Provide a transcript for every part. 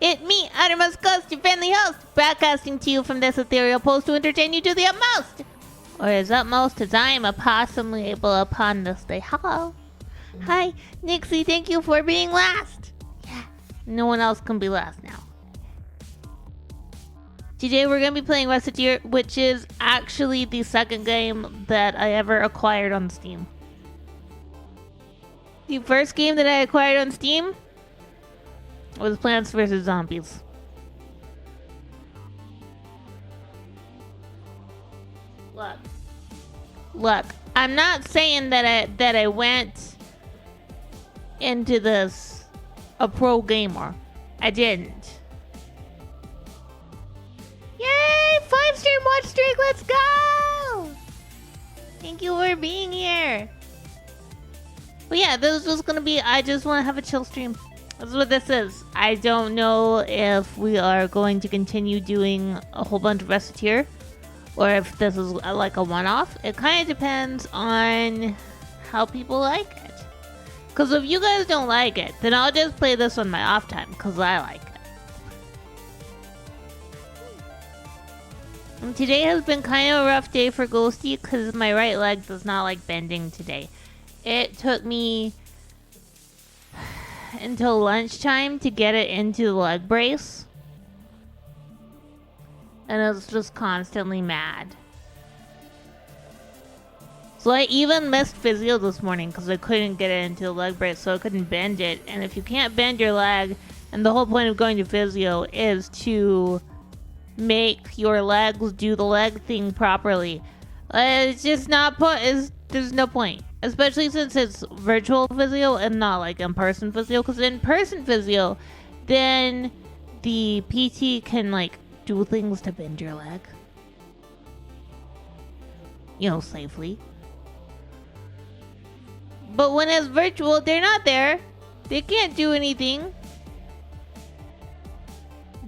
It me, Uttermost Ghost, your friendly host, broadcasting to you from this ethereal post to entertain you to the utmost. Or as utmost as I am opossum able upon this day. Hello. Hi, Nixie, thank you for being last. Yeah, no one else can be last now. Today we're going to be playing Recettear, which is actually the second game that I ever acquired on Steam. The first game that I acquired on Steam was Plants vs. Zombies. Look, I'm not saying that I went into this a pro gamer. I didn't. Yay! 5-star watch streak, let's go! Thank you for being here. But yeah, this was gonna be, I just want to have a chill stream. That's what this is. I don't know if we are going to continue doing a whole bunch of Recettear, or if this is like a one-off. It kind of depends on how people like it. Because if you guys don't like it, then I'll just play this on my off time, because I like it. And today has been kind of a rough day for Ghostie, because my right leg does not like bending today. It took me until lunchtime to get it into the leg brace. And I was just constantly mad. So I even missed physio this morning because I couldn't get it into the leg brace, so I couldn't bend it. And if you can't bend your leg, and the whole point of going to physio is to make your legs do the leg thing properly. It's just not there's no point. Especially since it's virtual physio and not like in-person physio. Because in-person physio, then the PT can like do things to bend your leg. You know, safely. But when it's virtual, they're not there. They can't do anything.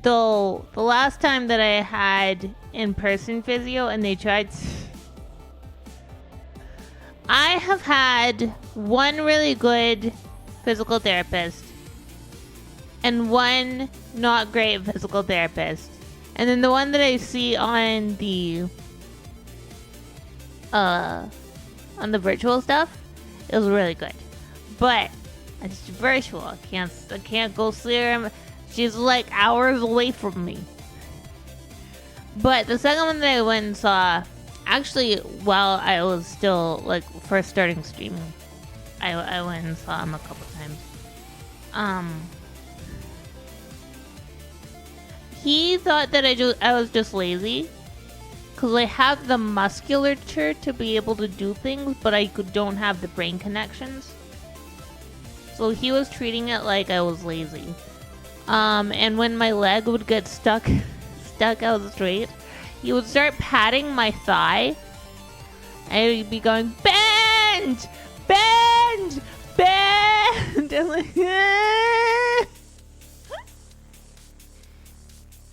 Though, the last time that I had in-person physio and they tried I have had one really good physical therapist and one not great physical therapist. And then the one that I see on the virtual stuff is really good. But it's virtual. I can't go see her. She's like hours away from me. But the second one that I went and saw, actually, while I was still, like, first starting streaming, I went and saw him a couple times. He thought that I was just lazy, because I have the musculature to be able to do things, but I don't have the brain connections. So he was treating it like I was lazy. And when my leg would get stuck out straight, he would start patting my thigh, and he'd be going, bend! Bend! Bend! And like, it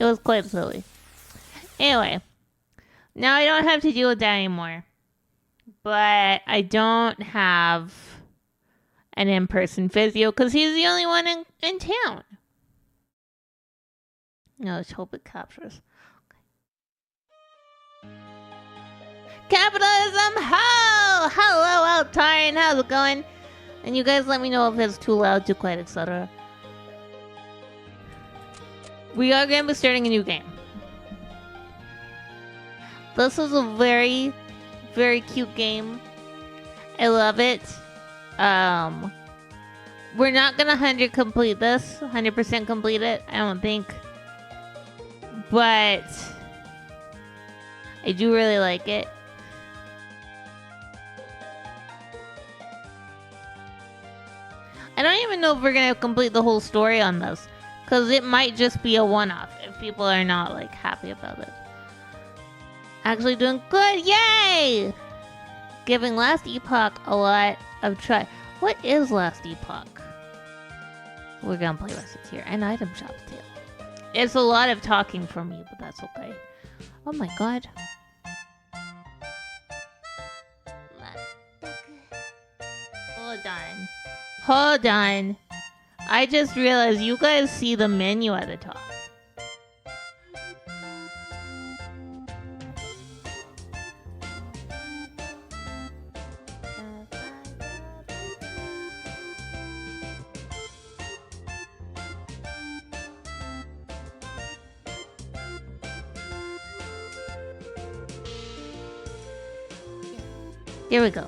was quite silly. Anyway, now I don't have to deal with that anymore. But I don't have an in-person physio, because he's the only one in town. No, let's hope it captures. Capitalism! Hello out Tyron, how's it going? And you guys let me know if it's too loud, too quiet, etc. We are going to be starting a new game. This is a very, very cute game. I love it. We're not going to 100% complete it, I don't think. But I do really like it. I don't even know if we're going to complete the whole story on this, because it might just be a one-off if people are not, like, happy about it. Actually doing good, yay! Giving Last Epoch a lot of try. What is Last Epoch? We're going to play Recettear and Item Shop too. It's a lot of talking from me, but that's okay. Oh my god. Hold on. I just realized you guys see the menu at the top. Here we go.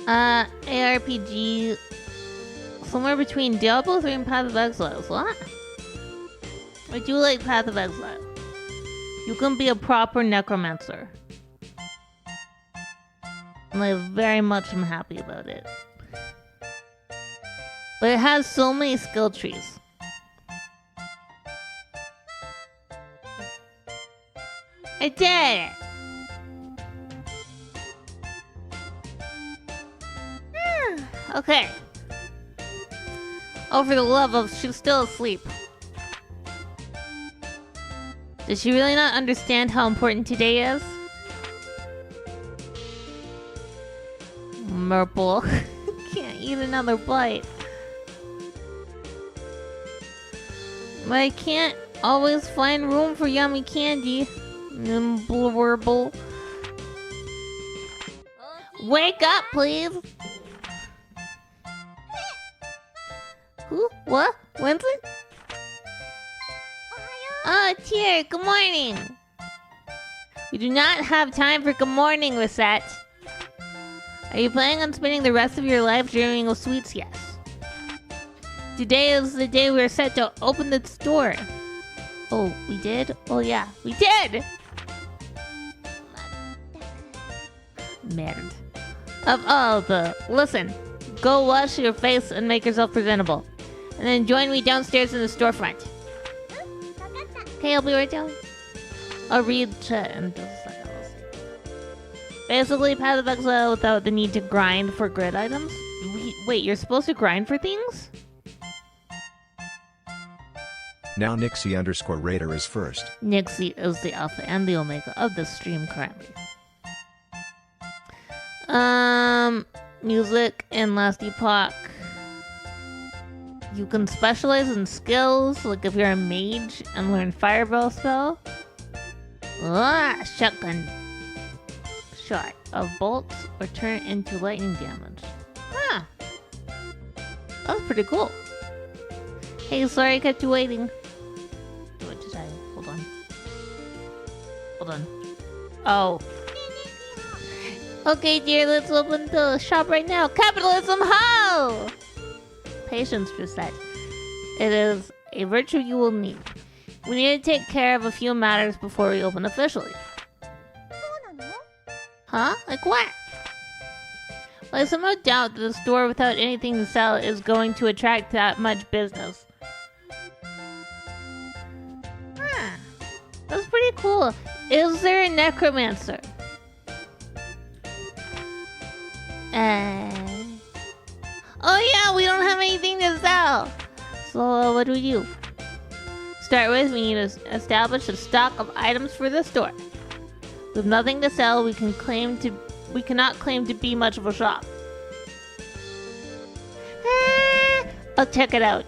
ARPG. Somewhere between Diablo 3 and Path of Exile. What? I do like Path of Exile. You can be a proper necromancer. And I very much am happy about it. But it has so many skill trees. I did it! Okay. Oh, for the love of... She's still asleep. Does she really not understand how important today is? Merple. Can't eat another bite. But I can't always find room for yummy candy. Blurble. Wake up, please! Who? What? Winston? Oh, Tyr, good morning! We do not have time for good morning, Recette. Are you planning on spending the rest of your life dreaming of sweets? Yes. Today is the day we're set to open the store. Oh, we did? Oh yeah, we did! Merde. Of all the... Listen, go wash your face and make yourself presentable. And then join me downstairs in the storefront. Okay, I'll be right down. I'll read chat and just a second. Basically, Path of Exile without the need to grind for grid items. Wait, you're supposed to grind for things? Now Nixie_Raider is first. Nixie is the alpha and the omega of the stream currently. Music in Last Epoch. You can specialize in skills, like if you're a mage and learn Fireball spell. Shotgun shot of bolts or turn into lightning damage. Huh. That was pretty cool. Hey, sorry I kept you waiting. What did I? Hold on. Hold on. Oh. Okay, dear, let's open the shop right now. Capitalism, ho! Patience, Recette. It is a virtue you will need. We need to take care of a few matters before we open officially. Huh? Like what? Well, I somehow doubt that the store without anything to sell is going to attract that much business. Huh. That's pretty cool. Is there a necromancer? Oh yeah, we don't have anything to sell. So what do we do? Start with, we need to establish a stock of items for the store. With nothing to sell, we cannot claim to be much of a shop. I'll check it out.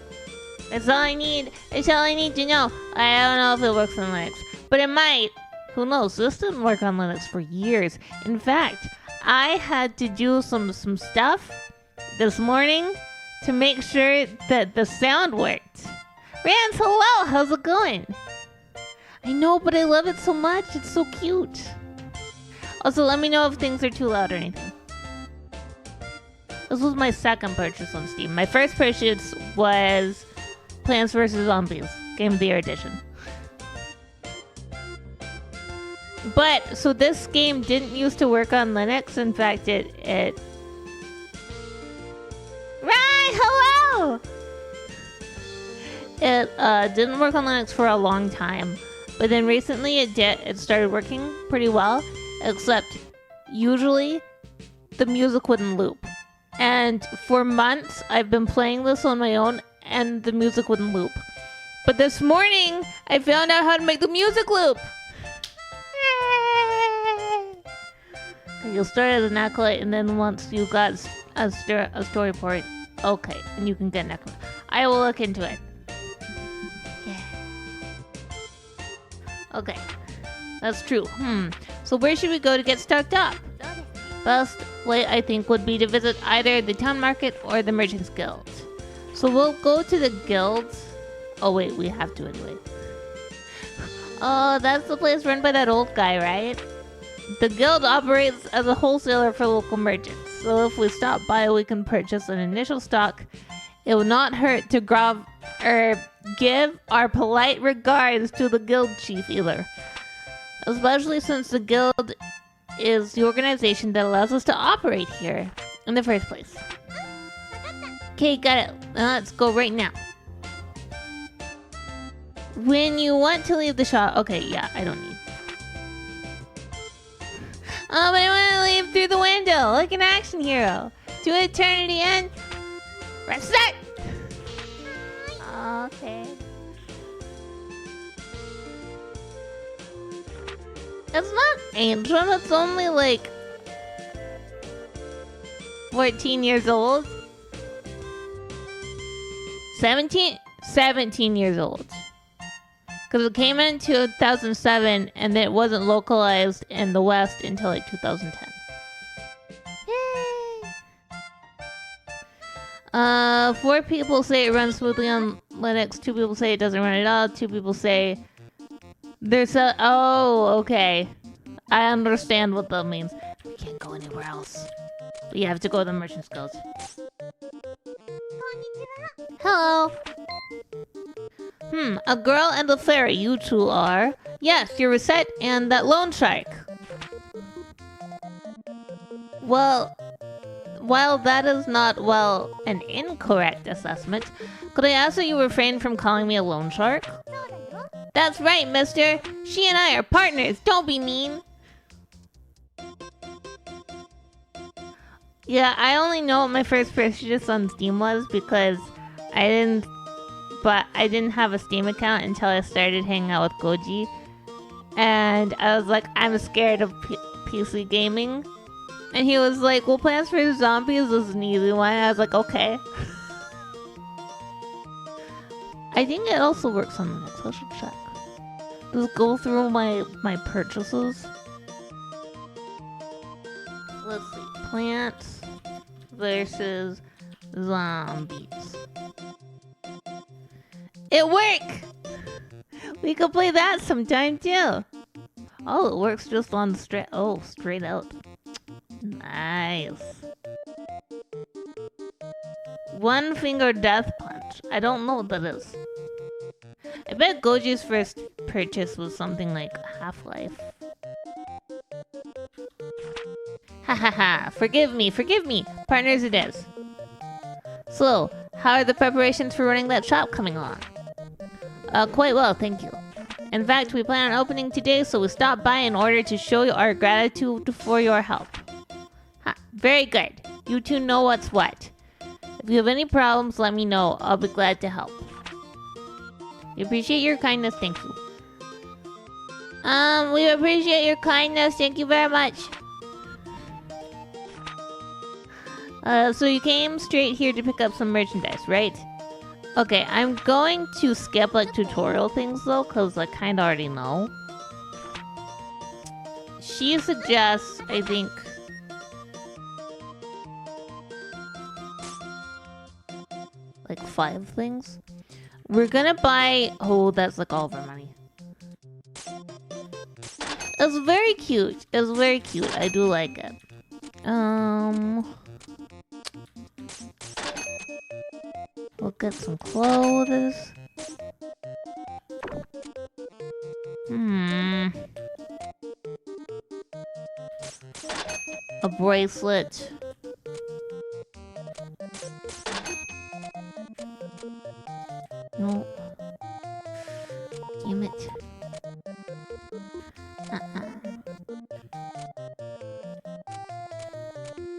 That's all I need. That's all I need to know. I don't know if it works on Linux, but it might. Who knows? This didn't work on Linux for years. In fact, I had to do some stuff this morning to make sure that the sound worked. Rance, hello! How's it going? I know, but I love it so much. It's so cute. Also, let me know if things are too loud or anything. This was my second purchase on Steam. My first purchase was Plants vs. Zombies, Game of the Year Edition. But, so this game didn't used to work on Linux. In fact, it... Right, hello! It didn't work on Linux for a long time. But then recently it did. It started working pretty well. Except, usually, the music wouldn't loop. And for months, I've been playing this on my own, and the music wouldn't loop. But this morning, I found out how to make the music loop! You'll start as an acolyte, and then once you got a story port, Okay, and you can get next one. I will look into it. Yeah. Okay, that's true. So where should we go to get stocked up? Best way, I think, would be to visit either the town market or the merchants guild. So we'll go to the guilds. Oh wait, we have to anyway. Oh, that's the place run by that old guy, right? The guild operates as a wholesaler for local merchants. So if we stop by, we can purchase an initial stock. It will not hurt to give our polite regards to the guild chief either. Especially since the guild is the organization that allows us to operate here in the first place. Okay, got it. Let's go right now. When you want to leave the shop... Okay, yeah, I don't need. Oh, but I want to leave through the window like an action hero. To eternity and... Reset! Okay. It's not ancient, it's only like 14 years old. 17 years old. Because it came in 2007 and it wasn't localized in the West until like 2010. Yay! 4 people say it runs smoothly on Linux, 2 people say it doesn't run at all, 2 people say there's a... Oh, okay. I understand what that means. We can't go anywhere else. We have to go to the merchant's guild. Hello. A girl and a fairy, you two are. Yes, you're Recette and that lone shark. Well, while that is not, well, an incorrect assessment, could I ask that you refrain from calling me a loan shark? That's right, mister. She and I are partners. Don't be mean. Yeah, I only know what my first purchase on Steam was because I didn't have a Steam account until I started hanging out with Goji. And I was like, I'm scared of PC gaming. And he was like, well, Plants vs. Zombies is an easy one. I was like, okay. I think it also works on Linux. I should check. Just go through my purchases. Let's see. Plants versus Zombies. It worked! We could play that sometime too. Oh, it works just on the straight out. Nice. One finger death punch. I don't know what that is. I bet Goji's first purchase was something like Half-Life. Ha ha ha. Forgive me. Partners it is. So, how are the preparations for running that shop coming along? Quite well, thank you. In fact, we plan on opening today, so we stopped by in order to show you our gratitude for your help. Very good. You two know what's what. If you have any problems, let me know. I'll be glad to help. We appreciate your kindness, thank you. We appreciate your kindness, thank you very much. So you came straight here to pick up some merchandise, right? Okay, I'm going to skip like tutorial things though, cause I kinda already know. She suggests, I think, like 5 things. We're gonna buy... Oh, that's like all of our money. It's very cute. It's very cute. I do like it. We'll get some clothes. A bracelet. No. Damn it.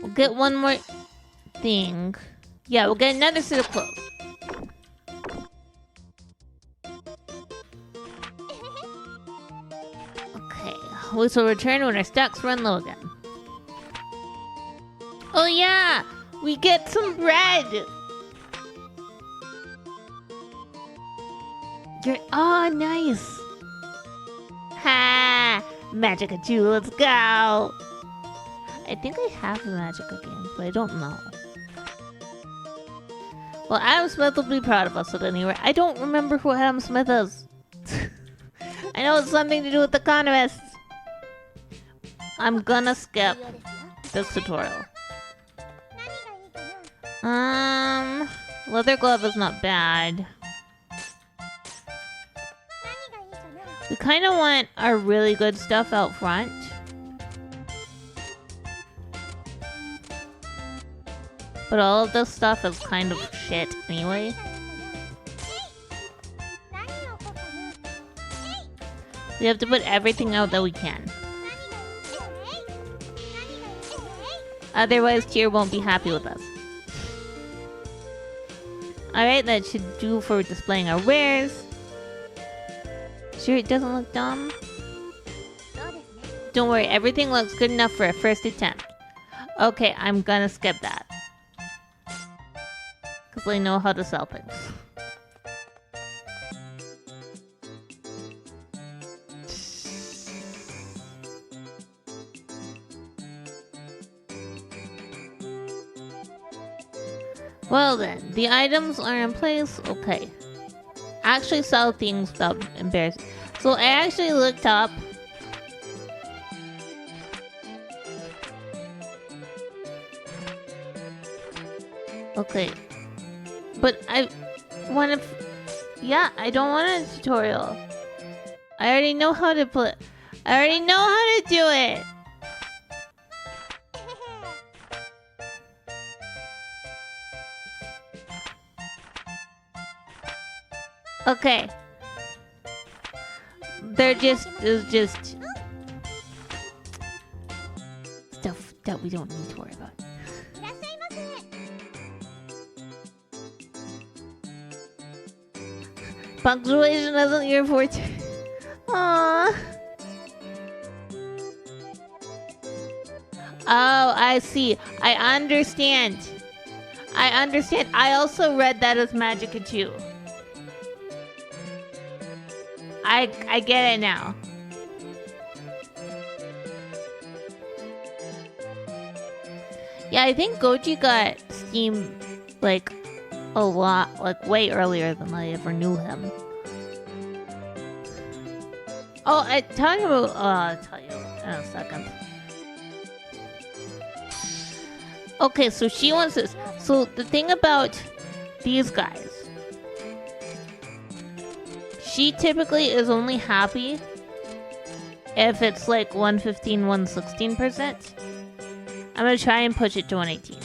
We'll get one more thing. Yeah, we'll get another set of clothes. Okay, we shall return when our stocks run low again. Oh yeah! We get some bread! Oh, nice. Ha! Magica 2, let's go. I think I have the Magica game, but I don't know. Well, Adam Smith will be proud of us at any rate. I don't remember who Adam Smith is. I know it's something to do with economists. I'm gonna skip this tutorial. Leather glove is not bad. We kind of want our really good stuff out front. But all of this stuff is kind of shit anyway. We have to put everything out that we can. Otherwise, Tier won't be happy with us. Alright, that should do for displaying our wares. Sure it doesn't look dumb? Don't worry, everything looks good enough for a first attempt. Okay, I'm gonna skip that. Because I know how to sell things. Well then, the items are in place. Okay. Actually sell things without embarrassing. So I actually looked up. Okay. But I want to... Yeah, I don't want a tutorial. I already know how to put... I already know how to do it. Okay. There just is just stuff that we don't need to worry about. Punctuation isn't your forte. Aww. Oh, I see. I understand. I understand. I also read that as Magica 2. I get it now. Yeah, I think Goji got Steam like a lot, like way earlier than I ever knew him. Oh, I'll tell you in a second. Okay, so she wants this. So the thing about these guys, she typically is only happy if it's like 115, 116%. I'm gonna try and push it to 118.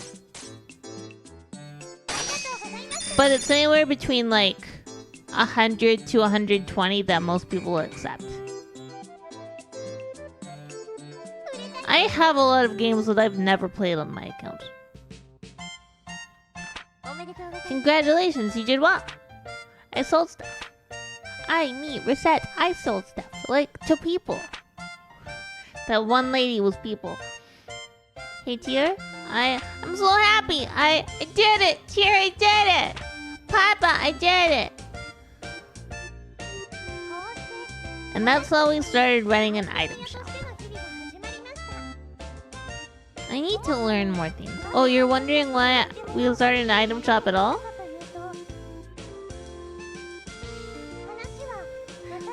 But it's anywhere between like 100 to 120 that most people will accept. I have a lot of games that I've never played on my account. Congratulations, you did well. I sold stuff. Recette, I sold stuff, like, to people. That one lady was people. Hey, Tier, I'm so happy. I did it. Tier, I did it. Papa, I did it. And that's how we started running an item shop. I need to learn more things. Oh, you're wondering why we started an item shop at all?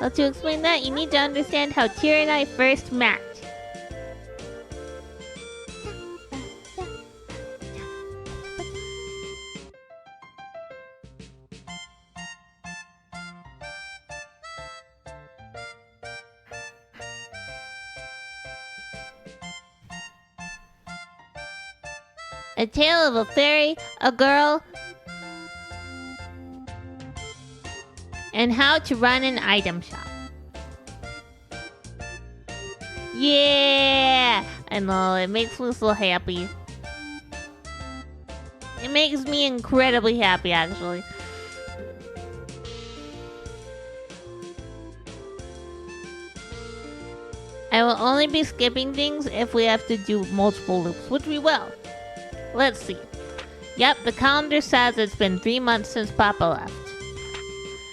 Well, to explain that, you need to understand how Tier and I first met. A tale of a fairy, a girl, and how to run an item shop. Yeah! I know, it makes me so happy. It makes me incredibly happy, actually. I will only be skipping things if we have to do multiple loops, which we will. Let's see. Yep, the calendar says it's been 3 months since Papa left.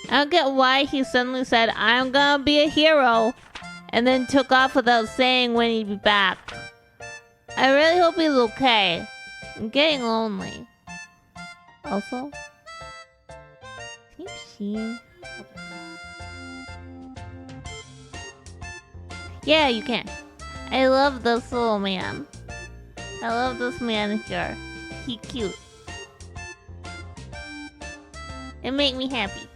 I don't get why he suddenly said, I'm gonna be a hero, and then took off without saying when he'd be back. I really hope he's okay. I'm getting lonely. Also, can you see? Yeah, you can. I love this little man. I love this man here. He cute. It make me happy.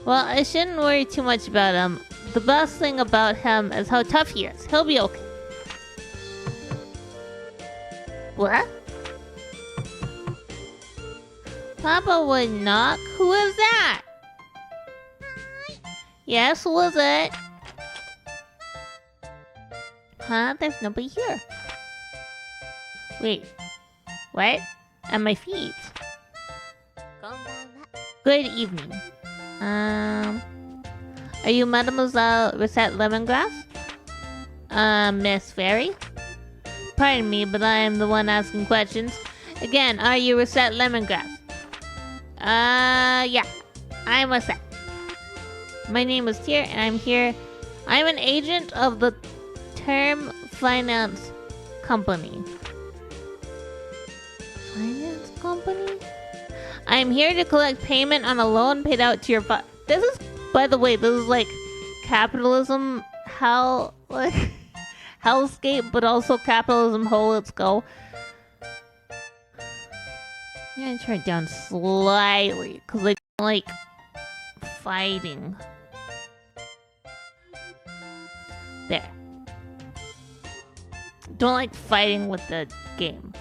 Well, I shouldn't worry too much about him. The best thing about him is how tough he is. He'll be okay. What? Papa would knock? Who is that? Yes, who is it? Huh? There's nobody here. Wait. What? At my feet. Good evening. Are you Mademoiselle Recette Lemongrass? Miss Fairy? Pardon me, but I am the one asking questions. Again, are you Recette Lemongrass? Yeah. I'm Recette. My name is Tier, and I'm here. I'm an agent of the Term Finance Company. Finance Company? I'm here to collect payment on a loan paid out to your This is, by the way, this is like capitalism hell, like hellscape, but also capitalism hole. Let's go. I'm gonna turn it down slightly because I don't like fighting. There. Don't like fighting with the game.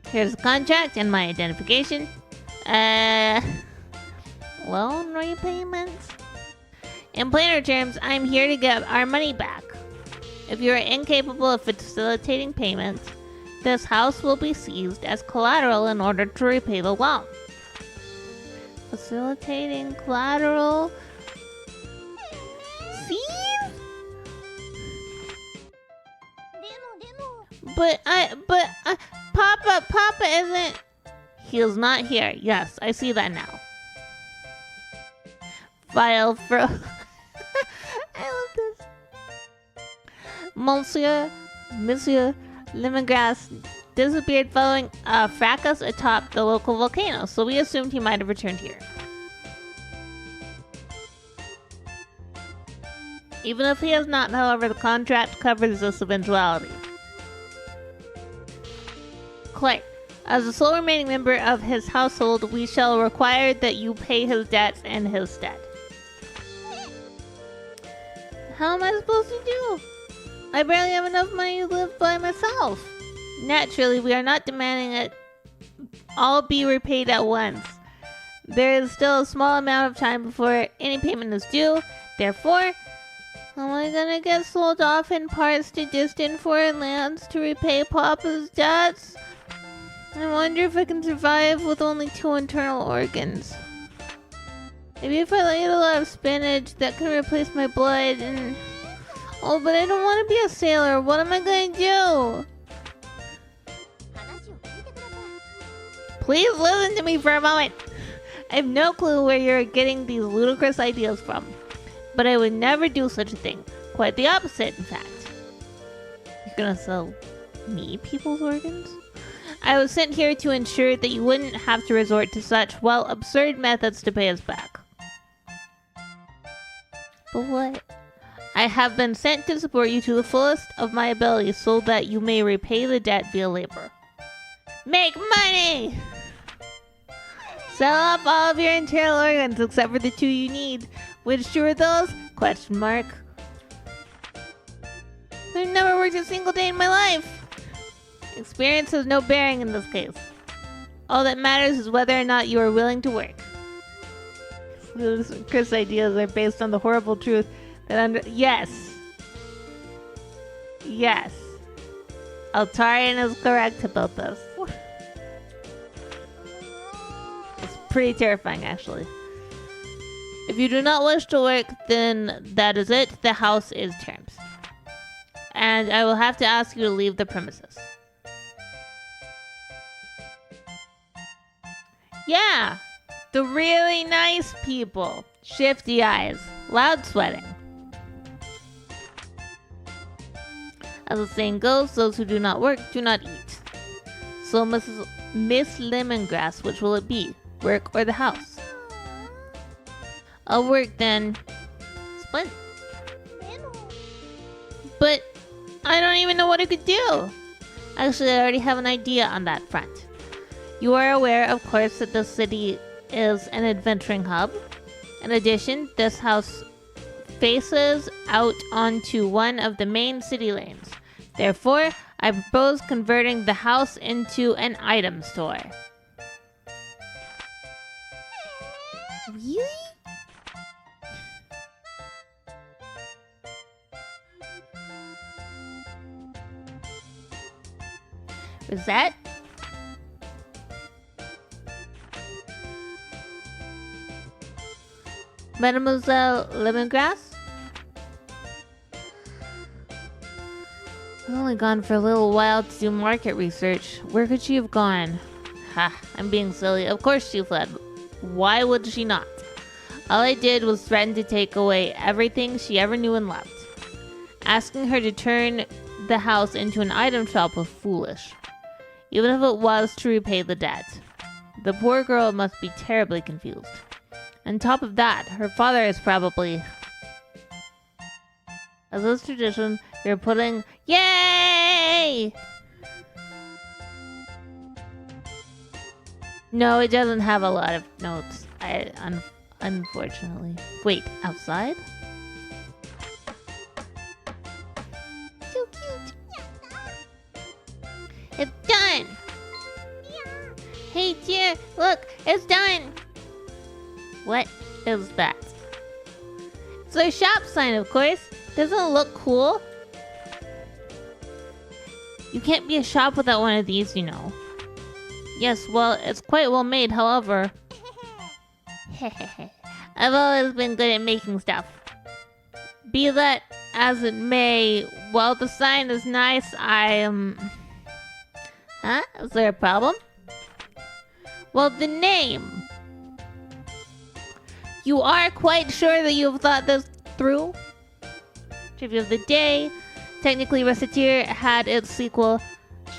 Here's the contract and my identification. Loan repayments? In plainer terms, I'm here to get our money back. If you are incapable of facilitating payments, this house will be seized as collateral in order to repay the loan. Facilitating collateral? Seize? But Papa isn't... He is not here. Yes, I see that now. File for... I love this. Monsieur Lemongrass disappeared following a fracas atop the local volcano, so we assumed he might have returned here. Even if he has not, however, the contract covers this eventuality. Claire, as the sole remaining member of his household, we shall require that you pay his debts in his stead. How am I supposed to do? I barely have enough money to live by myself. Naturally, we are not demanding it all be repaid at once. There is still a small amount of time before any payment is due. Therefore, am I gonna get sold off in parts to distant foreign lands to repay Papa's debts? I wonder if I can survive with only 2 internal organs. Maybe if I eat a lot of spinach, that can replace my blood and... Oh, but I don't want to be a sailor. What am I going to do? Please listen to me for a moment. I have no clue where you're getting these ludicrous ideas from. But I would never do such a thing. Quite the opposite, in fact. You're gonna sell me people's organs? I was sent here to ensure that you wouldn't have to resort to such, well, absurd methods to pay us back. But what? I have been sent to support you to the fullest of my ability so that you may repay the debt via labor. Make money! Sell off all of your internal organs except for the 2 you need. Which 2 are those? Question mark. I've never worked a single day in my life. Experience has no bearing in this case. All that matters is whether or not you are willing to work. Chris' ideas are based on the horrible truth that Yes! Yes. Altarian is correct about this. It's pretty terrifying, actually. If you do not wish to work, then that is it. The house is terms. And I will have to ask you to leave the premises. Yeah, the really nice people. Shifty eyes, loud sweating. As the saying goes, those who do not work do not eat. So Miss Lemongrass, which will it be? Work or the house? I'll work then. Split. But I don't even know what I could do. Actually, I already have an idea on that front. You are aware, of course, that the city is an adventuring hub. In addition, this house faces out onto one of the main city lanes. Therefore, I propose converting the house into an item store. Really? Recette? Mademoiselle Lemongrass? I've only gone for a little while to do market research. Where could she have gone? Ha, I'm being silly. Of course she fled. Why would she not? All I did was threaten to take away everything she ever knew and loved. Asking her to turn the house into an item shop was foolish, even if it was to repay the debt. The poor girl must be terribly confused. On top of that, her father is probably... As is tradition, you're putting... Yay! No, it doesn't have a lot of notes. Unfortunately. Wait, outside? So cute. It's done! Hey dear, look, it's done! What is that? It's their shop sign, of course. Doesn't it look cool? You can't be a shop without one of these, you know. Yes, well, it's quite well made, however. I've always been good at making stuff. Be that as it may, while the sign is nice, Huh? Is there a problem? Well, the name. You are quite sure that you've thought this through? Trivia of the day. Technically, Recettear had its sequel,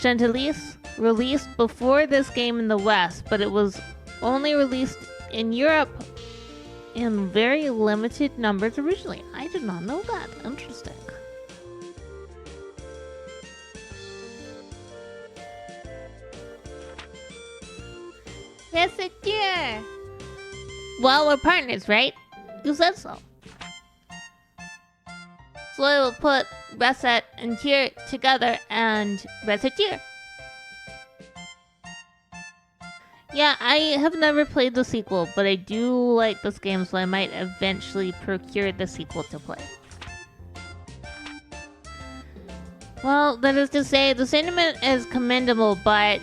Chantelis, released before this game in the West, but it was only released in Europe in very limited numbers originally. I did not know that. Interesting. Recettear! Well, we're partners, right? You said so. So I will put Recette and Tier together and Recettear. Yeah, I have never played the sequel, but I do like this game, so I might eventually procure the sequel to play. Well, that is to say, the sentiment is commendable, but...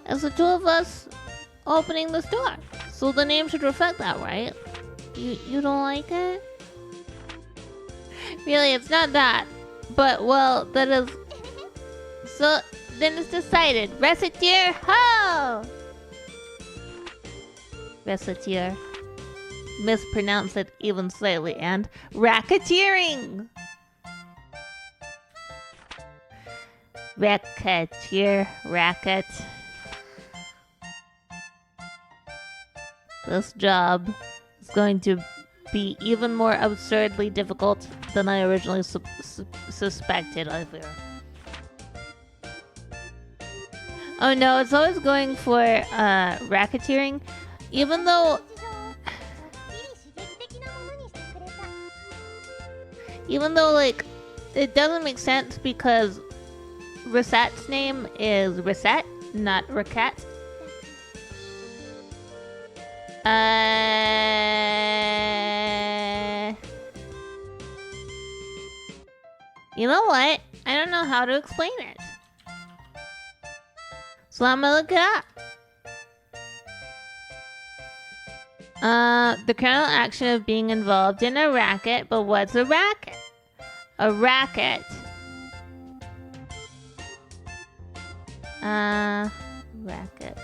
It's the two of us opening the store, so the name should reflect that, right? You don't like it? Really, it's not that. But, well, that is... So, then it's decided. Recettear, ho! Recettear. Mispronounce it even slightly, and racketeering! Recettear, racket. This job is going to be even more absurdly difficult than I originally suspected, I fear. Oh no, it's always going for racketeering, even though like it doesn't make sense because Recette's name is Recette, not Raquette. You know what? I don't know how to explain it. So I'm gonna look it up. The criminal action of being involved in a racket, but what's a racket? A racket. Racket.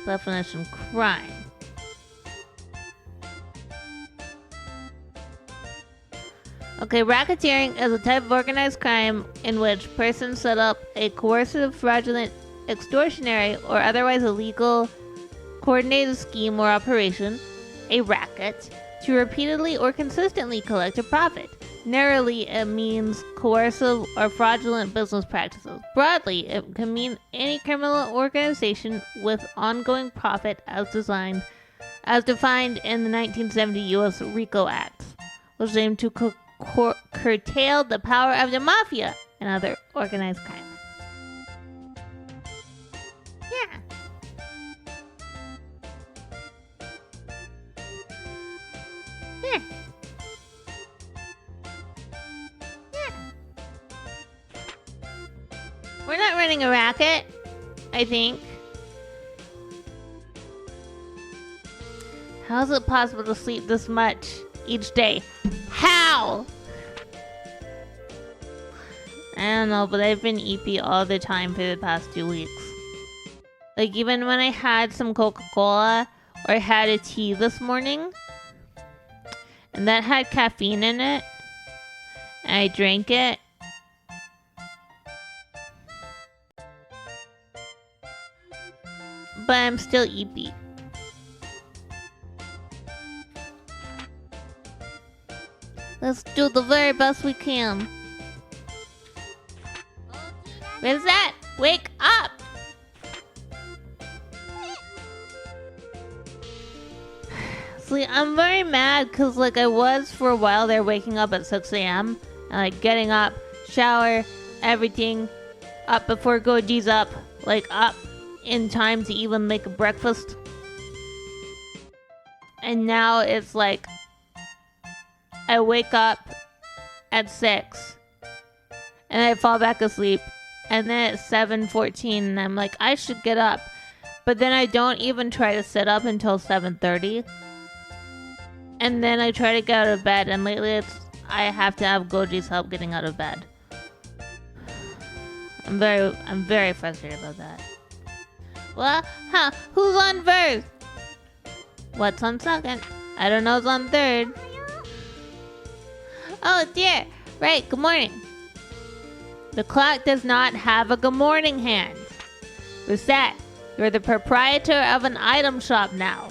Definition: crime. Okay, racketeering is a type of organized crime in which persons set up a coercive, fraudulent, extortionary, or otherwise illegal coordinated scheme or operation, a racket, to repeatedly or consistently collect a profit. Narrowly, it means coercive or fraudulent business practices. Broadly, it can mean any criminal organization with ongoing profit as defined in the 1970 U.S. RICO Act, which aimed to curtail the power of the mafia and other organized crime. Yeah. Yeah. Yeah. We're not running a racket, I think. How is it possible to sleep this much each day? How? I don't know, but I've been EP all the time for the past 2 weeks. Like, even when I had some Coca-Cola or I had a tea this morning, and that had caffeine in it, and I drank it, but I'm still EP. Let's do the very best we can. What is that? Wake up! See, I'm very mad because, like, I was for a while there waking up at 6 a.m. and, like, getting up, shower, everything, up before Goji's up, like, up in time to even make a breakfast. And now it's like, I wake up at 6 and I fall back asleep, and then it's 7:14 and I'm like, I should get up, but then I don't even try to sit up until 7:30, and then I try to get out of bed, and lately I have to have Goji's help getting out of bed. I'm very frustrated about that. Well, who's on first? What's on second? I don't know who's on third. Oh dear, right, good morning. The clock does not have a good morning hand. Recette, you're the proprietor of an item shop now.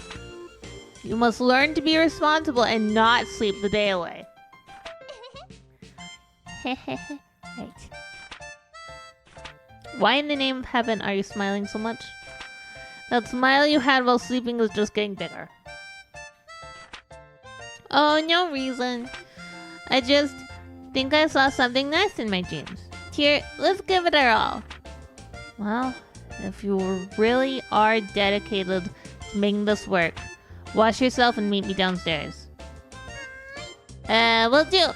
You must learn to be responsible and not sleep the day away. Right. Why in the name of heaven are you smiling so much? That smile you had while sleeping is just getting bigger. Oh, no reason. I just think I saw something nice in my dreams. Here, let's give it our all. Well, if you really are dedicated to making this work, wash yourself and meet me downstairs. Will do.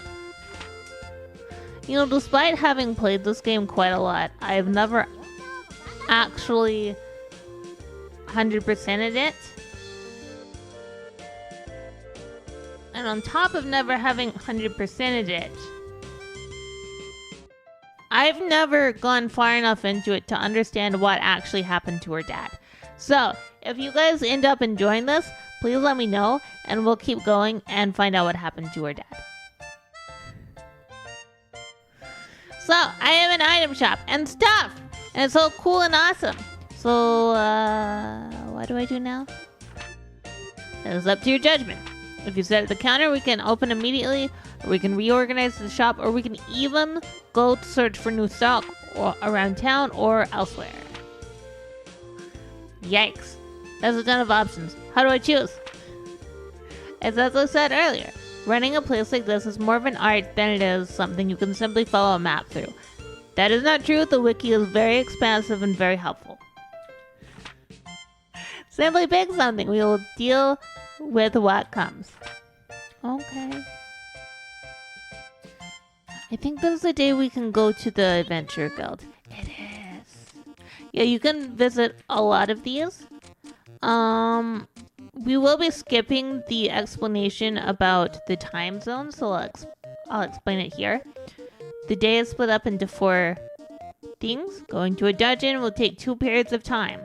You know, despite having played this game quite a lot, I've never actually 100%ed it. And on top of never having 100%ed it, I've never gone far enough into it to understand what actually happened to her dad. So, if you guys end up enjoying this, please let me know, and we'll keep going and find out what happened to her dad. So, I have an item shop and stuff, and it's so cool and awesome. So, what do I do now? It is up to your judgment. If you sit at the counter, we can open immediately, or we can reorganize the shop, or we can even go to search for new stock or around town or elsewhere. Yikes. That's a ton of options. How do I choose? As I said earlier, running a place like this is more of an art than it is something you can simply follow a map through. That is not true. The wiki is very expansive and very helpful. Simply pick something. We will deal with what comes. Okay. I think this is the day we can go to the Adventure Guild. It is. Yeah, you can visit a lot of these. We will be skipping the explanation about the time zone, so I'll explain it here. The day is split up into 4 things, going to a dungeon will take 2 periods of time.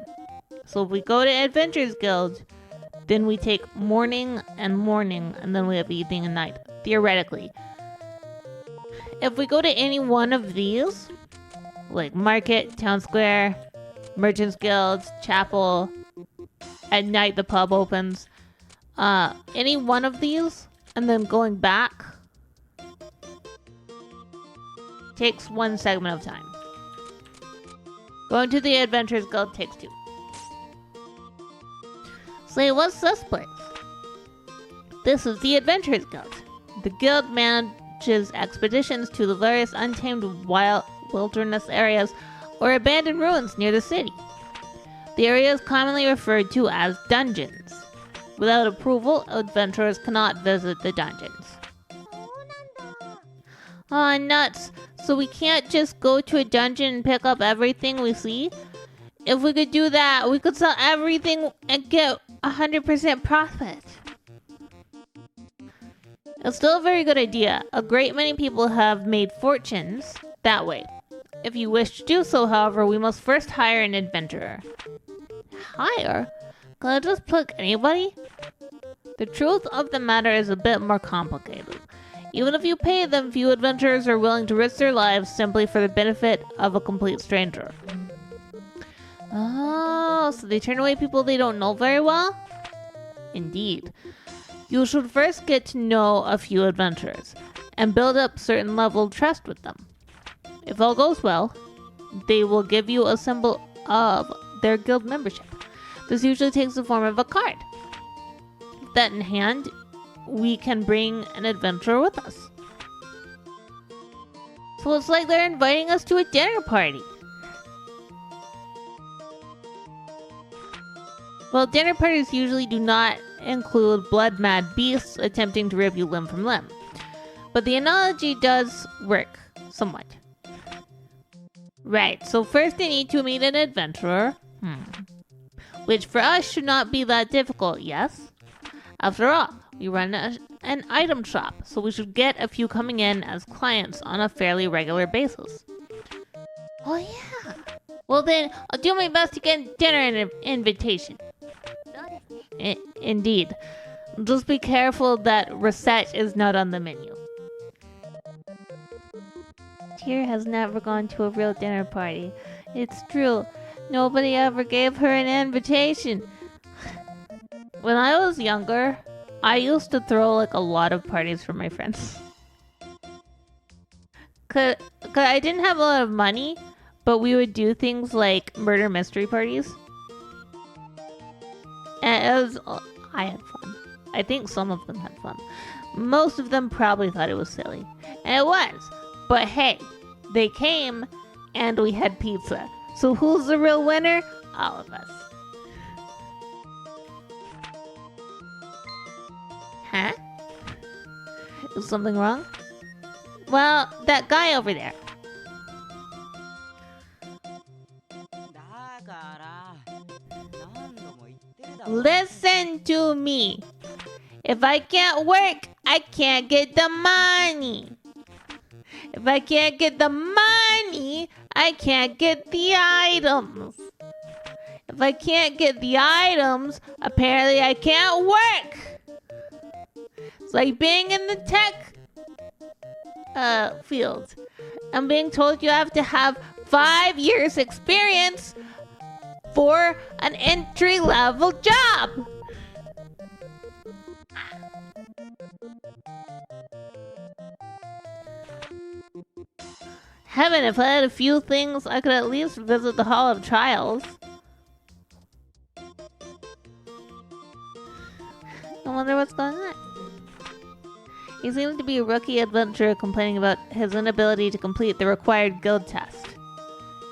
So if we go to Adventurers Guild, then we take morning, and then we have evening and night, theoretically. If we go to any one of these, like Market, Town Square, Merchants Guild, Chapel, at night the pub opens, any one of these, and then going back, takes 1 segment of time. Going to the Adventurers Guild takes 2. Say, what's this place? This is the Adventurers Guild. The guild manages expeditions to the various untamed wild wilderness areas or abandoned ruins near the city. The area is commonly referred to as dungeons. Without approval, adventurers cannot visit the dungeons. Aw, nuts. So we can't just go to a dungeon and pick up everything we see? If we could do that, we could sell everything and get 100% profit. It's still a very good idea. A great many people have made fortunes that way. If you wish to do so, however, we must first hire an adventurer. Hire? Can I just pick anybody? The truth of the matter is a bit more complicated. Even if you pay them, few adventurers are willing to risk their lives simply for the benefit of a complete stranger. Oh, so they turn away people they don't know very well? Indeed. You should first get to know a few adventurers and build up certain level of trust with them. If all goes well, they will give you a symbol of their guild membership. This usually takes the form of a card. With that in hand, we can bring an adventurer with us. So it's like they're inviting us to a dinner party. Well, dinner parties usually do not include blood-mad beasts attempting to rip you limb from limb. But the analogy does work, somewhat. Right, so first they need to meet an adventurer. Which for us should not be that difficult, yes? After all, we run an item shop, so we should get a few coming in as clients on a fairly regular basis. Oh yeah! Well then, I'll do my best to get dinner invitation. Indeed. Just be careful that Recette is not on the menu. Tyr has never gone to a real dinner party. It's true. Nobody ever gave her an invitation. When I was younger, I used to throw like a lot of parties for my friends. Cause I didn't have a lot of money, but we would do things like murder mystery parties. And I had fun. I think some of them had fun. Most of them probably thought it was silly. And it was. But hey, they came and we had pizza. So who's the real winner? All of us. Huh? Is something wrong? Well, that guy over there. Listen to me. If I can't work, I can't get the money. If I can't get the money, I can't get the items. If I can't get the items, apparently I can't work. It's like being in the tech field. I'm being told you have to have 5 years experience for an entry-level job. Heaven, if I had a few things, I could at least visit the Hall of Trials. I wonder what's going on. He seems to be a rookie adventurer complaining about his inability to complete the required guild test.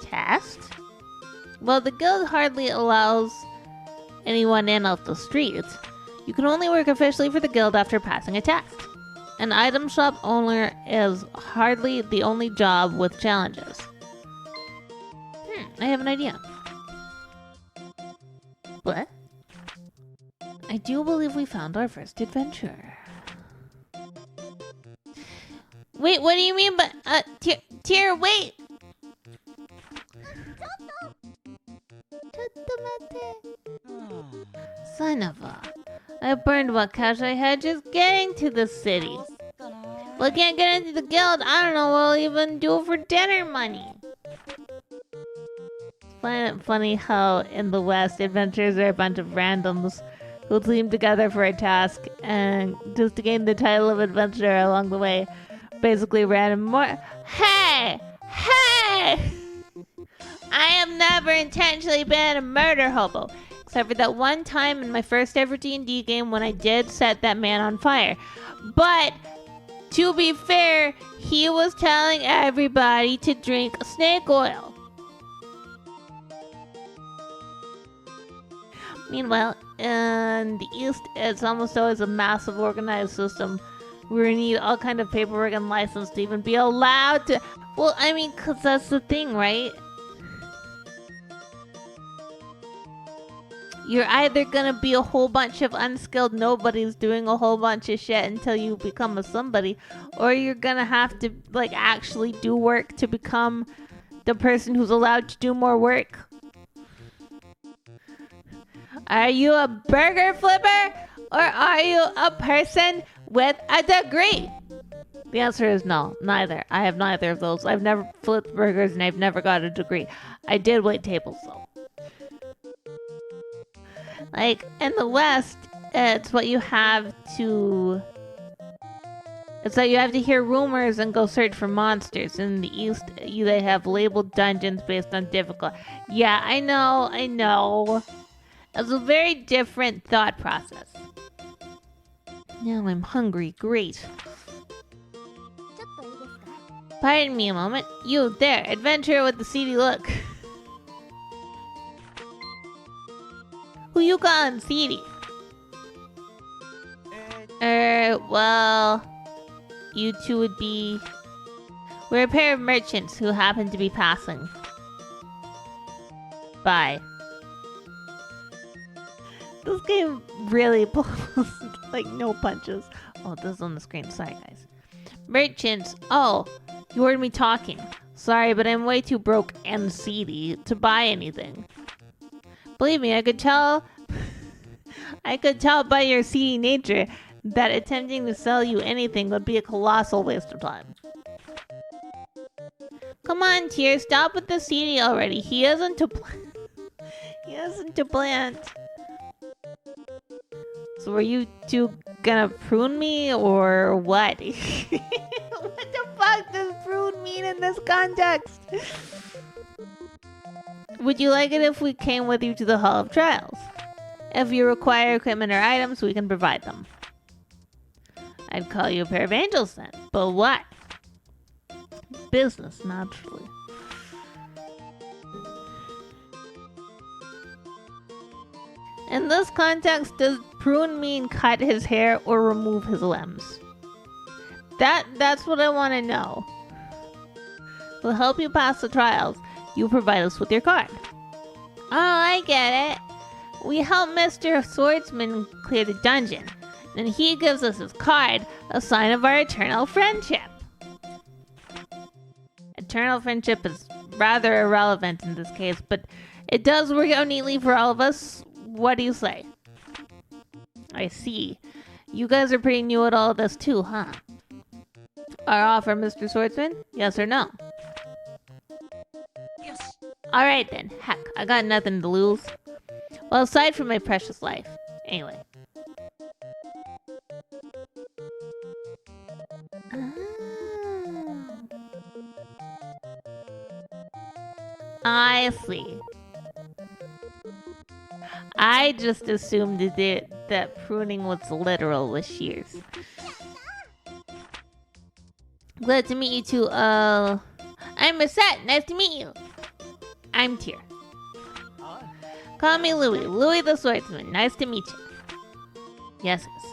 Test? Well, the guild hardly allows anyone in off the street. You can only work officially for the guild after passing a test. An item shop owner is hardly the only job with challenges. I have an idea. What? I do believe we found our first adventurer. Wait, what do you mean by... Tyr, wait! Son of a... I burned what cash I had just getting to the city. Well, I can't get into the guild. I don't know what I'll even do for dinner money. Find it funny how in the West, adventurers are a bunch of randoms who team together for a task and just to gain the title of adventurer along the way. Basically random more. Hey! Hey! I have never intentionally been a murder hobo. Except for that one time in my first ever D&D game when I did set that man on fire. But, to be fair, he was telling everybody to drink snake oil. Meanwhile, in the East, it's almost always a massive organized system where we need all kind of paperwork and license to even be allowed to... Well, I mean, because that's the thing, right? You're either gonna be a whole bunch of unskilled nobodies doing a whole bunch of shit until you become a somebody, or you're gonna have to, like, actually do work to become the person who's allowed to do more work. Are you a burger flipper, or are you a person with a degree? The answer is no, neither. I have neither of those. I've never flipped burgers and I've never got a degree. I did wait tables though. Like, in the West, it's what you have to... It's that you have to hear rumors and go search for monsters. In the East, they have labeled dungeons based on difficulty. Yeah, I know. It's a very different thought process. Now I'm hungry. Great. Pardon me a moment. You, there, adventurer with the seedy look. Who you calling seedy? Well, you two would be... We're a pair of merchants who happen to be passing by. This game really pulls, like, no punches. Oh, this is on the screen. Sorry, guys. Merchants. Oh, you heard me talking. Sorry, but I'm way too broke and seedy to buy anything. Believe me, I could tell by your seedy nature that attempting to sell you anything would be a colossal waste of time. Come on, Tyr, stop with the seedy already. He isn't to plant. So are you two gonna prune me or what? What the fuck does prune mean in this context? Would you like it if we came with you to the Hall of Trials? If you require equipment or items, we can provide them. I'd call you a pair of angels then. But what? Business, naturally. In this context, does prune mean cut his hair or remove his limbs? That's what I want to know. We'll help you pass the trials. You provide us with your card. Oh, I get it. We help Mr. Swordsman clear the dungeon. And he gives us his card, a sign of our eternal friendship. Eternal friendship is rather irrelevant in this case, but it does work out neatly for all of us. What do you say? I see. You guys are pretty new at all of this too, huh? Our offer, Mr. Swordsman? Yes or no? Yes. Alright then. Heck, I got nothing to lose. Well, aside from my precious life. Anyway. I see. I just assumed that pruning was literal with shears. Glad to meet you two. I'm Recettear. Nice to meet you. I'm Tyr. Call me Louis. Louis the Swordsman. Nice to meet you. Yes, yes.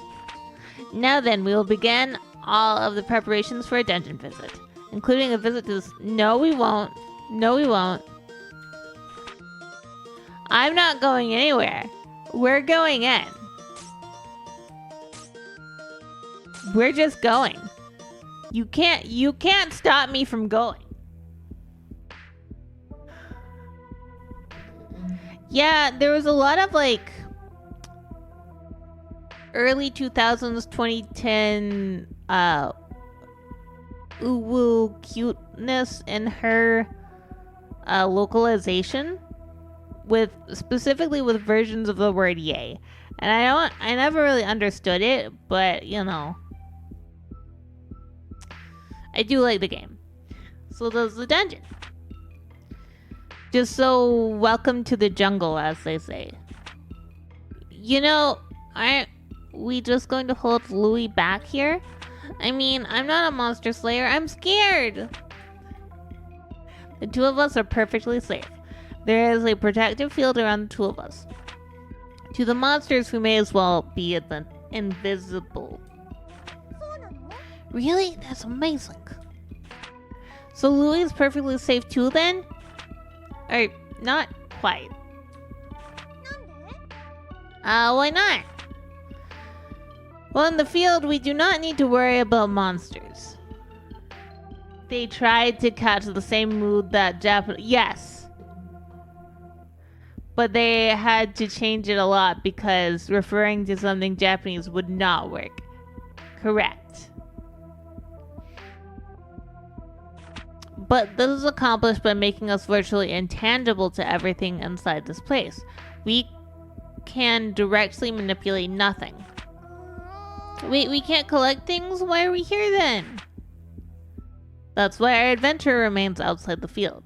Now then, we will begin all of the preparations for a dungeon visit, including a visit to this... No, we won't. No, we won't. I'm not going anywhere. We're going in. We're just going. You can't stop me from going. Yeah, there was a lot of like early 2000s, 2010 uwu cuteness in her localization, with specifically with versions of the word yay. And I never really understood it, but you know, I do like the game. So there's the dungeon. Just so welcome to the jungle, as they say. You know, aren't we just going to hold Louis back here? I mean, I'm not a monster slayer. I'm scared. The two of us are perfectly safe. There is a protective field around the two of us. To the monsters, we may as well be invisible. Really? That's amazing. So Louis is perfectly safe too then? Or not quite. Why not? Well, in the field, we do not need to worry about monsters. They tried to catch the same mood that Japanese... Yes. But they had to change it a lot because referring to something Japanese would not work. Correct. But this is accomplished by making us virtually intangible to everything inside this place. We can directly manipulate nothing. Wait, we can't collect things? Why are we here then? That's why our adventurer remains outside the field.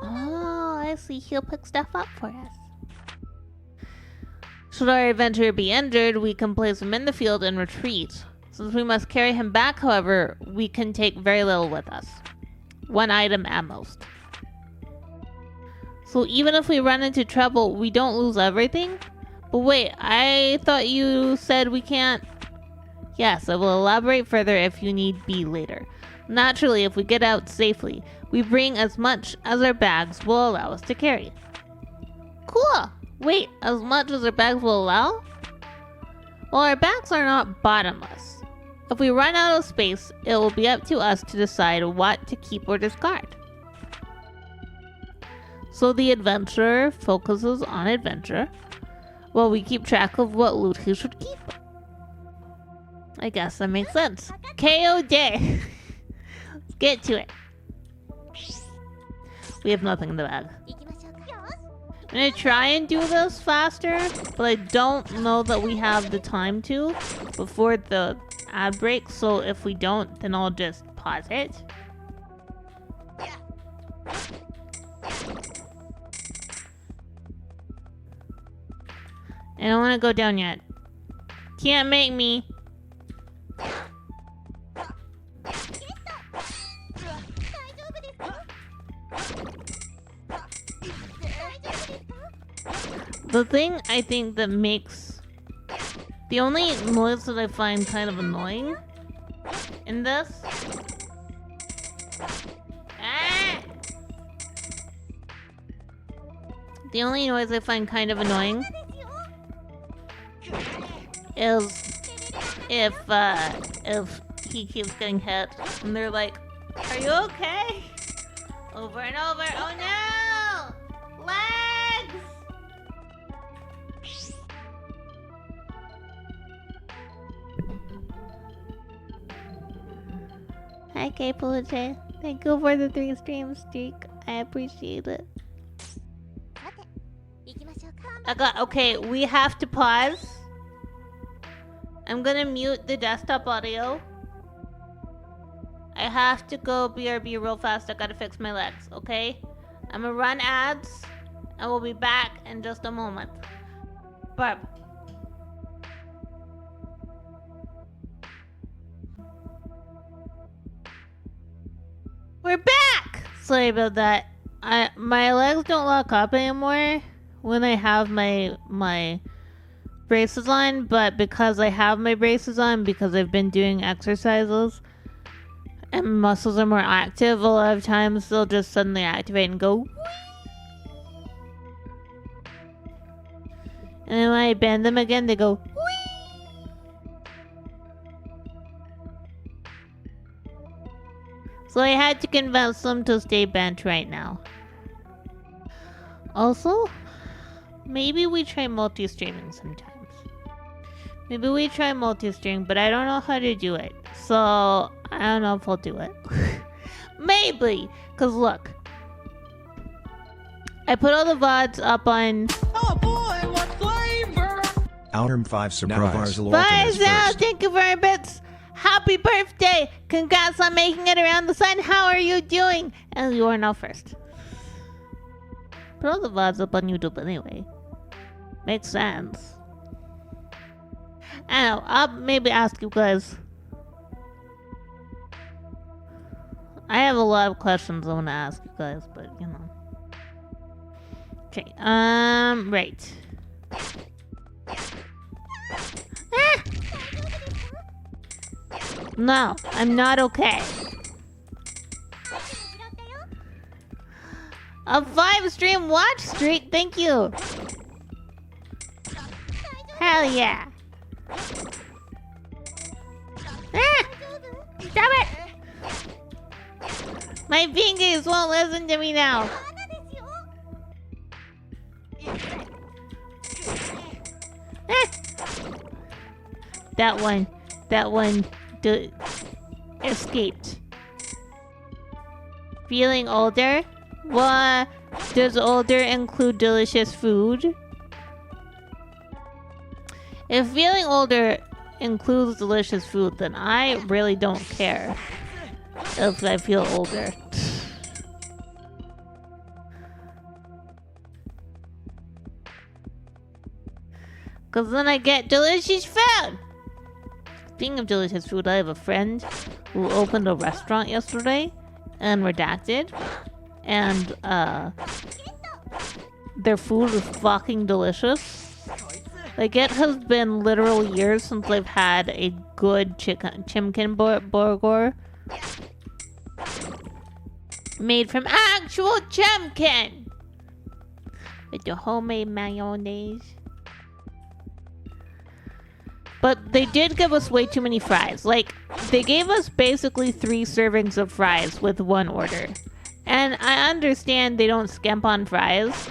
Oh, I see. He'll pick stuff up for us. Should our adventurer be injured, we can place him in the field and retreat. Since we must carry him back, however, we can take very little with us. 1 item at most. So even if we run into trouble, we don't lose everything? But wait, I thought you said we can't... Yes, I will elaborate further if you need be later. Naturally, if we get out safely, we bring as much as our bags will allow us to carry. Cool! Wait, as much as our bags will allow? Well, our bags are not bottomless. If we run out of space, it will be up to us to decide what to keep or discard. So the adventurer focuses on adventure, while we keep track of what loot he should keep. I guess that makes sense. KO day! Let's get to it. We have nothing in the bag. I'm gonna try and do this faster, but I don't know that we have the time to before the ad break, so if we don't, then I'll just pause it. I don't want to go down yet. Can't make me. The thing I think that makes... The only noise that I find kind of annoying in this... The only noise I find kind of annoying is if he keeps getting hit and they're like, "Are you okay?" Over and over. Oh no! Legs! Hi, Capitalism. Thank you for the 3 stream streak. I appreciate it. Okay, we have to pause. I'm gonna mute the desktop audio. I have to go BRB real fast. I gotta fix my legs, okay? I'm gonna run ads, and we'll be back in just a moment. But we're back! Sorry about that. My legs don't lock up anymore when I have my braces on, but because I have my braces on, because I've been doing exercises and muscles are more active, a lot of times they'll just suddenly activate and go whee! And then when I bend them again, they go whee! So I had to convince them to stay bent right now. Also, Maybe we try multi-streaming sometimes. Maybe we try multi-stream, but I don't know how to do it. So, I don't know if I'll do it. Maybe! Because look. I put all the VODs up on... Oh boy, what flavor? Outerm 5 surprise. Bye, Zal! Thank you for your bits! Happy birthday! Congrats on making it around the sun! How are you doing? And you are now first. Put all the VODs up on YouTube anyway. Makes sense. I don't know, I'll maybe ask you guys. I have a lot of questions I want to ask you guys, but you know. Okay, right. Ah! No, I'm not okay. A 5-stream watch streak, thank you. Hell yeah. Ah! Stop it! My fingers won't listen to me now. Ah! That one escaped. Feeling older? What? Does older include delicious food? If feeling older includes delicious food, then I really don't care if I feel older. Cause then I get delicious food! Speaking of delicious food, I have a friend who opened a restaurant yesterday and Redacted. And, their food is fucking delicious. Like, it has been literal years since I've had a good chimkin burger made from actual chimkin with the homemade mayonnaise. But they did give us way too many fries. Like, they gave us basically 3 servings of fries with one order. And I understand they don't skimp on fries.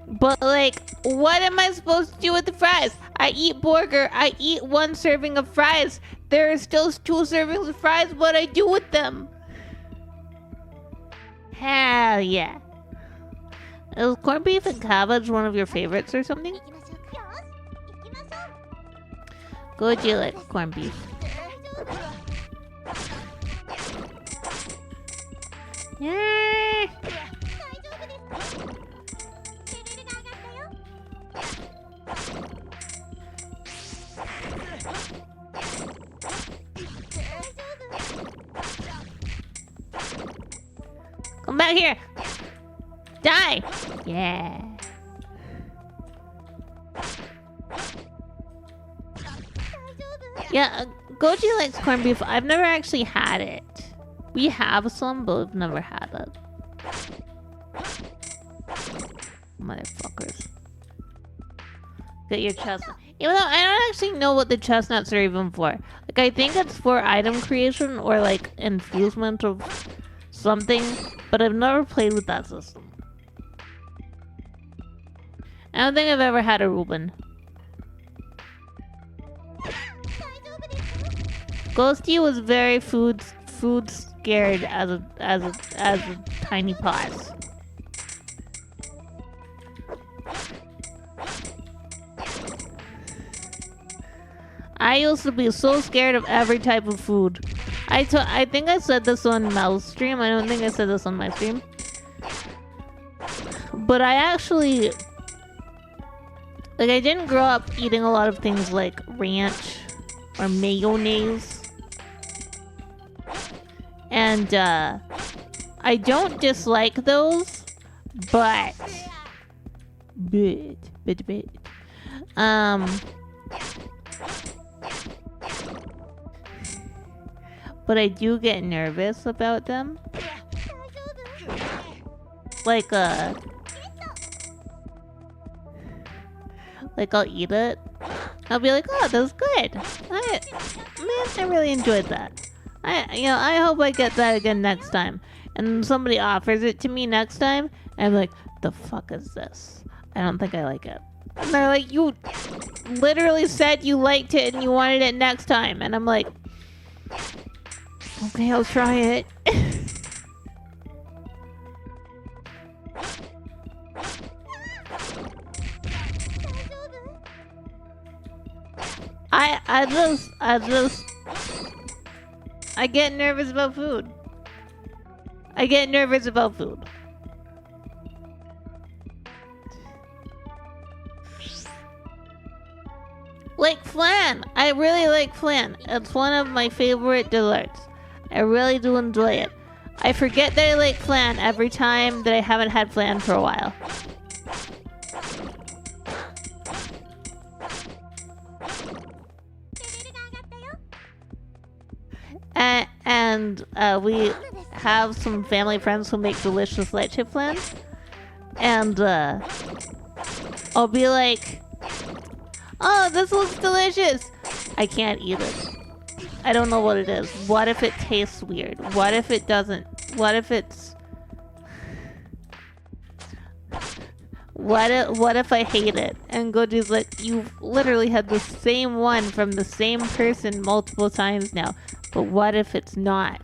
But, like, what am I supposed to do with the fries? I eat burger. I eat 1 serving of fries. There are still 2 servings of fries. What do I do with them? Hell yeah. Is corned beef and cabbage one of your favorites or something? Goji likes corned beef. Yeah. Come back here. Die. Yeah. Yeah, Goji likes corned beef. I've never actually had it. We have some, but we've never had it. Motherfuckers. Get your chestnut. Even though I don't actually know what the chestnuts are even for. Like, I think it's for item creation or, like, infusement of something. But I've never played with that system. I don't think I've ever had a Reuben. Ghostie was very food scared as a tiny pause. I used to be so scared of every type of food. I think I said this on Mel's stream. I don't think I said this on my stream. But I actually, like, I didn't grow up eating a lot of things like ranch or mayonnaise. And I don't dislike those, but but I do get nervous about them. Like I'll eat it. I'll be like, oh, that's good. I really enjoyed that. I hope I get that again next time. And somebody offers it to me next time, and I'm like, the fuck is this? I don't think I like it. And they're like, you literally said you liked it and you wanted it next time. And I'm like, okay, I'll try it. I get nervous about food. I get nervous about food. Like flan. I really like flan. It's one of my favorite desserts. I really do enjoy it. I forget that I like flan every time that I haven't had flan for a while. And we have some family friends who make delicious leche flan. And I'll be like, oh, this looks delicious. I can't eat it. I don't know what it is. What if it tastes weird? What if it doesn't? What if it's... What if I hate it? And Goji's like, you've literally had the same one from the same person multiple times now. But what if it's not?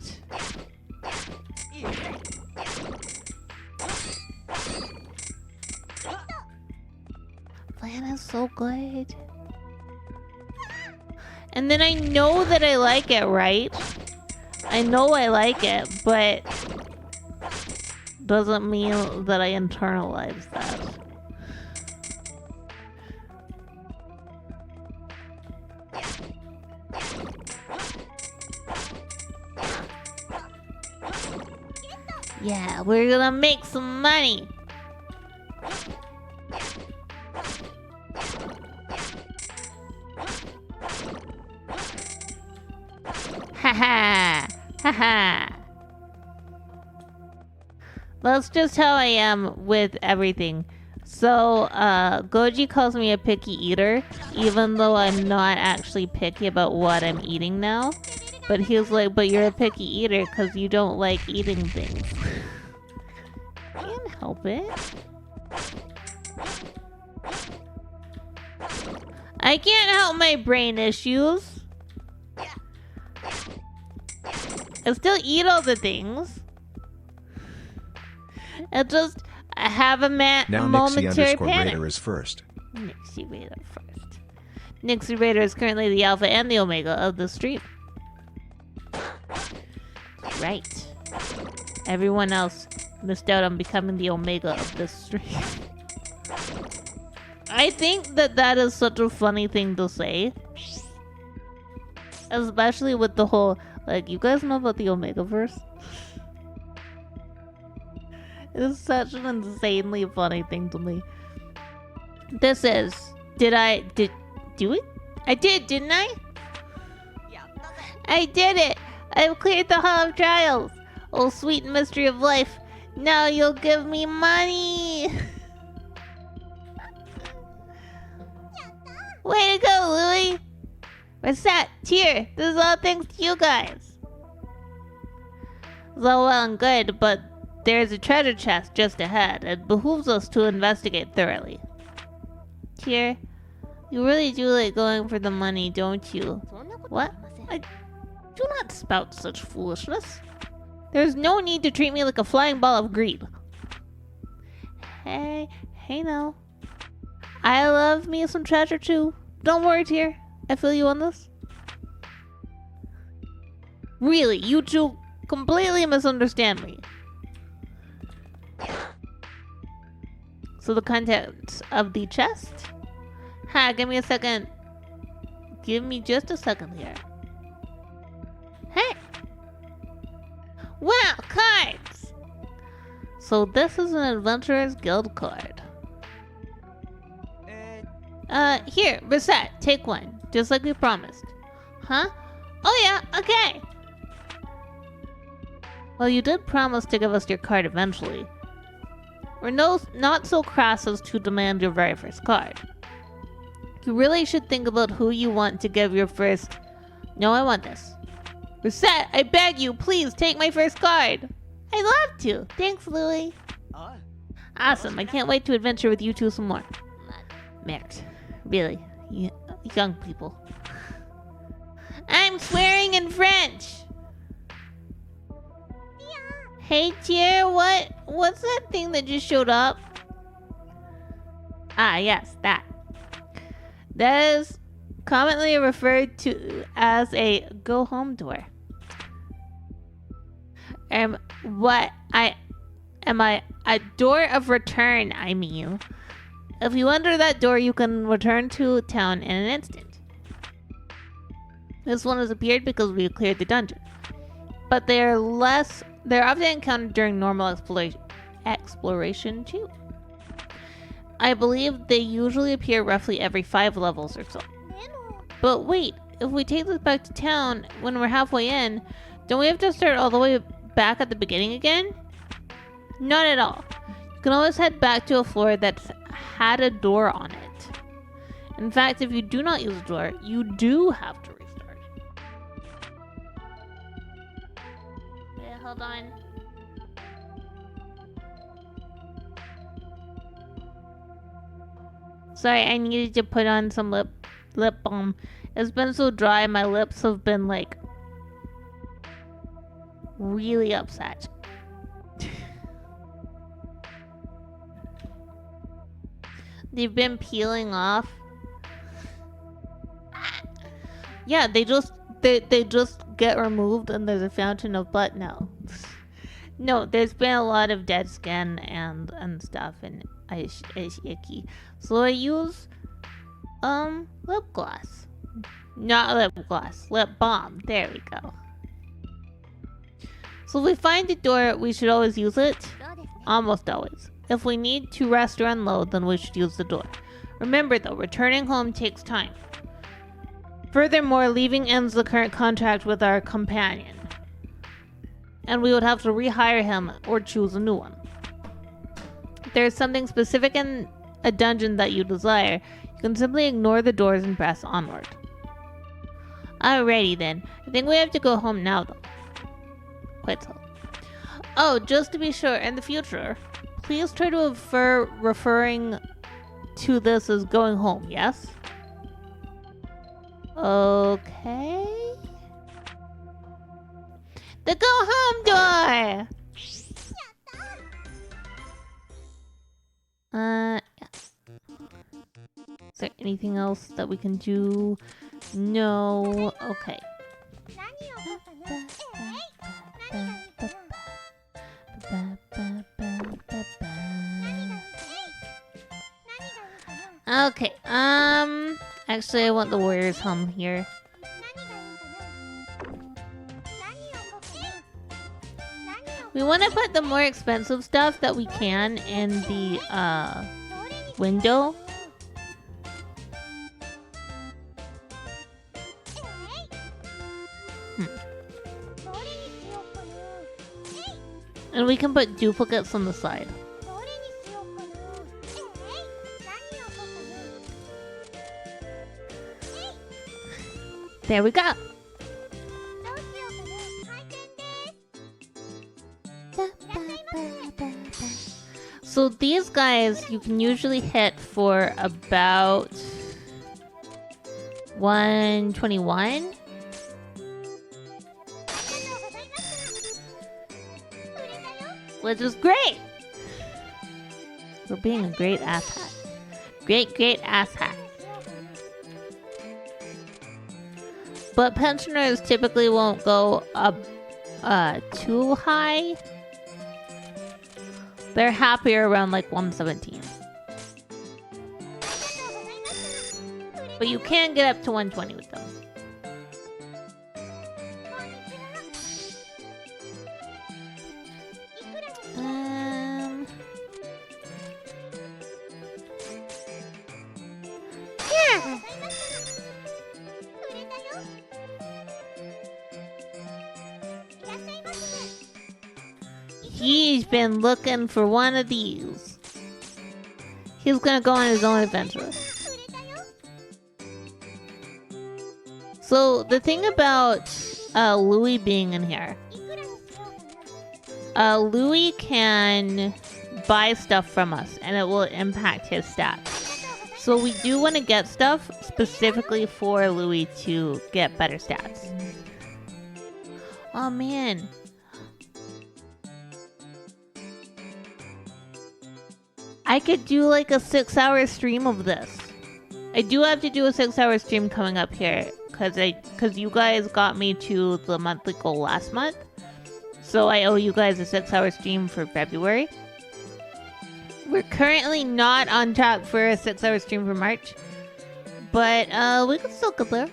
Flan is so good. And then I know that I like it, right? I know I like it, but doesn't mean that I internalize that. Yeah, we're gonna make some money. Haha, haha. That's just how I am with everything. So, Goji calls me a picky eater, even though I'm not actually picky about what I'm eating now. But he was like, but you're a picky eater because you don't like eating things. Can't help it. I can't help my brain issues. I still eat all the things. I just have a momentary panic. Raider is first. Nixie Raider first. Nixie Raider is currently the alpha and the omega of the stream. Right. Everyone else missed out on becoming the omega of this stream. I think that is such a funny thing to say. Especially with the whole, like, you guys know about the Omegaverse? It's such an insanely funny thing to me. This is... do it? I did, didn't I? Yeah. I did it! I've cleared the Hall of Trials! Oh, sweet mystery of life! Now you'll give me money! Way to go, Louie! Recettear! This is all thanks to you guys! It's all well and good, but there's a treasure chest just ahead. It behooves us to investigate thoroughly. Tear, you really do like going for the money, don't you? What? I do not spout such foolishness. There's no need to treat me like a flying ball of greed. Hey now. I love me some treasure too. Don't worry, Tear. I feel you on this. Really, you two completely misunderstand me. So the contents of the chest? Ha, give me a second. Give me just a second here. Hey! Wow, cards! So this is an Adventurer's Guild card. Here, Recette, take one. Just like we promised. Huh? Oh yeah, okay! Well, you did promise to give us your card eventually. We're not so crass as to demand your very first card. You really should think about who you want to give your first... No, I want this. Recette, I beg you, please take my first card. I'd love to. Thanks, Louie. Awesome. I can't wait to adventure with you two some more. Merrick. Really. Young people. I'm swearing in French! Hey, Tier, what's that thing that just showed up? Ah, yes, that. That is commonly referred to as a go-home door. Am I a door of return, I mean. If you enter that door, you can return to town in an instant. This one has appeared because we cleared the dungeon. But they're often encountered during normal exploration too. I believe they usually appear roughly every 5 levels or so. But wait, if we take this back to town when we're halfway in, don't we have to start all the way back at the beginning again? Not at all. You can always head back to a floor that's had a door on it. In fact, if you do not use a door, you do have to restart. Yeah, hold on. Sorry, I needed to put on some lip balm. It's been so dry, my lips have been like really upset. They've been peeling off. Yeah, they just get removed and there's a fountain of blood. No, there's been a lot of dead skin and stuff, and it's icky. So I use lip gloss. Not lip gloss, lip balm. There we go. So if we find a door, we should always use it. Almost always. If we need to rest or unload, then we should use the door. Remember though, returning home takes time. Furthermore, leaving ends the current contract with our companion. And we would have to rehire him or choose a new one. If there is something specific in a dungeon that you desire, you can simply ignore the doors and press onward. Alrighty then. I think we have to go home now though. Quite so. Oh, just to be sure, in the future, please try to referring to this as going home, yes? Okay. The go home door! Yes. Is there anything else that we can do? No. Okay. Okay, actually I want the warrior's home here. We want to put the more expensive stuff that we can in the, window. And we can put duplicates on the side. There we go. So these guys you can usually hit for about 121. Which is great. We're being a great asshat. Great asshat. But pensioners typically won't go up too high. They're happier around like 117. But you can get up to 120 with them. Yeah. He's been looking for one of these. He's gonna go on his own adventure. So the thing about Louis being in here, Louis can buy stuff from us, and it will impact his stats. So we do want to get stuff specifically for Louis to get better stats. Oh man. I could do like a 6-hour stream of this. I do have to do a 6-hour stream coming up here because you guys got me to the monthly goal last month. So I owe you guys a 6-hour stream for February. We're currently not on track for a 6-hour stream for March. But we can still get there.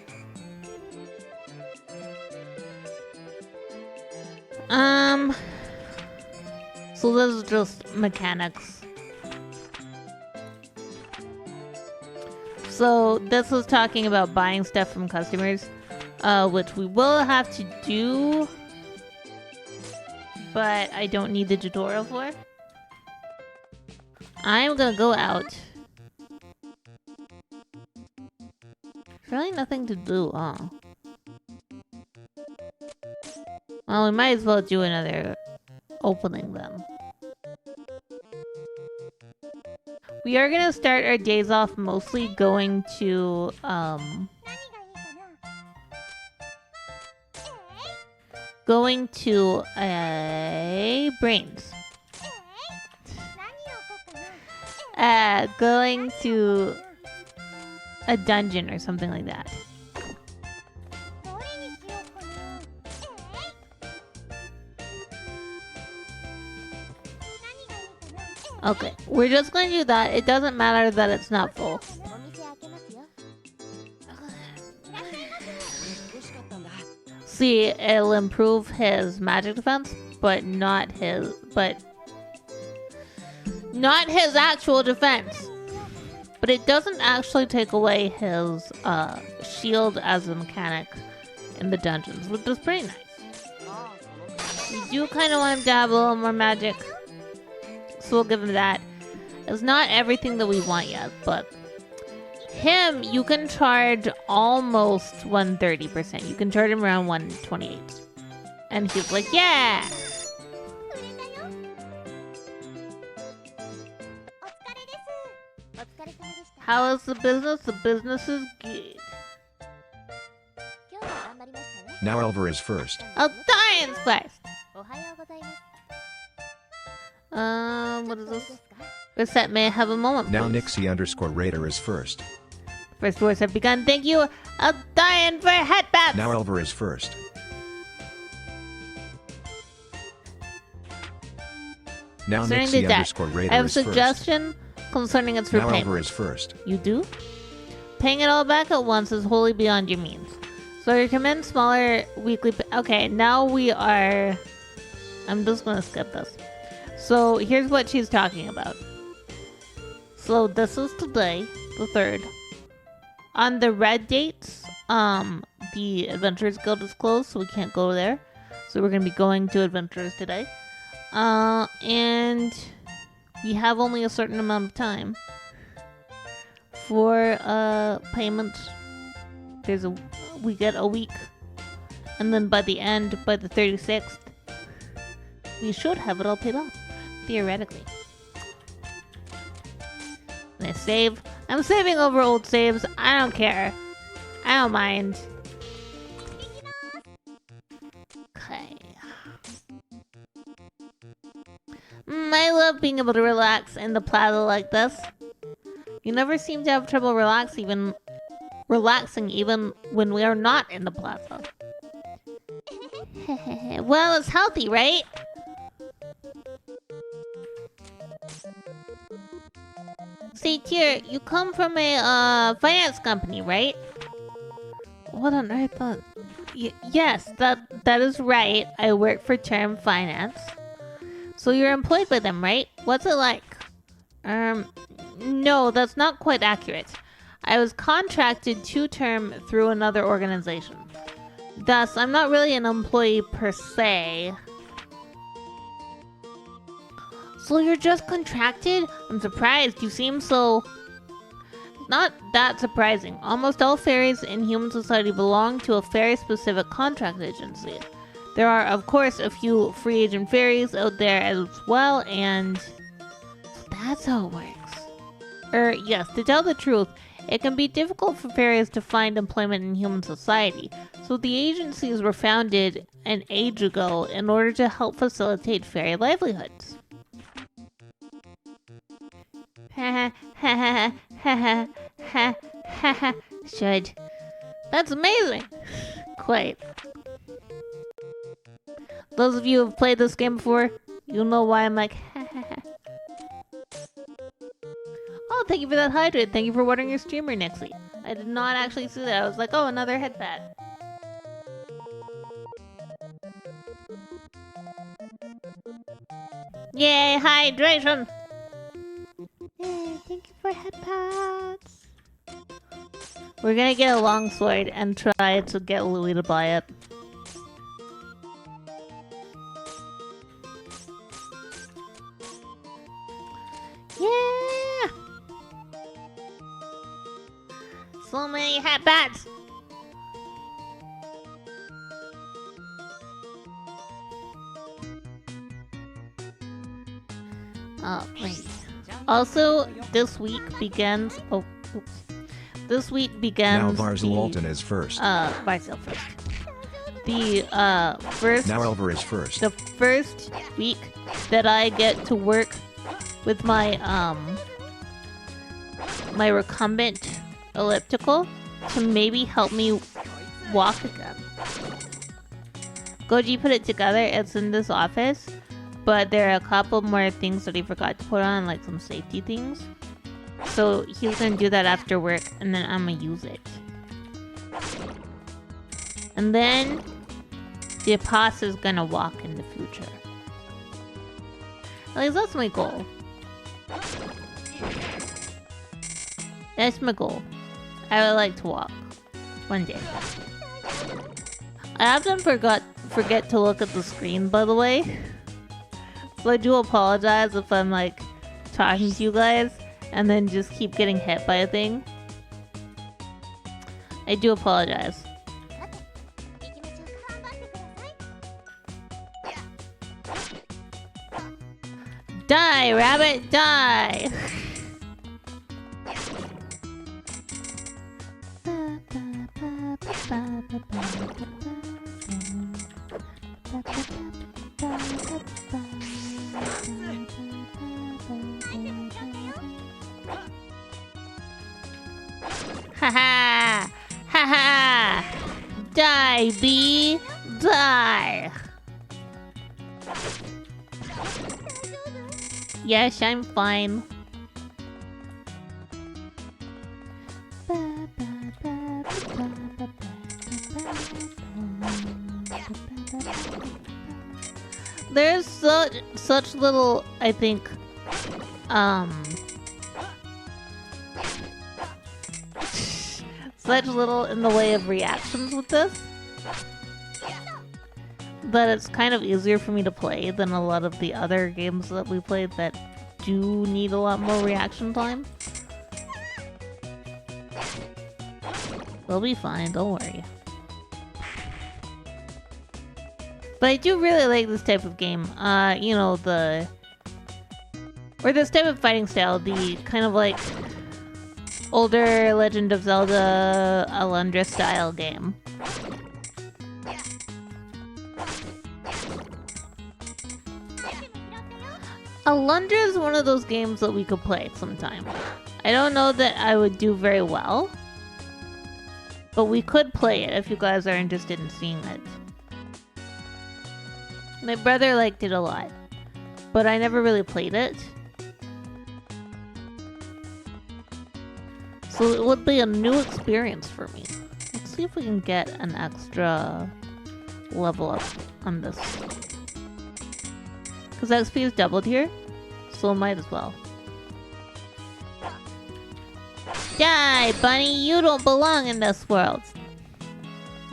So this is just mechanics. So this was talking about buying stuff from customers, which we will have to do, but I don't need the tutorial for. I'm gonna go out. Really nothing to do, huh? Well, we might as well do another opening then. We are gonna start our days off mostly going to, brains. Going to a dungeon or something like that. Okay, we're just going to do that. It doesn't matter that it's not full. See, it'll improve his magic defense, but not his actual defense. But it doesn't actually take away his shield as a mechanic in the dungeons, which is pretty nice. We do kind of want him to have a little more magic, so we'll give him that. It's not everything that we want yet, but him, you can charge almost 130%. You can charge him around 128. And he's like, yeah! How is the business? The business is good. Now Elver is first. Aldian's first! What is this? Reset may have a moment, Now please. Nixie_Raider is first. First wars have begun. Thank you, Aldian, for headbats! Now Elver is first. Now Concerning the debt, Nixie_Raider I have a is first. suggestion concerning its Now repayment. Elver is first. You do? Paying it all back at once is wholly beyond your means. So I recommend smaller weekly... Okay, now we are... I'm just gonna skip this. So here's what she's talking about. So this is today, the 3rd. On the red dates, the Adventurers Guild is closed, so we can't go there. So we're gonna be going to Adventurers today. And we have only a certain amount of time for payments. We get a week, and then by the end, by the 36th, we should have it all paid off, theoretically. And I save. I'm saving over old saves. I don't care. I don't mind. Okay. I love being able to relax in the plaza like this. You never seem to have trouble relaxing even when we are not in the plaza. Well, it's healthy, right? Recettear, you come from a finance company, right? What on earth? Yes, that is right. I work for Term Finance. So you're employed by them, right? What's it like? No, that's not quite accurate. I was contracted to Term through another organization. Thus, I'm not really an employee per se. So you're just contracted? I'm surprised. You seem so... Not that surprising. Almost all fairies in human society belong to a fairy-specific contract agency. There are, of course, a few free agent fairies out there as well, and that's how it works. Yes, to tell the truth, it can be difficult for fairies to find employment in human society, so the agencies were founded an age ago in order to help facilitate fairy livelihoods. Ha ha ha ha ha ha ha. Should. That's amazing! Quite. Those of you who have played this game before, you'll know why I'm like, ha ha ha. Oh, thank you for that hydrate. Thank you for watering your streamer, Nixie. I did not actually see that. I was like, oh, another headband. Yay, hydration! Yay, thank you for headpats. We're gonna get a longsword and try to get Louis to buy it. Yeah! So many headbats! Oh, wait. Also, this week begins... Oh, oops. This week begins... Now Varzalton is first. Varzal first. The, first... Now Elver is first. The first week that I get to work with my, my recumbent elliptical to maybe help me walk again. Goji put it together. It's in this office. But there are a couple more things that he forgot to put on, like some safety things. So he's gonna do that after work, and then I'm gonna use it. And then the Opossum is gonna walk in the future. At least that's my goal. That's my goal. I would like to walk one day. I often forget to look at the screen, by the way. So I do apologize if I'm like talking to you guys and then just keep getting hit by a thing. I do apologize. Die, rabbit, die! Haha! Haha! Die, bee! Die! Yes, I'm fine. There's such little, I think, such little in the way of reactions with this that it's kind of easier for me to play than a lot of the other games that we played that do need a lot more reaction time. We'll be fine, don't worry. But I do really like this type of game. You know, or this type of fighting style, the kind of like older Legend of Zelda Alundra style game. Alundra is one of those games that we could play sometime. I don't know that I would do very well, but we could play it if you guys are interested in seeing it. My brother liked it a lot, but I never really played it. So it would be a new experience for me. Let's see if we can get an extra level up on this. Because XP is doubled here, so might as well. Die, bunny! You don't belong in this world!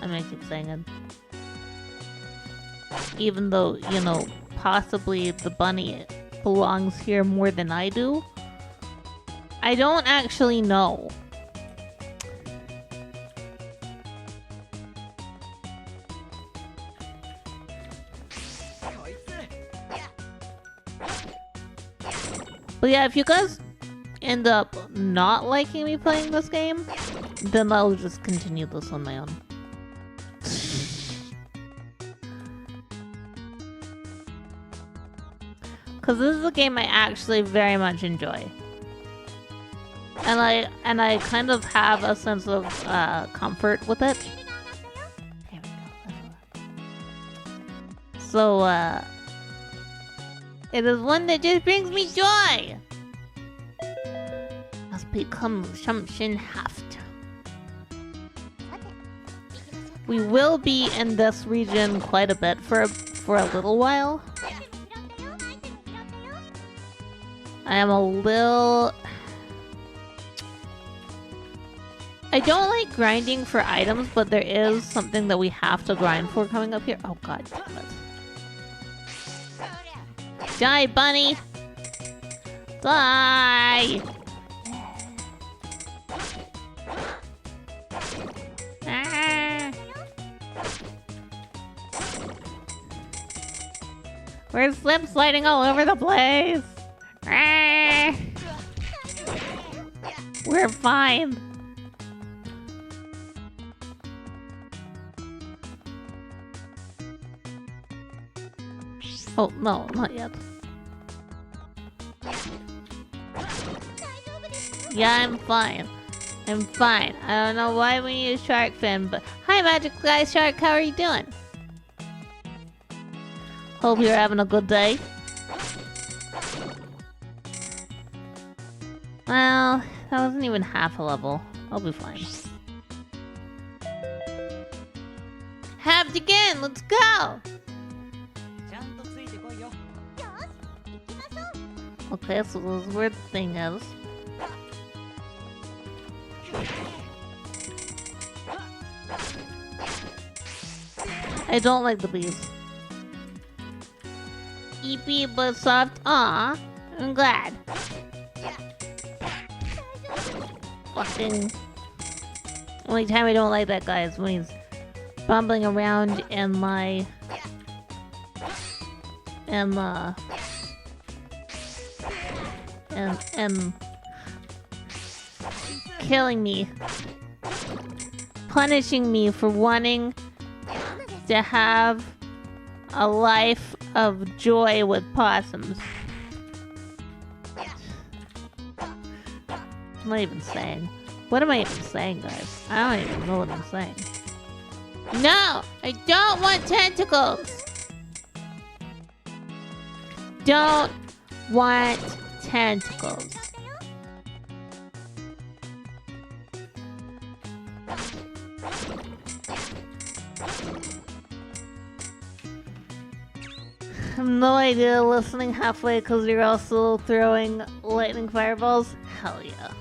I'm gonna keep saying it. Even though, you know, possibly the bunny belongs here more than I do. I don't actually know. But yeah, if you guys end up not liking me playing this game, then I'll just continue this on my own. Because this is a game I actually very much enjoy. And I kind of have a sense of comfort with it. There we go. So, it is one that just brings me joy! Must become Shumshin Haft. We will be in this region quite a bit for a little while. I am a little... I don't like grinding for items, but there is something that we have to grind for coming up here. Oh god damn it. Die, bunny! Die! Ah. We're slip sliding all over the place! Ah. We're fine. Oh, no, not yet. Yeah, I'm fine. I'm fine. I don't know why we need a shark fin, but... Hi, Magic Sky Shark, how are you doing? Hope you're having a good day. Well, that wasn't even half a level. I'll be fine. Halved again! Let's go! Okay, so this weird thing is... I don't like the bees. Eepy but soft. Aw, I'm glad. Fucking... Only time I don't like that guy is when he's bumbling around in my... and killing me, punishing me for wanting to have a life of joy with possums. I'm not even saying. What am I even saying, guys? I don't even know what I'm saying. No! I don't want tentacles! Don't want tentacles. I have no idea listening halfway because you're also throwing lightning fireballs. Hell yeah.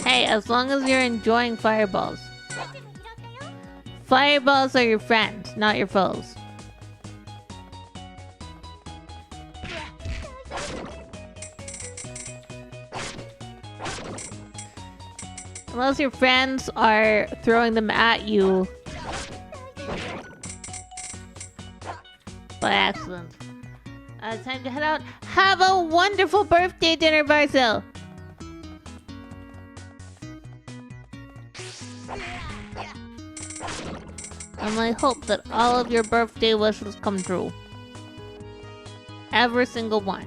Hey, as long as you're enjoying fireballs. Fireballs are your friends, not your foes. Unless your friends are throwing them at you by accident. Time to head out. Have a wonderful birthday dinner, Barcel! And I hope that all of your birthday wishes come true. Every single one.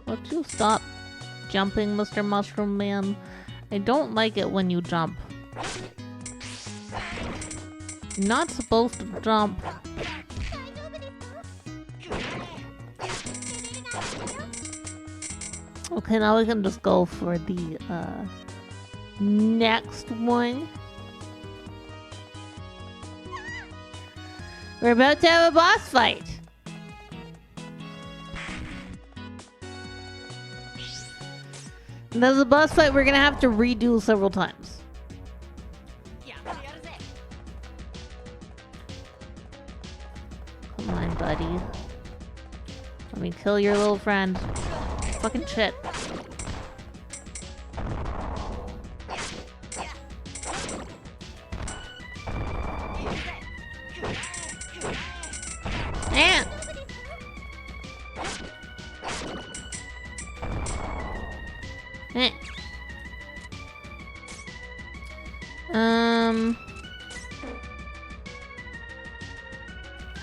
Would you stop jumping, Mr. Mushroom Man? I don't like it when you jump. You're not supposed to jump. Okay, now we can just go for the next one. We're about to have a boss fight. And there's a boss fight we're gonna have to redo several times. Come on, buddy. Let me kill your little friend. fucking shit. Yeah. Eh.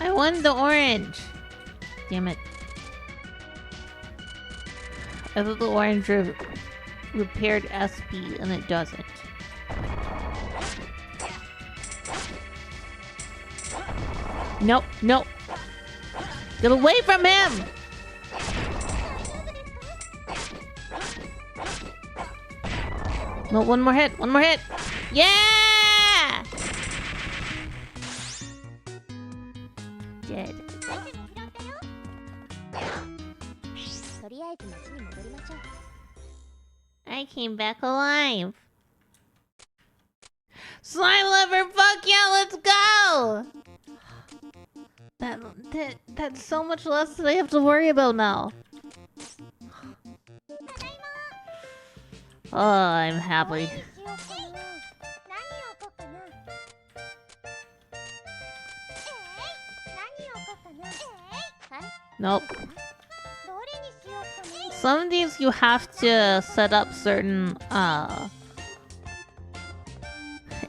I won the orange. Damn it. I thought the orange repaired SP and it doesn't. Nope, nope. Get away from him! No, one more hit, one more hit! Yeah! Dead. I came back alive. Slime lover, fuck yeah, let's go! That's so much less that I have to worry about now. Oh, I'm happy. Nope. Some of these you have to set up certain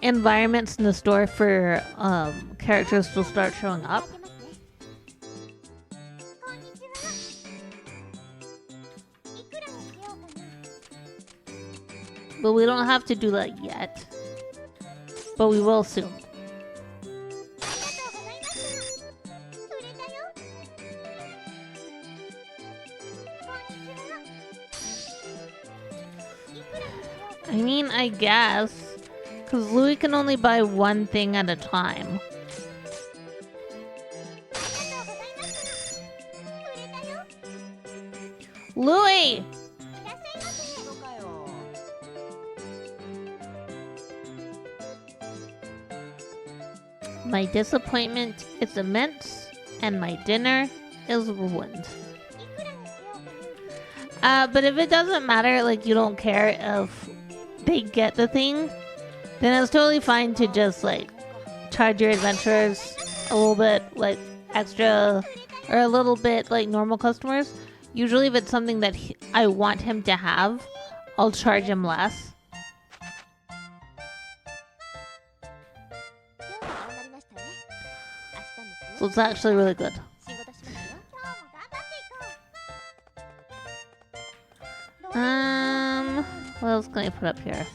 environments in the store for characters to start showing up. But we don't have to do that yet. But we will soon. I mean, I guess. Because Louis can only buy one thing at a time. Louis! My disappointment is immense, and my dinner is ruined. But if it doesn't matter, like, you don't care if they get the thing, then it's totally fine to just, like, charge your adventurers a little bit, like, extra, or a little bit, like, normal customers. Usually if it's something that I want him to have, I'll charge him less. So it's actually really good. What else can I put up here?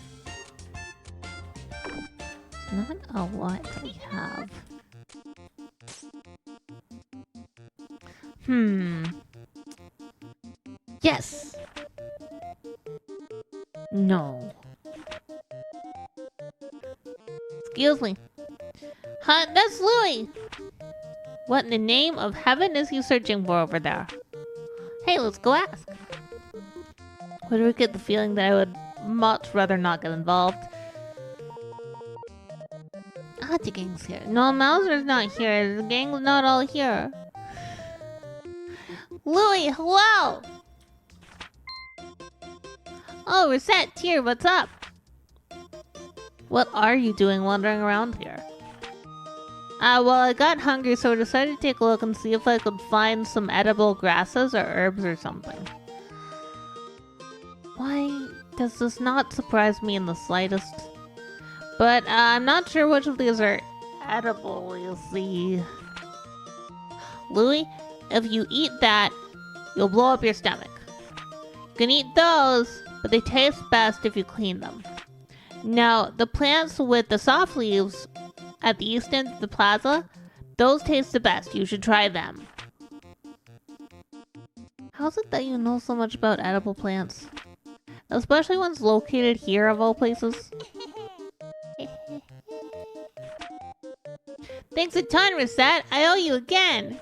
There's not a lot that we have. Yes! No. Excuse me. Huh, that's Louis! What in the name of heaven is he searching for over there? Hey, let's go ask. Why do I get the feeling that I would much rather not get involved? Ah, the gang's here. No, Mauser's not here. The gang's not all here. Louis, hello! Oh, Recettear, what's up? What are you doing wandering around here? Well, I got hungry, so I decided to take a look and see if I could find some edible grasses or herbs or something. Why does this not surprise me in the slightest? But I'm not sure which of these are edible, you see. Louis, if you eat that, you'll blow up your stomach. You can eat those, but they taste best if you clean them. Now, the plants with the soft leaves at the east end of the plaza, those taste the best. You should try them. How's it that you know so much about edible plants? Especially ones located here, of all places. Thanks a ton, Recette. I owe you again.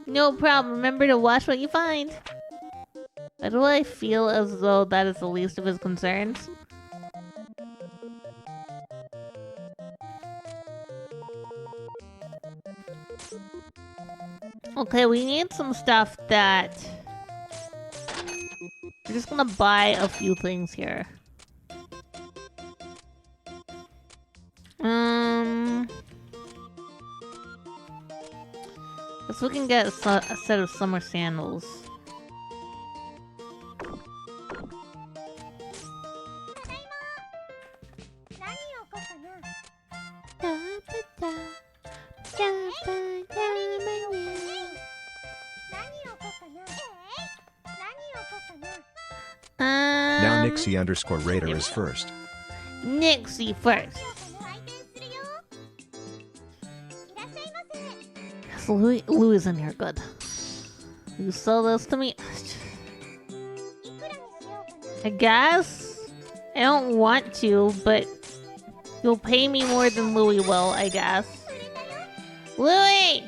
No problem. Remember to watch what you find. Why do I feel as though that is the least of his concerns? Okay, we need some stuff that We're just gonna buy a few things here. Guess we can get a set of summer sandals. Now Nixie_Raider is first. Nixie first. Yes, Louis is in here. Good. You sell this to me? I guess? I don't want to, but you'll pay me more than Louis will, I guess. Louis!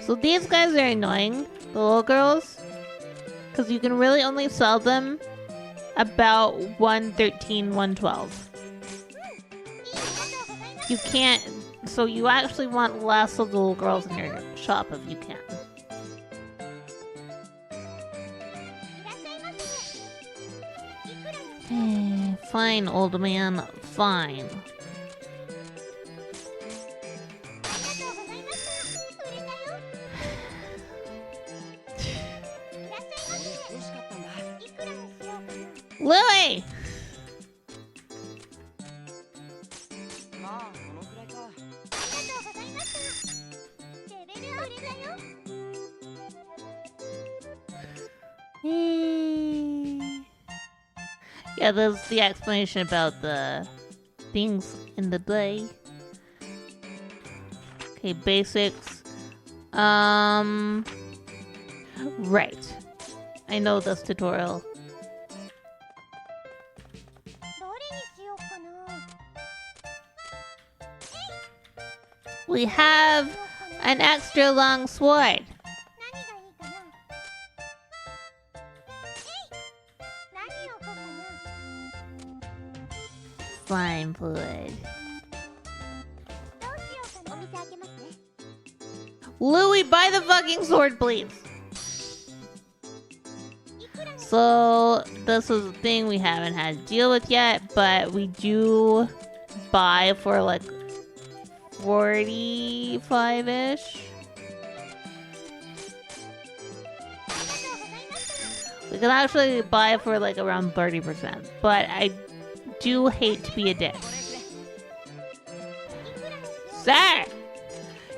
So these guys are annoying, the little girls, because you can really only sell them about 113, 112. You can't, so you actually want less of the little girls in your shop if you can. Fine, old man, fine. Louis! Yeah, there's the explanation about the things in the day. Okay, basics. Right. I know this tutorial. We have an extra long sword. Slime fluid. Louis, buy the fucking sword, please. So, this is a thing we haven't had to deal with yet, but we do buy for like 45-ish. We can actually buy for like around 30%, but I do hate to be a dick. Sir!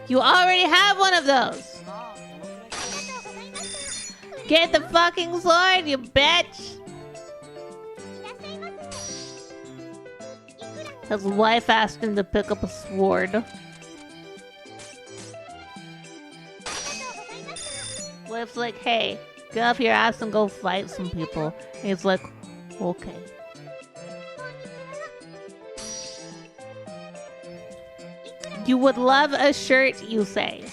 You already have one of those! Get the fucking sword, you bitch! His wife asked him to pick up a sword. Wife's like, hey, get off your ass and go fight some people. And he's like, okay. You would love a shirt, you say.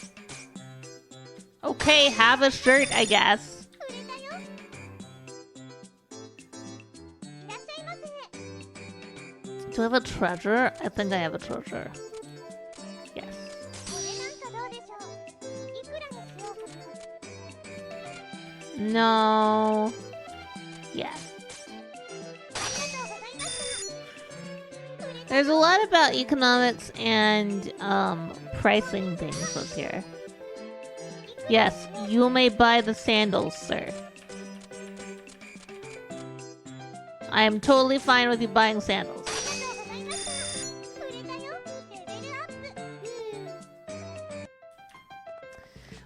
Okay, have a shirt, I guess. Do I have a treasure? I think I have a treasure. Yes. No. Yes. There's a lot about economics and pricing things up here. Yes, you may buy the sandals, sir. I am totally fine with you buying sandals.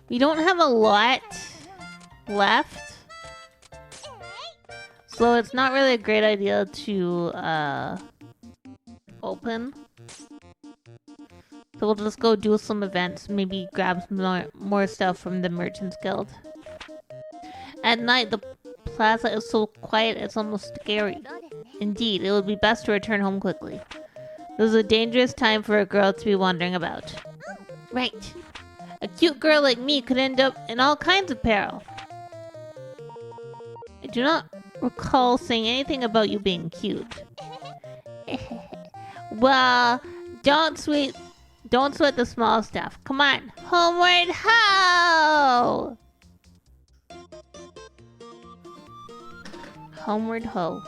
We don't have a lot left, so it's not really a great idea to open. So we'll just go do some events, maybe grab some more stuff from the Merchants Guild. At night, the plaza is so quiet it's almost scary. Indeed, it would be best to return home quickly. This is a dangerous time for a girl to be wandering about. Right. A cute girl like me could end up in all kinds of peril. I do not recall saying anything about you being cute. Well, don't Don't sweat the small stuff. Come on. Homeward ho! Homeward ho.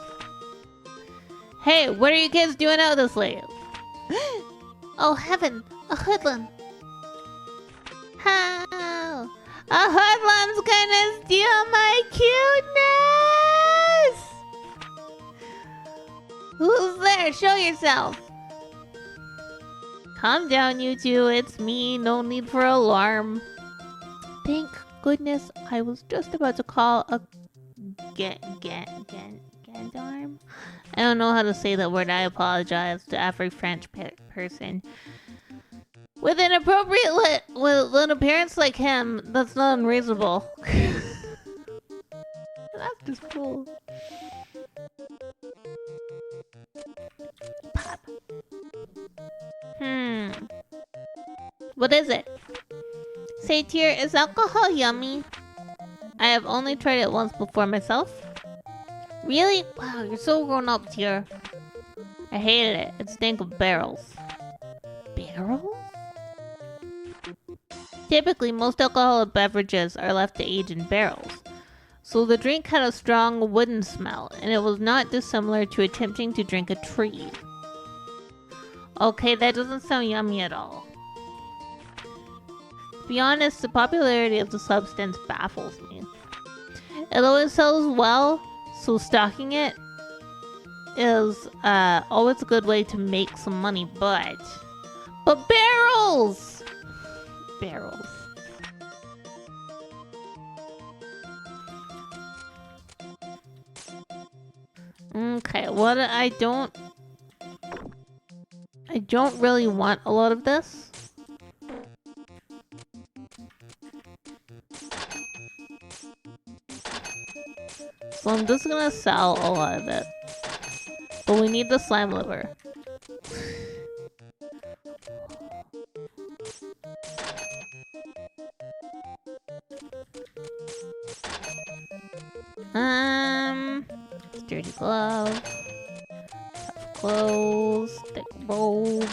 Hey, what are you kids doing out this late? Oh heaven, a hoodlum. How? A hoodlum's gonna steal my cuteness! Who's there? Show yourself. Calm down, you two. It's me. No need for alarm. Thank goodness I was just about to call a gendarme. I don't know how to say that word. I apologize to every French person. With an appropriate with an appearance like him, that's not unreasonable. That's just cool. Pop. What is it? Recettear, is alcohol yummy? I have only tried it once before myself. Really? Wow, you're so grown up, Tier. I hated it. It stank of barrels. Barrels? Typically, most alcoholic beverages are left to age in barrels. So the drink had a strong wooden smell, and it was not dissimilar to attempting to drink a tree. Okay, that doesn't sound yummy at all. To be honest, the popularity of the substance baffles me. It always sells well, so stocking it is always a good way to make some money, but barrels! Barrels. Okay, what I don't really want a lot of this. So I'm just gonna sell a lot of it. But we need the slime liver. Sturdy glove. Tough clothes. Thick robe.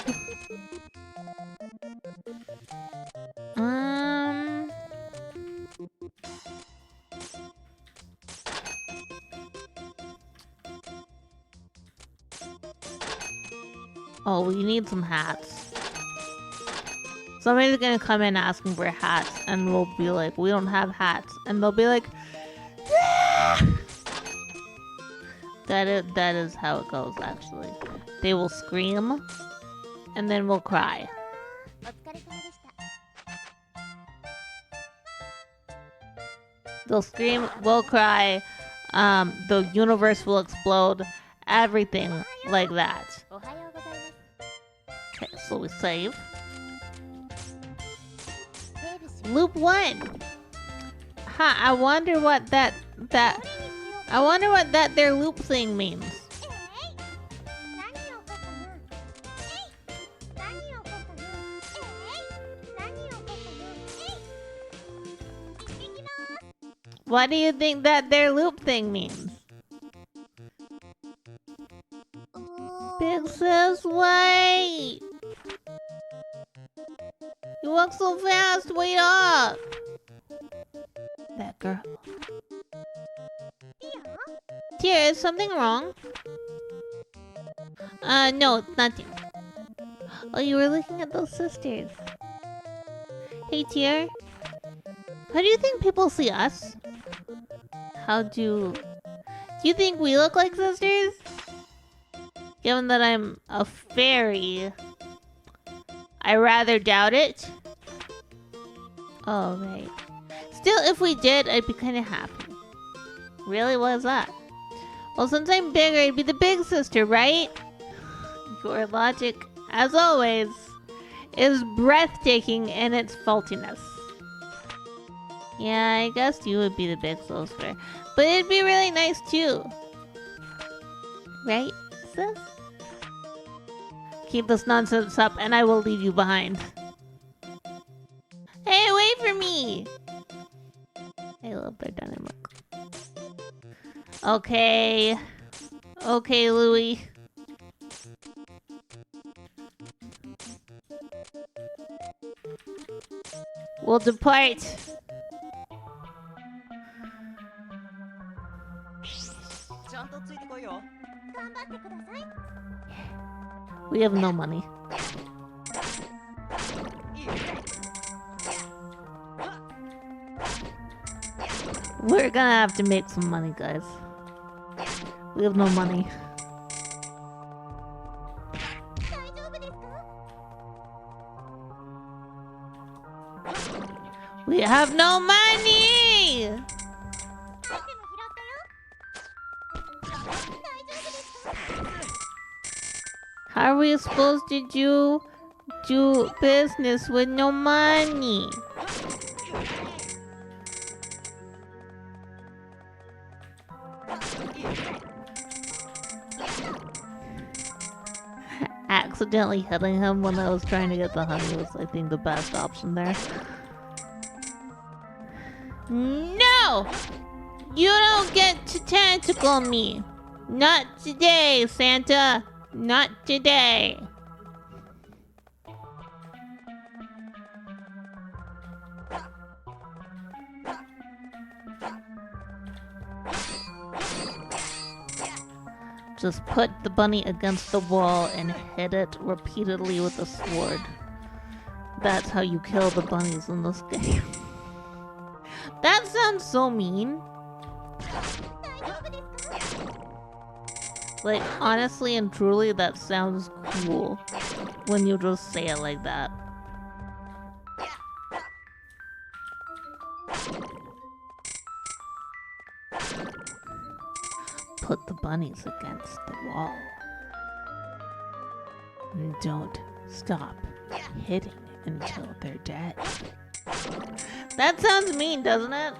Oh, we need some hats. Somebody's gonna come in asking for hats, and we'll be like, we don't have hats. And they'll be like, ah! That is how it goes, actually. They will scream, and then we'll cry. They'll scream, we'll cry, the universe will explode, everything like that. Okay, so we save. Loop 1. Huh, I wonder what that their loop thing means. What do you think that their loop thing means? Big sis, wait! You walk so fast, wait up! That girl. Tier, is something wrong? No, nothing. Oh, you were looking at those sisters. Hey, Tier. How do you think people see us? Do you think we look like sisters? Given that I'm a fairy, I rather doubt it. Oh, right. Still, if we did, I'd be kind of happy. Really? What is that? Well, since I'm bigger, I'd be the big sister, right? Your logic, as always, is breathtaking in its faultiness. Yeah, I guess you would be the big sister. But it'd be really nice, too. Right, sis? Keep this nonsense up, and I will leave you behind. Hey, wait for me! I love their dynamic. Okay. Okay, Louie. will depart. We have no money. We're gonna have to make some money, guys. We have no money. We have no money! How are we supposed to do business with no money? Accidentally hitting him when I was trying to get the honey was, I think, the best option there. No! You don't get to tentacle me! Not today, Santa! Not today! Just put the bunny against the wall and hit it repeatedly with a sword. That's how you kill the bunnies in this game. That sounds so mean. Like, honestly and truly, that sounds cool when you just say it like that. Put the bunnies against the wall. And don't stop hitting until they're dead. That sounds mean, doesn't it?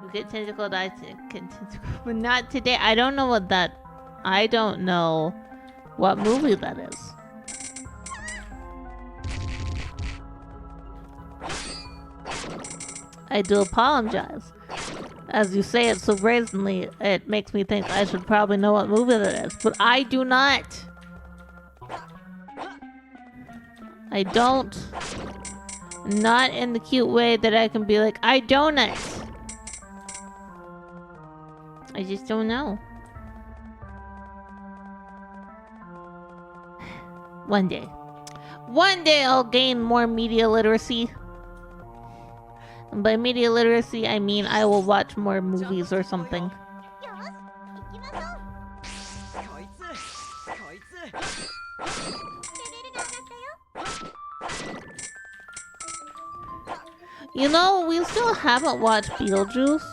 You get tentacled, I get tentacled, but not today. I don't know what that... I don't know what movie that is. I do apologize. As you say it so brazenly, it makes me think I should probably know what movie that is, but I do not. I don't. Not in the cute way that I can be like, I don't. I just don't know. One day. One day I'll gain more media literacy. And by media literacy, I mean I will watch more movies or something. You know, we still haven't watched Beetlejuice.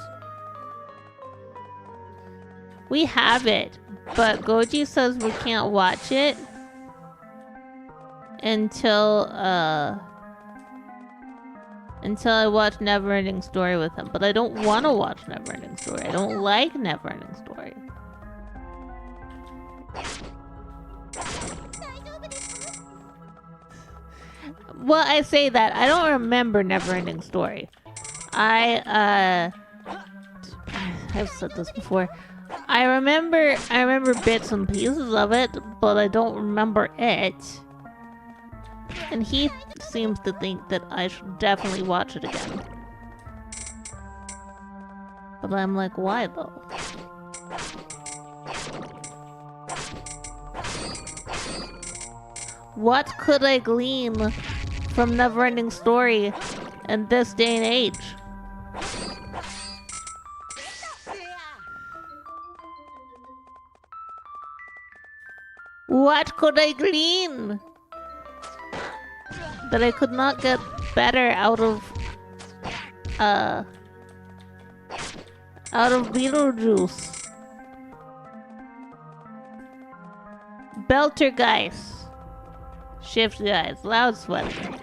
We have it, but Goji says we can't watch it until I watch Neverending Story with him. But I don't want to watch Neverending Story. I don't like Neverending Story. Well, I say that. I don't remember Neverending Story. I've said this before. I remember bits and pieces of it, but I don't remember it. And he seems to think that I should definitely watch it again. But I'm like, why though? What could I glean from Neverending Story in this day and age? What could I glean that I could not get better out of Beetlejuice? Belter guys. Shift guys, loud sweating.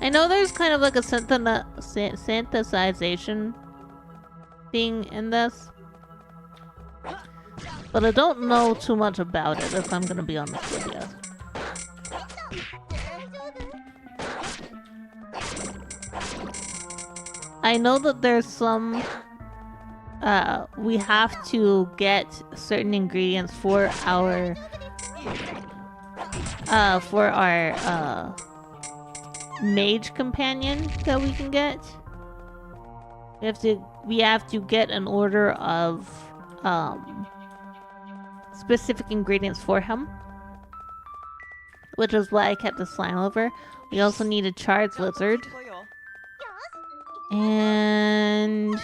I know there's kind of like a synthesization thing in this, but I don't know too much about it, if I'm gonna be honest with you. I know that there's some we have to get certain ingredients for our for our mage companion that we can get. We have to get an order of specific ingredients for him, which is why I kept the slime over. We also need a charred lizard, and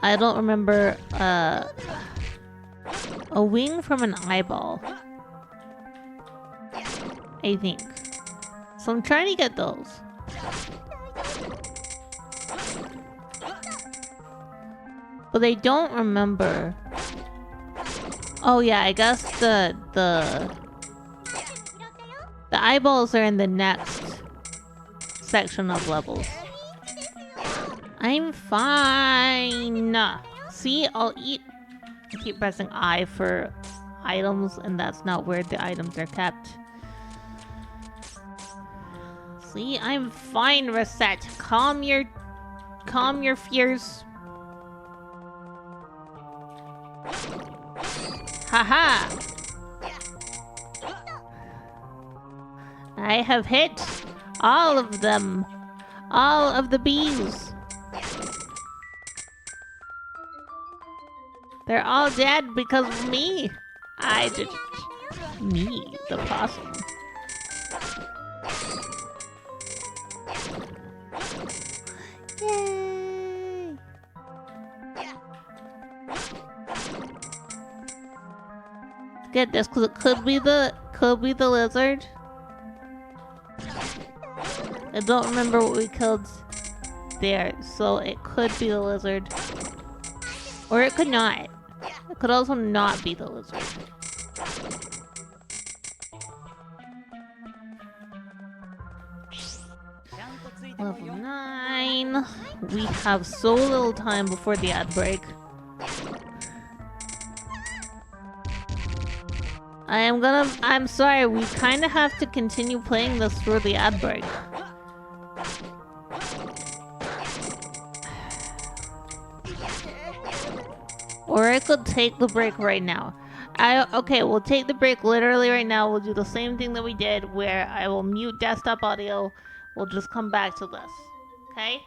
I don't remember a wing from an eyeball, I think. So I'm trying to get those. But I don't remember. Oh yeah, I guess the eyeballs are in the next section of levels. I'm fine. See, I'll eat. I keep pressing I for items, and that's not where the items are kept. See, I'm fine, Recette. Calm your fears. Haha! I have hit all of them. All of the bees. They're all dead because of me. I did it. Me, the possum. Yay! Get this, because it could be the lizard. I don't remember what we killed there, so it could be the lizard. Or it could not. It could also not be the lizard. Level 9. We have so little time before the ad break. I'm sorry, we kind of have to continue playing this through the ad break. Or I could take the break right now. Okay, we'll take the break literally right now. We'll do the same thing that we did where I will mute desktop audio. We'll just come back to this. Okay?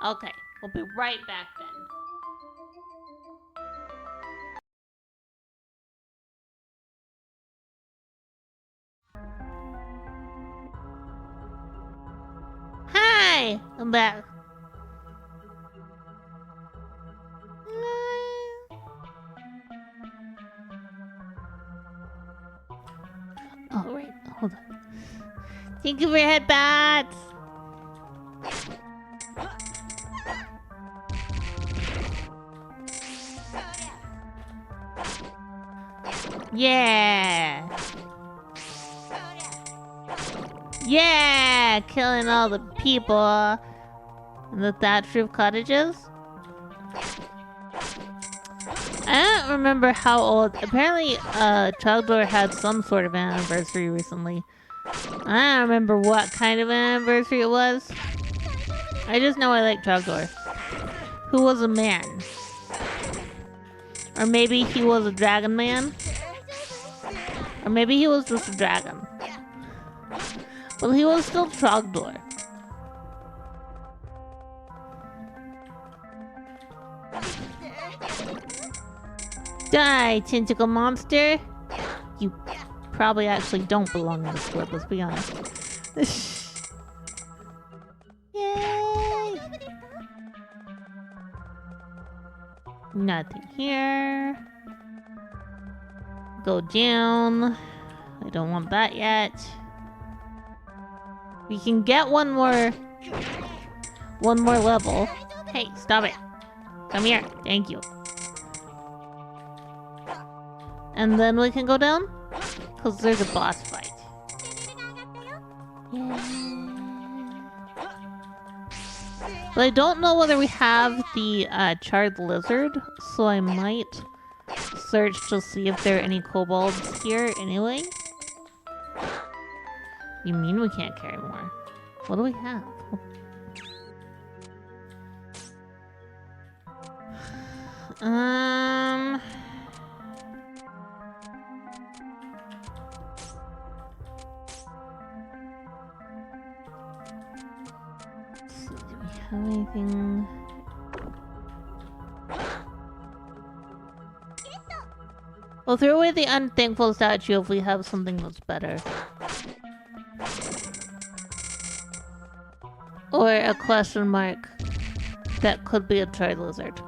Okay, we'll be right back then. Hi! I'm back. Oh, wait, hold on. Thank you for your headbats! Yeah! Yeah! Killing all the people in the thatch roof cottages. I don't remember how old. Apparently, Chugdor had some sort of anniversary recently. I don't remember what kind of anniversary it was. I just know I like Chugdor, who was a man. Or maybe he was a dragon man. Or maybe he was just a dragon. But he was still Chugdor. Die, tentacle monster! You probably actually don't belong in this world, let's be honest. Yay! Nothing here. Go down. I don't want that yet. We can get one more level. Hey, stop it. Come here. Thank you. And then we can go down? Because there's a boss fight. Yeah. But I don't know whether we have the charred lizard, so I might search to see if there are any kobolds here anyway. You mean we can't carry more? What do we have? have anything? We'll throw away the unthankful statue if we have something that's better. Or a question mark that could be a tri-lizard.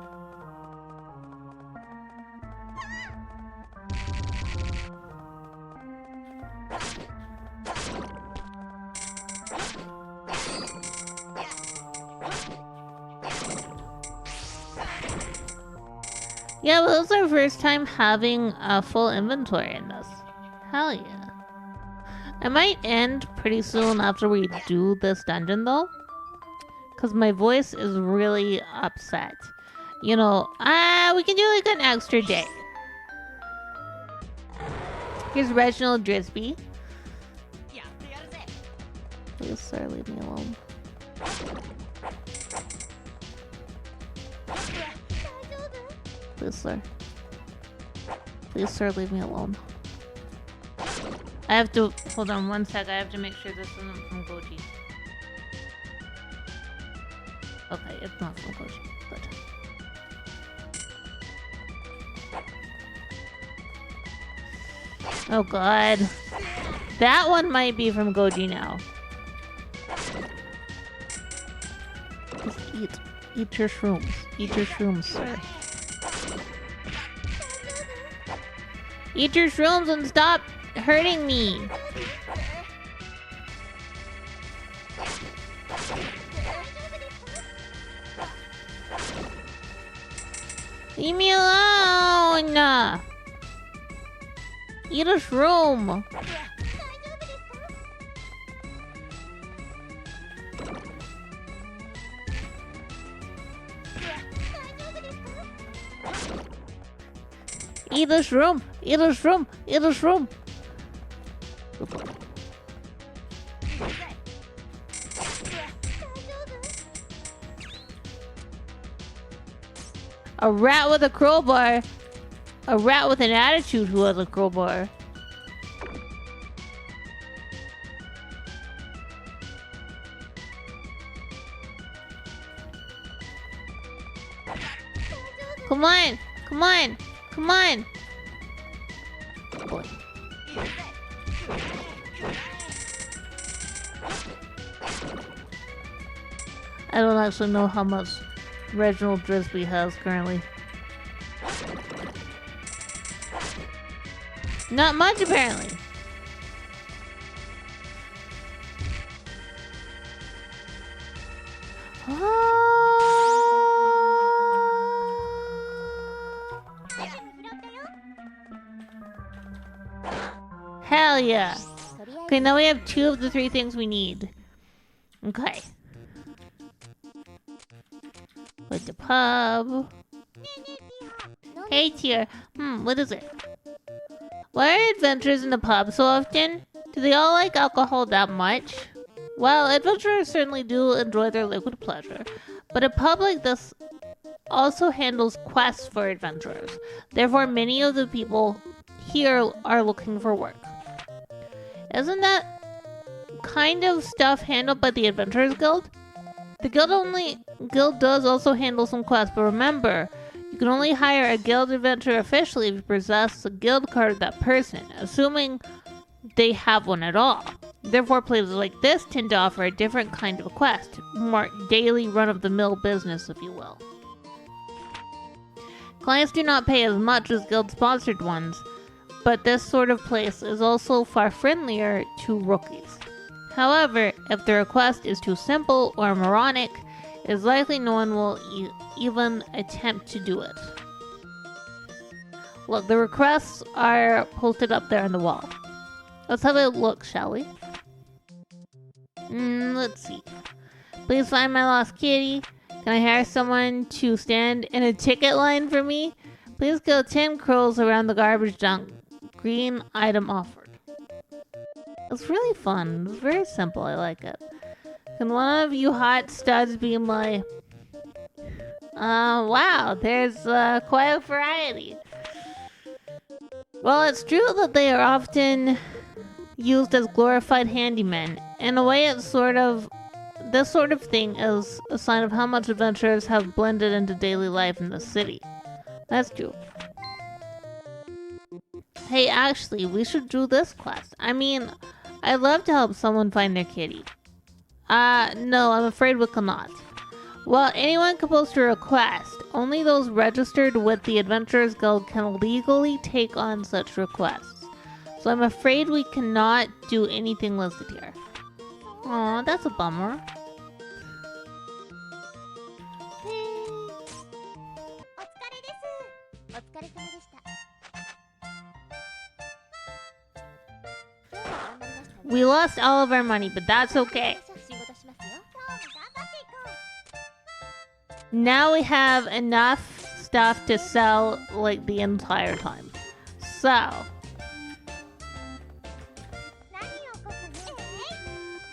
Yeah, well, this is our first time having a full inventory in this. Hell yeah. I might end pretty soon after we do this dungeon though. Because my voice is really upset. You know, we can do like an extra day. Here's Reginald Drisby. Please, sir, leave me alone. Please, sir. Please, sir, leave me alone. I have to... Hold on one sec. I have to make sure this isn't from Goji. Okay, it's not from Goji. Good. Oh god. That one might be from Goji now. Just eat. Eat your shrooms. Eat your shrooms, sir. Eat your shrooms and stop hurting me. Leave me alone. Eat a shroom. Eat a shroom. Eat a shroom. Eat a shroom. A rat with a crowbar. A rat with an attitude who has a crowbar. Come on. Come on. Come on. Boy. I don't actually know how much Reginald Drisby has currently. Not much, apparently. Hell yeah. Okay, now we have 2 of the 3 things we need. Okay. With the pub. Hey, Tier. What is it? Why are adventurers in the pub so often? Do they all like alcohol that much? Well, adventurers certainly do enjoy their liquid pleasure, but a pub like this also handles quests for adventurers. Therefore, many of the people here are looking for work. Isn't that kind of stuff handled by the Adventurers Guild? The guild does also handle some quests, but remember, you can only hire a guild adventurer officially if you possess a guild card of that person, assuming they have one at all. Therefore, places like this tend to offer a different kind of quest, more daily run-of-the-mill business, if you will. Clients do not pay as much as guild-sponsored ones, but this sort of place is also far friendlier to rookies. However, if the request is too simple or moronic, it is likely no one will even attempt to do it. Look, the requests are posted up there on the wall. Let's have a look, shall we? Let's see. Please find my lost kitty. Can I hire someone to stand in a ticket line for me? Please kill 10 crows around the garbage dump. Green item offered. It's really fun. It's very simple. I like it. Can one of you hot studs be my... wow. There's quite a variety. Well, it's true that they are often used as glorified handymen. In a way, it's sort of this sort of thing is a sign of how much adventurers have blended into daily life in the city. That's true. Hey, actually, we should do this quest. I mean, I'd love to help someone find their kitty. No, I'm afraid we cannot. Well, anyone can post a request. Only those registered with the Adventurers Guild can legally take on such requests. So I'm afraid we cannot do anything listed here. Aw, that's a bummer. We lost all of our money, but that's okay. Now we have enough stuff to sell, like, the entire time. So...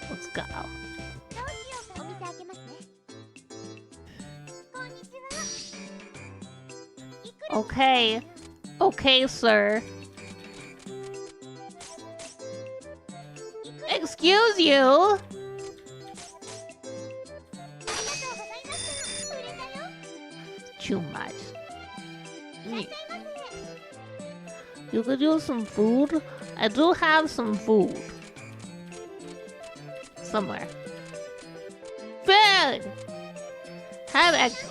let's go. Okay. Okay, sir. Excuse you? Too much. You could use some food? I do have some food. Somewhere. Food! Have extra.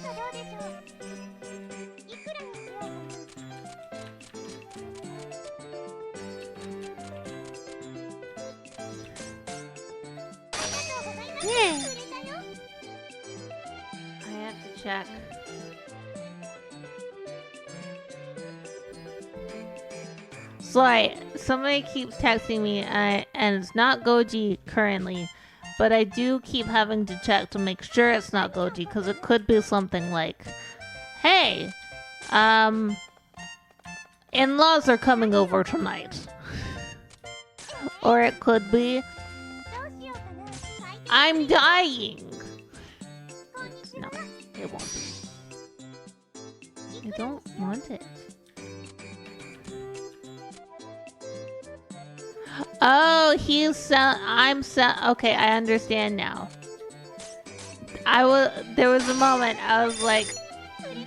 Yeah. I have to check. Sorry, somebody keeps texting me, and it's not Goji currently, but I do keep having to check to make sure it's not Goji, because it could be something like, hey, in-laws are coming over tonight. Or it could be, I'm dying. No, it won't be. I don't want it. Oh, okay, I understand now. There was a moment I was like,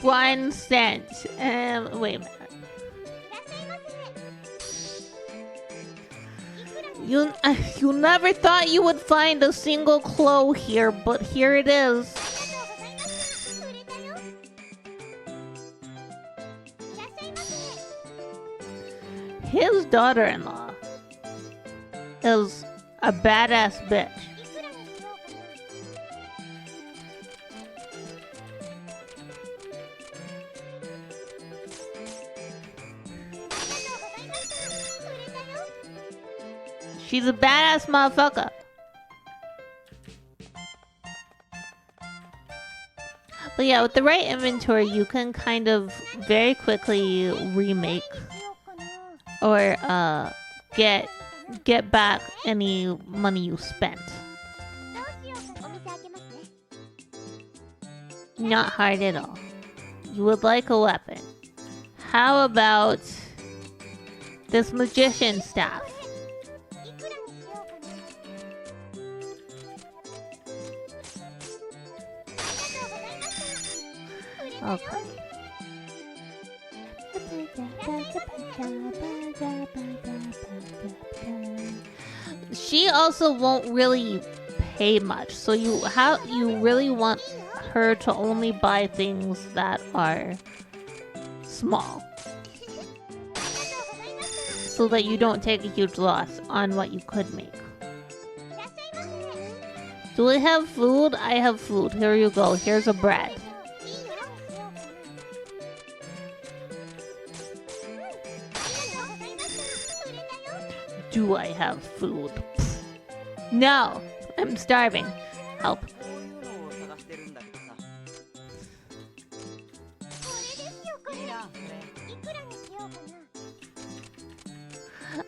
1 cent. Wait a minute. You never thought you would find a single clo here, but here it is. His daughter-in-law is a badass bitch. She's a badass motherfucker. But yeah, with the right inventory, you can kind of very quickly remake or get back any money you spent. Not hard at all. You would like a weapon. How about this magician staff? Okay. She also won't really pay much, so you really want her to only buy things that are small, so that you don't take a huge loss on what you could make. Do I have food? I have food. Here you go. Here's a bread. Do I have food? No, I'm starving. Help.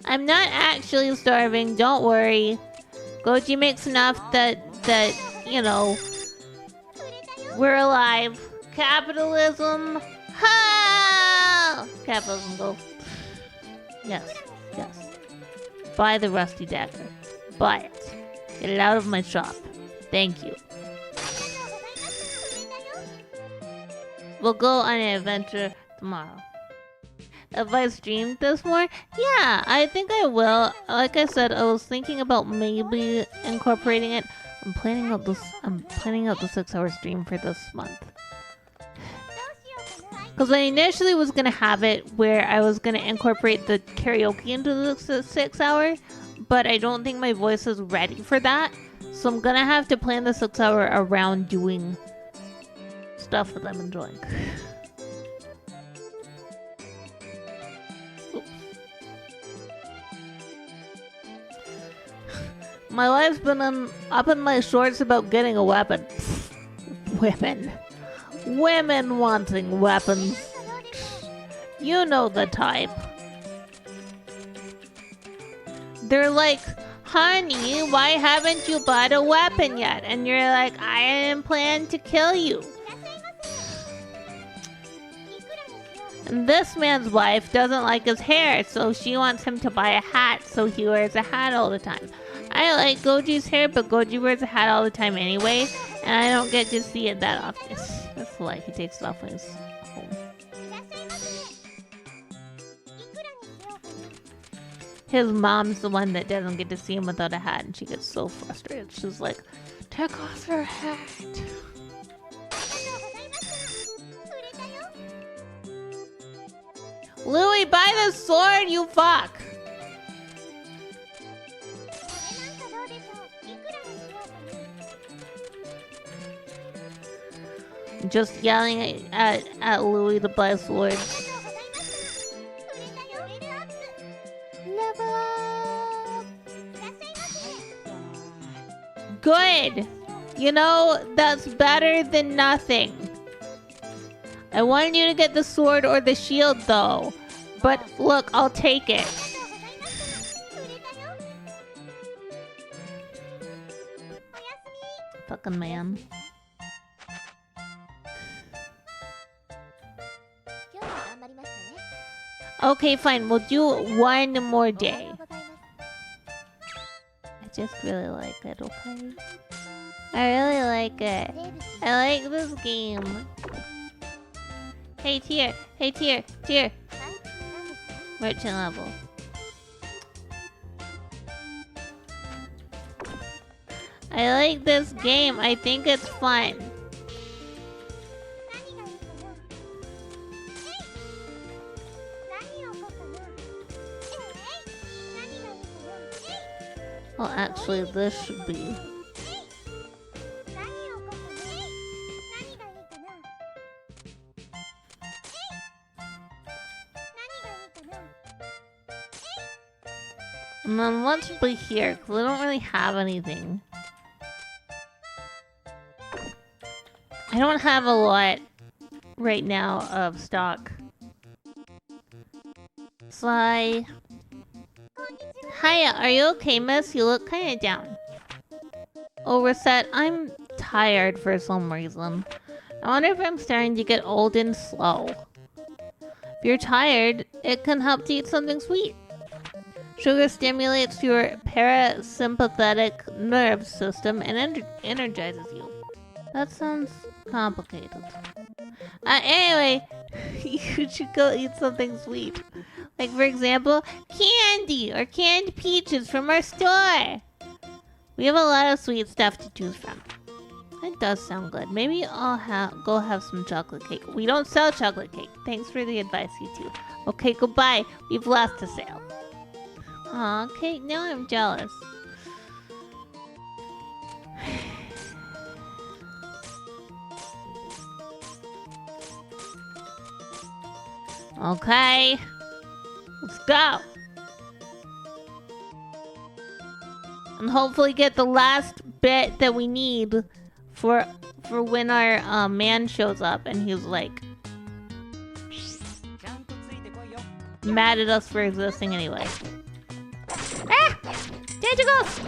I'm not actually starving, don't worry. Goji makes enough that you know, we're alive. Capitalism! Ha! Capitalism goes. Yes, yes. Buy the rusty dagger. Buy it. Get it out of my shop. Thank you. We'll go on an adventure tomorrow. If I streamed this more, yeah, I think I will. Like I said, I was thinking about maybe incorporating it. I'm planning out the 6-hour stream for this month. Because I initially was gonna have it where I was gonna incorporate the karaoke into the 6-hour, but I don't think my voice is ready for that. So I'm gonna have to plan the 6-hour around doing stuff that I'm enjoying. My wife's been up in my shorts about getting a weapon. Women. Women wanting weapons. You know the type. They're like, honey, why haven't you bought a weapon yet? And you're like, I didn't plan to kill you. And this man's wife doesn't like his hair, so she wants him to buy a hat, so he wears a hat all the time. I like Goji's hair, but Goji wears a hat all the time anyway, and I don't get to see it that often. That's the lie. He takes it off when he's home. His mom's the one that doesn't get to see him without a hat, and she gets so frustrated. She's like, take off your hat. Louie, buy the sword, you fuck! Just yelling at Louie to buy a sword. Level up! Good! You know, that's better than nothing. I wanted you to get the sword or the shield though. But look, I'll take it. Fucking man. Okay, fine. We'll do one more day. I just really like it, okay? I really like it. I like this game. Hey, Tier. Hey, Tier. Tier. Merchant level. I like this game. I think it's fun. Well, actually, this should be. And then once we're here, because I don't really have anything. I don't have a lot right now of stock. Sly. Hiya, are you okay, miss? You look kinda down. Oh, Recette, I'm tired for some reason. I wonder if I'm starting to get old and slow. If you're tired, it can help to eat something sweet. Sugar stimulates your parasympathetic nerve system and energizes you. That sounds complicated. Anyway, you should go eat something sweet. Like, for example, candy or canned peaches from our store. We have a lot of sweet stuff to choose from. It does sound good. Maybe I'll go have some chocolate cake. We don't sell chocolate cake. Thanks for the advice, you two. Okay, goodbye. We've lost a sale. Aw, Kate, now I'm jealous. Okay. Let's go. And hopefully get the last bit that we need for when our man shows up and he's like mad at us for existing anyway. Ah! Tentacles!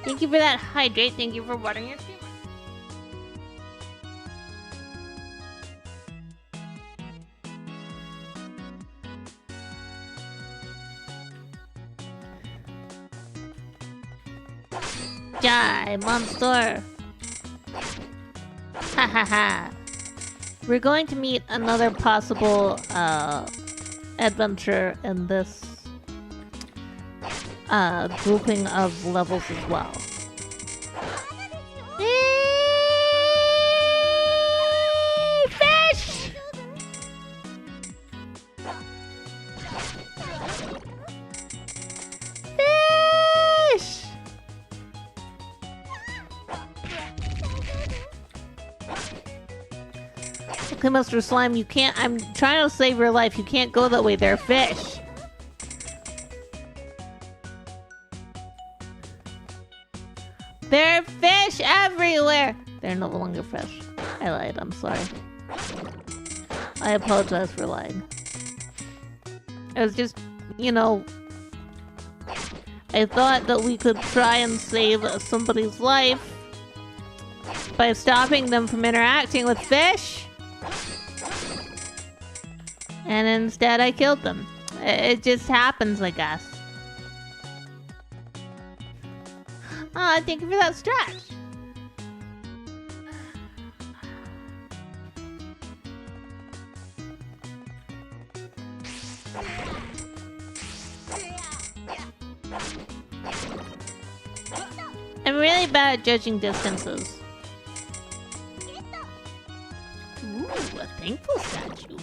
Thank you for that hydrate. Thank you for watering your stream. Die, monster! Ha ha ha! We're going to meet another possible adventure in this grouping of levels as well. Fish! Fish! Okay, Mr. Slime, you can't. I'm trying to save your life. You can't go that way. They're fish. There are fish everywhere. They're no longer fish. I lied. I'm sorry. I apologize for lying. It was just, you know, I thought that we could try and save somebody's life by stopping them from interacting with fish. And instead I killed them. It just happens, I guess. Aw, thank you for that stretch. I'm really bad at judging distances. Ooh, a thankful statue.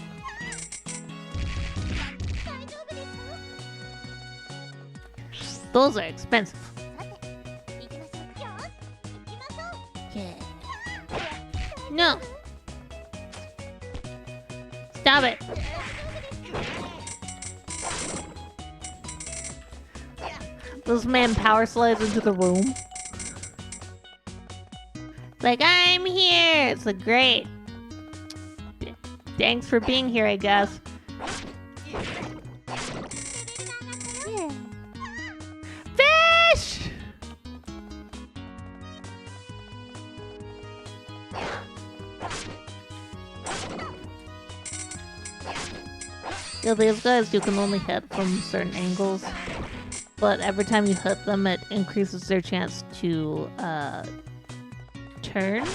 Those are expensive. Yeah. No. Stop it. This man power slides into the room. Like, I'm here. It's like, great. Thanks for being here, I guess. Fish! Yeah, these guys you can only hit from certain angles. But every time you hit them, it increases their chance to, turn.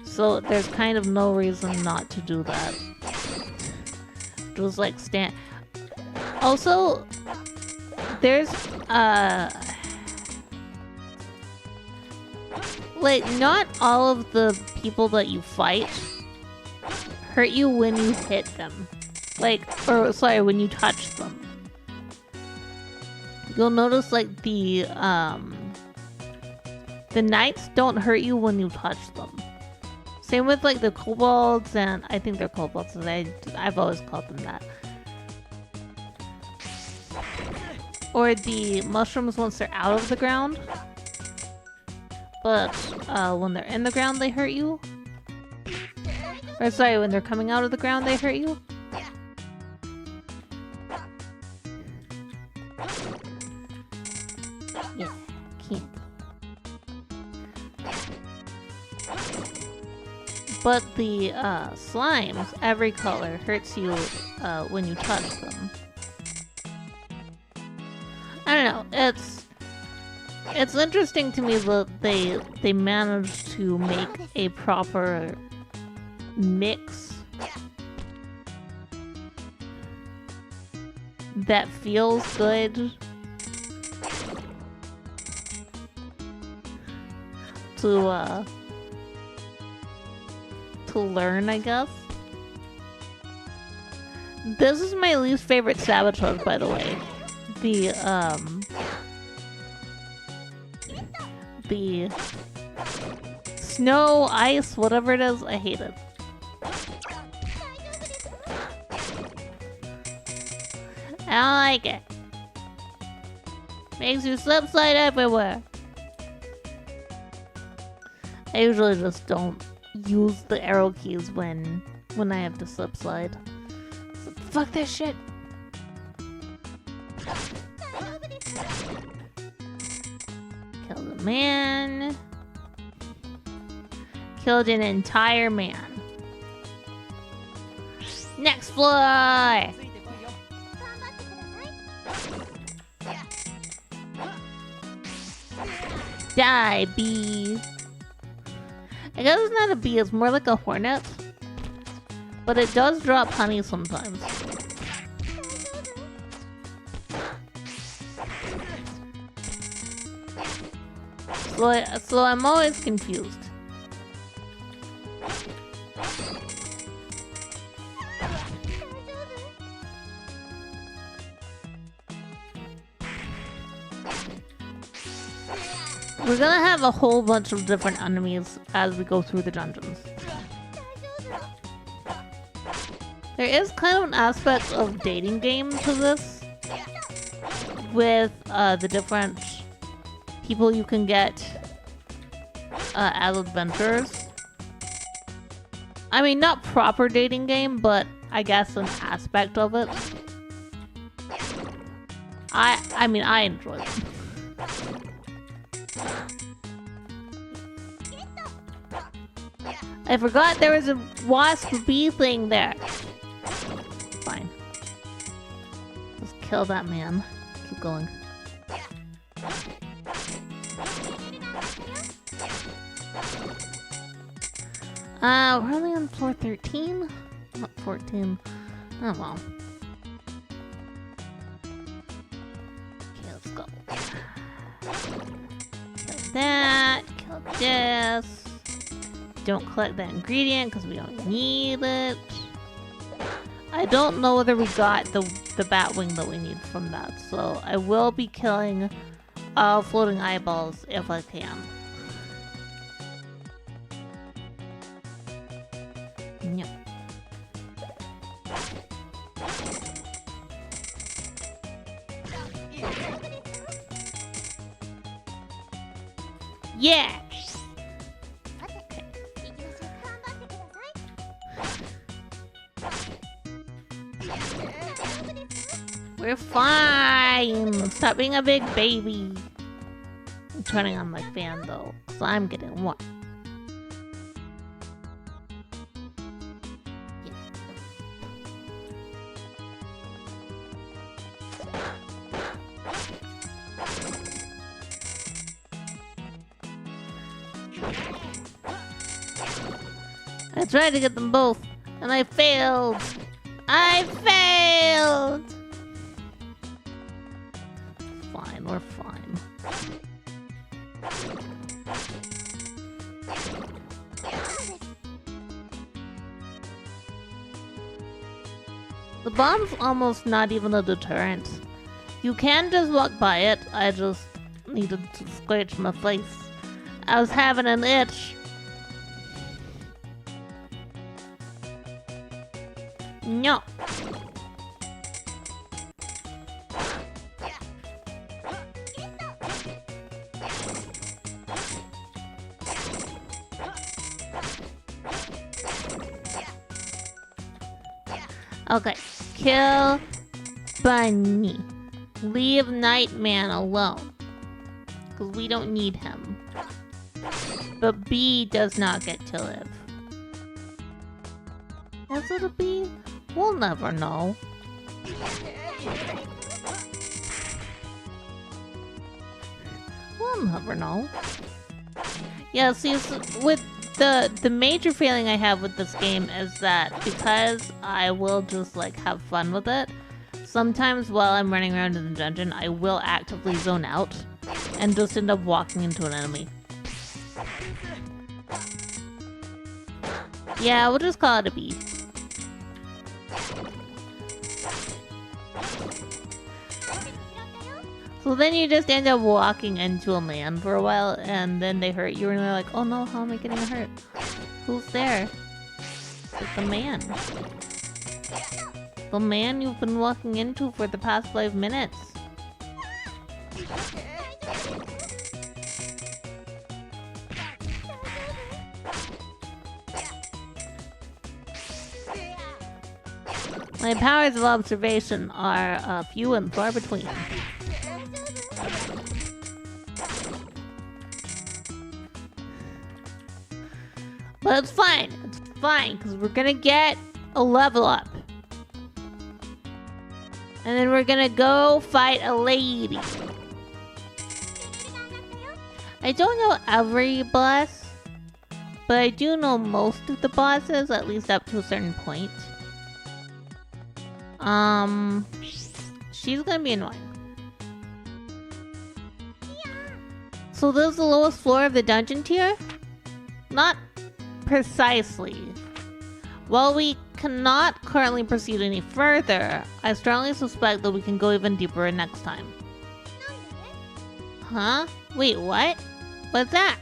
So there's kind of no reason not to do that. Just like Also, there's like not all of the people that you fight hurt you when you hit them. Like, or sorry, when you touch them. You'll notice like the knights don't hurt you when you touch them. Same with like the kobolds, and I think they're kobolds, and I've always called them that. Or the mushrooms once they're out of the ground. But when they're in the ground, they hurt you. Or sorry, when they're coming out of the ground, they hurt you. Yeah, can't. But the slimes, every color hurts you when you touch them. I don't know. It's interesting to me that they managed to make a proper mix that feels good to learn, I guess. This is my least favorite sabotage, by the way. The snow, ice, whatever it is, I hate it. I don't like it. Makes you slip slide everywhere. I usually just don't use the arrow keys when I have to slip slide. So, fuck this shit. Kill the man. Killed an entire man. Next floor! Die, bee. I guess it's not a bee, it's more like a hornet. But it does drop honey sometimes. So I'm always confused. We're gonna have a whole bunch of different enemies as we go through the dungeons. There is kind of an aspect of dating game to this, with the different people you can get as adventurers. I mean, not proper dating game, but I guess an aspect of it. I mean, I enjoy it. I forgot there was a wasp bee thing there. Fine. Let's kill that man. Keep going. We're only on floor 13? Not 14. Oh well. Okay, let's go. Kill that. Kill this. Don't collect that ingredient because we don't need it. I don't know whether we got the bat wing that we need from that, so I will be killing floating eyeballs if I can. Yep. Yeah! We're fine! Stop being a big baby! I'm turning on my fan though, so I'm getting warm. Yeah. I tried to get them both, and I failed! I failed! Fine, we're fine. The bomb's almost not even a deterrent. You can just walk by it, I just needed to scratch my face. I was having an itch. No. Okay, kill Bunny. Leave Nightman alone. Because we don't need him. But B does not get to live. Is it a B? We'll never know. We'll never know. Yeah, see, with the major feeling I have with this game is that because I will just like have fun with it, sometimes while I'm running around in the dungeon, I will actively zone out and just end up walking into an enemy. Yeah, we'll just call it a B. So then you just end up walking into a man for a while, and then they hurt you, and you're like, oh no, how am I getting hurt? Who's there? It's the man. The man you've been walking into for the past 5 minutes. My powers of observation are few and far between. But it's fine. It's fine, because we're gonna get a level up. And then we're gonna go fight a lady. I don't know every boss, but I do know most of the bosses, at least up to a certain point. She's gonna be annoying. So this is the lowest floor of the dungeon tier? Not precisely. While we cannot currently proceed any further, I strongly suspect that we can go even deeper next time. Huh? Wait, what? What's that?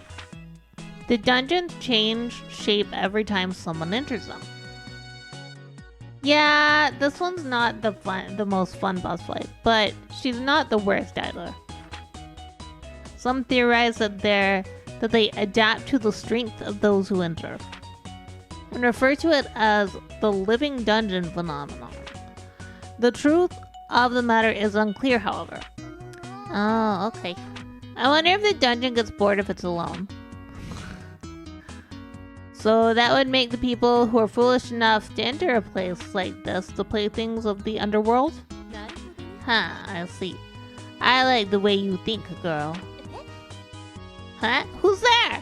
The dungeons change shape every time someone enters them. Yeah, this one's not the most fun boss fight, but she's not the worst either. Some theorize that they adapt to the strength of those who enter, and refer to it as the living dungeon phenomenon. The truth of the matter is unclear, however. Oh, okay. I wonder if the dungeon gets bored if it's alone. So that would make the people who are foolish enough to enter a place like this the playthings of the underworld? Huh, I see. I like the way you think, girl. Huh? Who's there?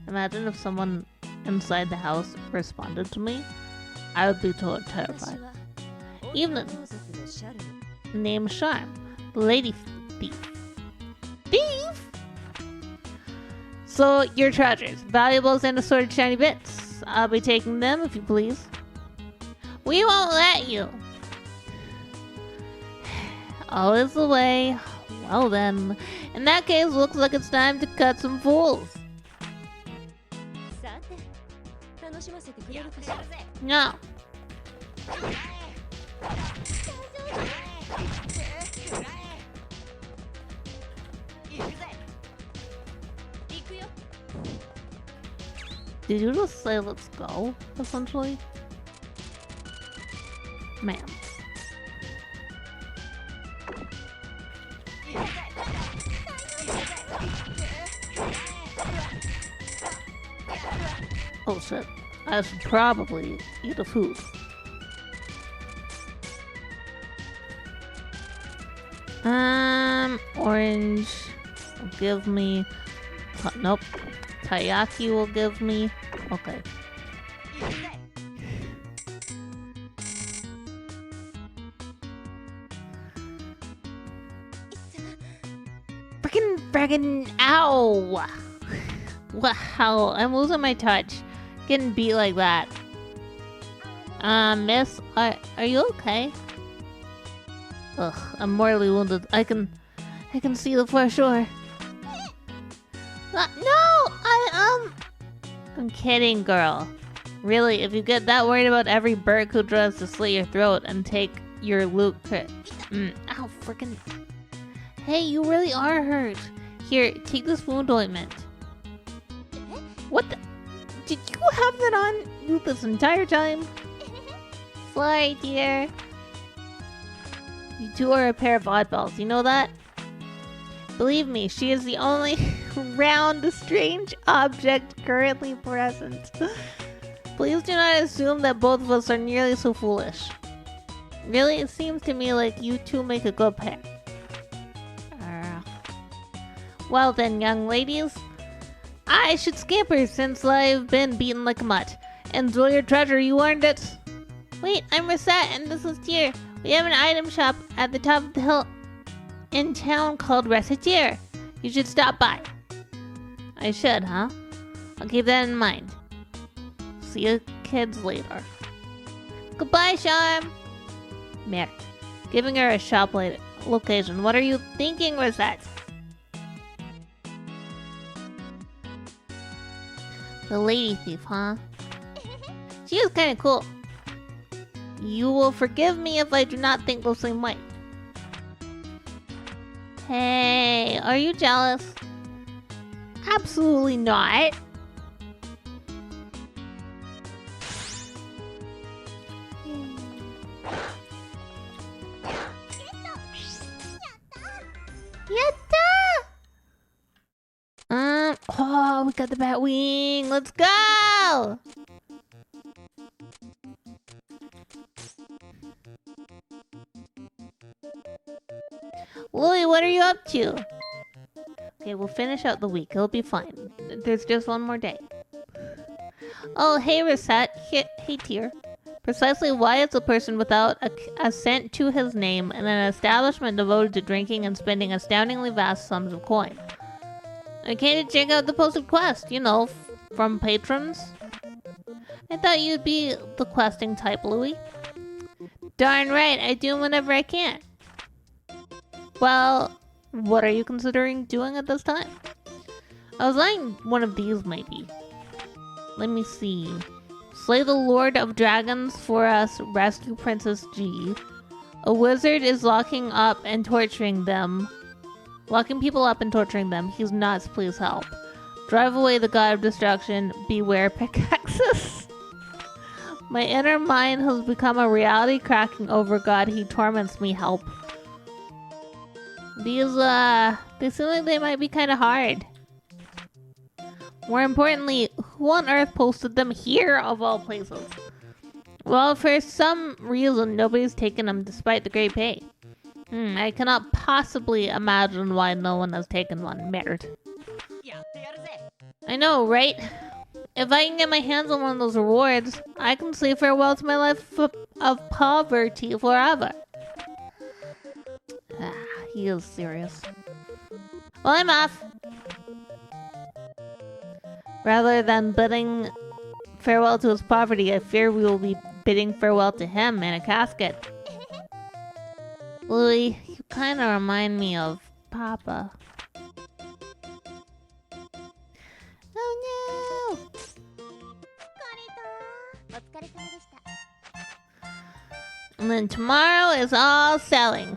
Imagine if someone inside the house responded to me. I would be totally terrified. Evening. Name Charm. Lady Thief. Thief? So, your treasures. Valuables and assorted shiny bits. I'll be taking them if you please. We won't let you. Always the way. Well then. In that case, looks like it's time to cut some fools. No. Did you just say let's go, essentially? Man. Oh shit. I should probably eat a food. Orange will give me... Nope. Taiyaki will give me... Okay. Frickin' ow! Wow, I'm losing my touch. Getting beat like that. Miss, are you okay? Ugh, I'm mortally wounded. I can see the far shore. No! I'm kidding, girl. Really, if you get that worried about every Burk who tries to slit your throat and take your loot ow, frickin'. Hey, you really are hurt. Here, take this wound ointment. What the? Did you have that on you this entire time? Sorry, dear. You two are a pair of oddballs, you know that? Believe me, she is the only round, strange object currently present. Please do not assume that both of us are nearly so foolish. Really, it seems to me like you two make a good pair. Well then, young ladies, I should scamper since I've been beaten like a mutt. Enjoy your treasure, you earned it. Wait, I'm Recette and this is Tier. We have an item shop at the top of the hill in town called Recettear. You should stop by. I should, huh? I'll keep that in mind. See you kids later. Goodbye, Charm. Merde. Giving her a shop location. What are you thinking, Recette? The lady thief, huh? She is kinda cool. You will forgive me if I do not think the same way. Hey, are you jealous? Absolutely not. Oh, we got the bat wing. Let's go! Louie, what are you up to? Okay, we'll finish out the week. It'll be fine. There's just one more day. Oh, hey, Recettear. Precisely why is a person without a cent to his name in an establishment devoted to drinking and spending astoundingly vast sums of coin? I came to check out the posted quest, you know, from patrons. I thought you'd be the questing type, Louie. Darn right, I do whenever I can. Well, what are you considering doing at this time? I was eyeing one of these, maybe. Let me see. Slay the Lord of Dragons for us, rescue Princess G. A wizard is locking people up and torturing them. He's nuts, please help. Drive away the god of destruction. Beware pickaxes. My inner mind has become a reality cracking over god. He torments me, help. These, they seem like they might be kind of hard. More importantly, who on earth posted them here of all places? Well, for some reason, nobody's taken them despite the great pay. I cannot possibly imagine why no one has taken one. Merit. I know, right? If I can get my hands on one of those rewards, I can say farewell to my life of poverty forever. He is serious. Well, I'm off. Rather than bidding farewell to his poverty, I fear we will be bidding farewell to him in a casket. Louie, you kind of remind me of Papa. Oh no! And then tomorrow is all selling.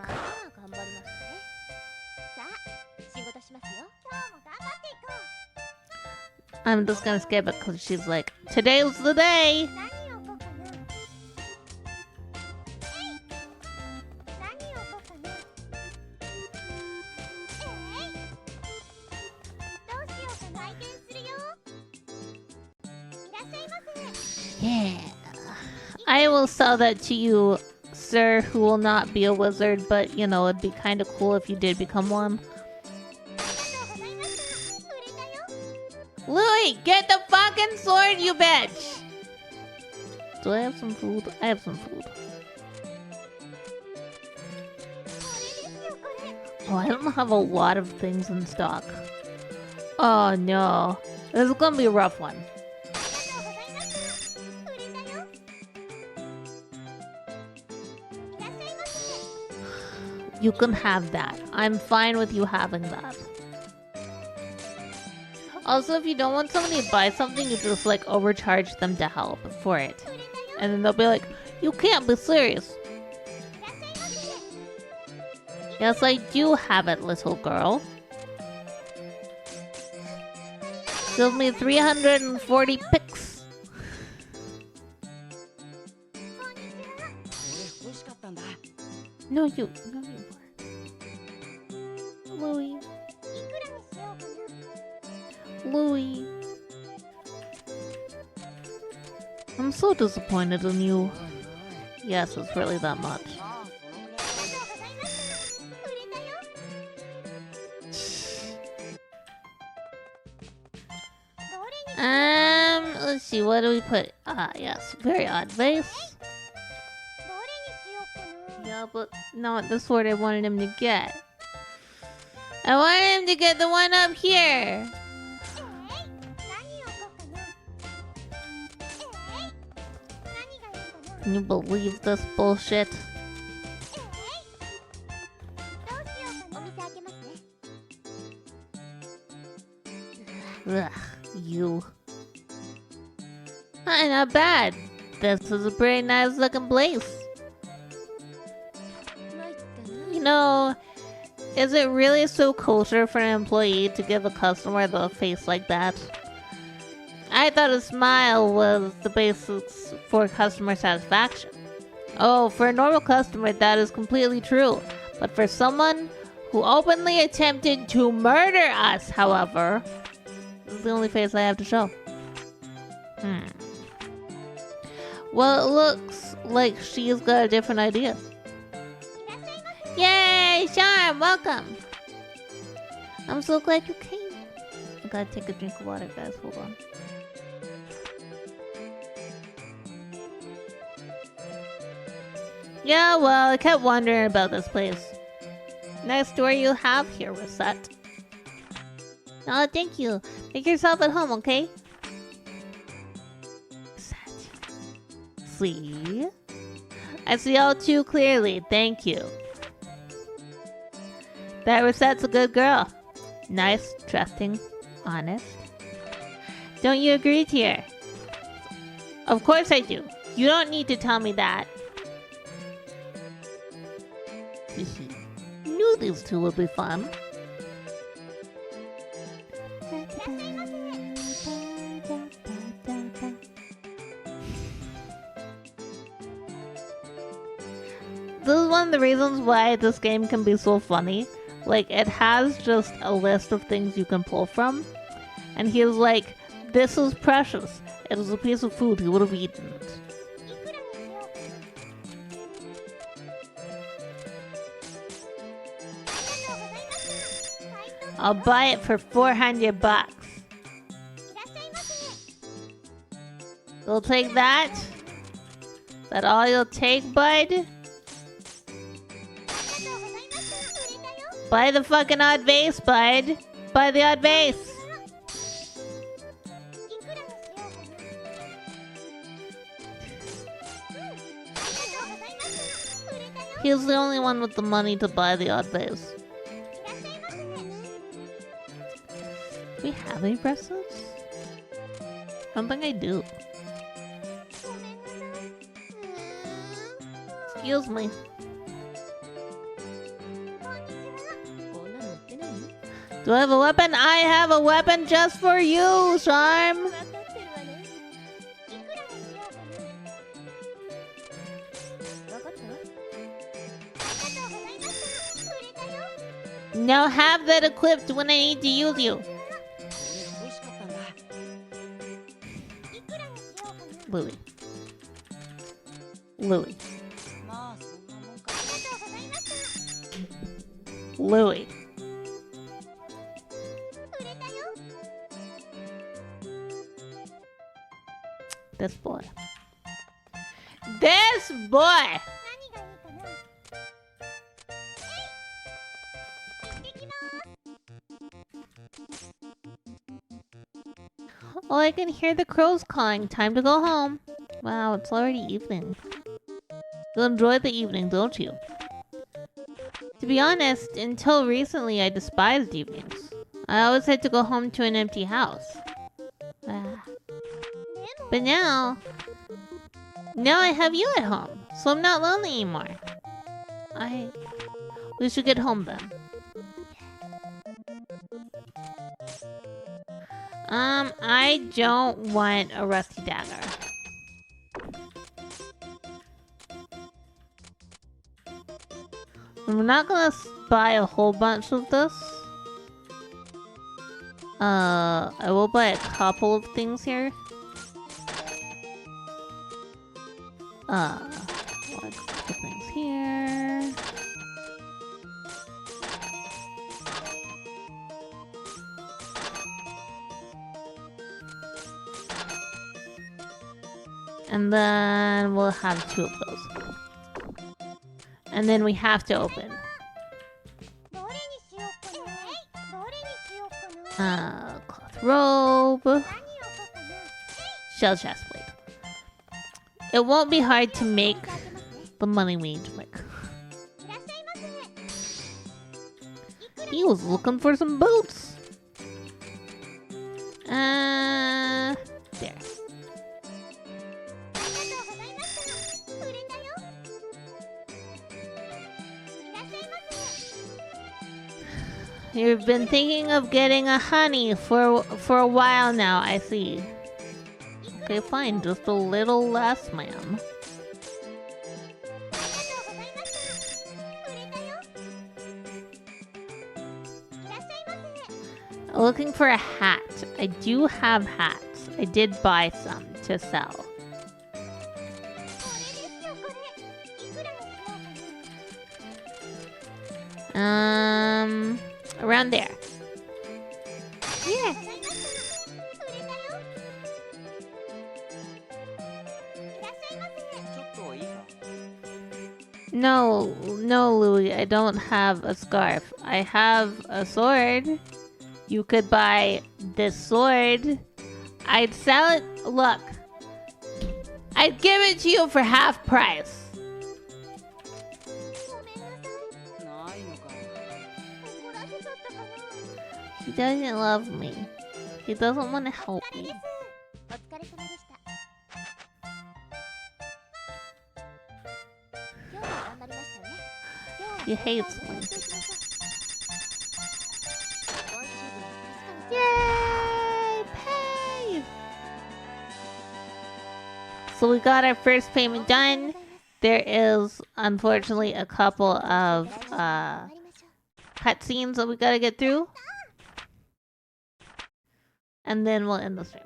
I'm just gonna skip it because she's like, today's the day! Yeah. I will sell that to you, sir, who will not be a wizard, but you know, it'd be kind of cool if you did become one. Louie, get the fucking sword, you bitch! Do I have some food? I have some food. Oh, I don't have a lot of things in stock. Oh no. This is gonna be a rough one. You can have that. I'm fine with you having that. Also, if you don't want somebody to buy something, you just like overcharge them to help for it. And then they'll be like, you can't be serious. Yes, I do have it, little girl. Give me 340 picks. No, you weren't. Louie. Louie. I'm so disappointed in you. Yes, it's really that much. Let's see, what do we put? Ah, yes, very odd vase. Yeah, but not the sword I wanted him to get. I wanted him to get the one up here. Can you believe this bullshit? Ugh, you. Not bad. This is a pretty nice looking place. You know, is it really so kosher for an employee to give a customer the face like that? I thought a smile was the basics for customer satisfaction. Oh, for a normal customer, that is completely true. But for someone who openly attempted to murder us, however, this is the only face I have to show. Well, it looks like she's got a different idea. Yay, Charm, welcome! I'm so glad you came. I gotta take a drink of water, guys. Hold on. Yeah, well, I kept wondering about this place. Nice store you have here, Recette. Oh, thank you. Make yourself at home, okay? Recette. See? I see all too clearly. Thank you. That Recette's a good girl. Nice, trusting, honest. Don't you agree, Tier? Of course I do. You don't need to tell me that. Knew these two would be fun. This is one of the reasons why this game can be so funny. Like, it has just a list of things you can pull from. And he was like, this is precious. It was a piece of food he would have eaten it. I'll buy it for 400 bucks. You'll take that? Is that all you'll take, bud? Buy the fucking odd vase, bud. Buy the odd vase. He's the only one with the money to buy the odd vase. Do we have any bracelets? I don't think I do. Excuse me. Do I have a weapon? I have a weapon just for you, Charm! Now have that equipped when I need to use you. Louis. Louis. Louis. This boy. This boy! Oh, I can hear the crows calling. Time to go home. Wow, it's already evening. You enjoy the evening, don't you? To be honest, until recently I despised evenings. I always had to go home to an empty house. But now I have you at home, so I'm not lonely anymore. We should get home then. I don't want a rusty dagger. I'm not gonna buy a whole bunch of this. I will buy a couple of things here. Like a couple things here. And then we'll have 2 of those. And then we have to open. Cloth robe. Shell chest plate. It won't be hard to make the money we need to make. He was looking for some boots. There. You've been thinking of getting a honey for a while now, I see. Okay, fine, just a little less, ma'am. Looking for a hat. I do have hats. I did buy some to sell. Around there. Yeah. No, no, Louis, I don't have a scarf. I have a sword. You could buy this sword. I'd sell it. Look, I'd give it to you for half price. He doesn't love me. He doesn't want to help me. He hates me. Yay! Pay! So we got our first payment done. There is, unfortunately, a couple of cutscenes that we gotta get through. And then we'll end the stream.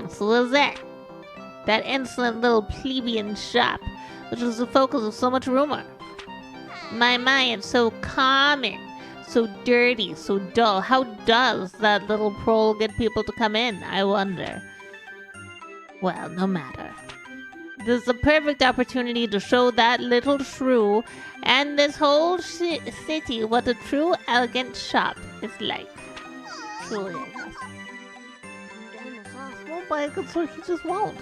So there's that. That insolent little plebeian shop, which was the focus of so much rumor. My, it's so common, so dirty, so dull. How does that little prole get people to come in, I wonder? Well, no matter. This is the perfect opportunity to show that little shrew and this whole city what a true elegant shop is like. Truly, I guess. Won't buy it, so he just won't.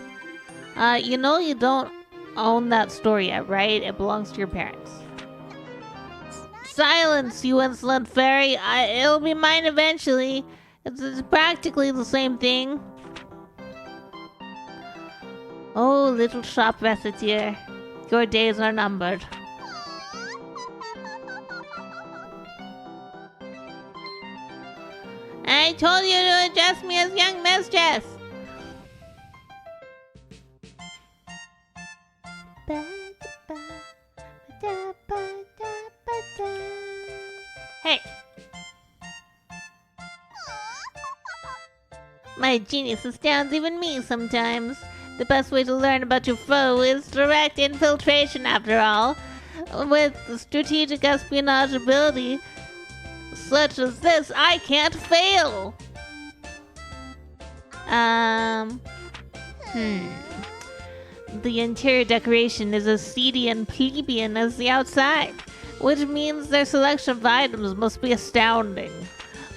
You know you don't own that store yet, right? It belongs to your parents. Silence, you insolent fairy! It'll be mine eventually. It's practically the same thing. Oh, little shop Recettear, your days are numbered. I told you to address me as young mistress! Hey! My genius astounds even me sometimes. The best way to learn about your foe is direct infiltration, after all. With strategic espionage ability such as this, I can't fail! The interior decoration is as seedy and plebeian as the outside, which means their selection of items must be astounding.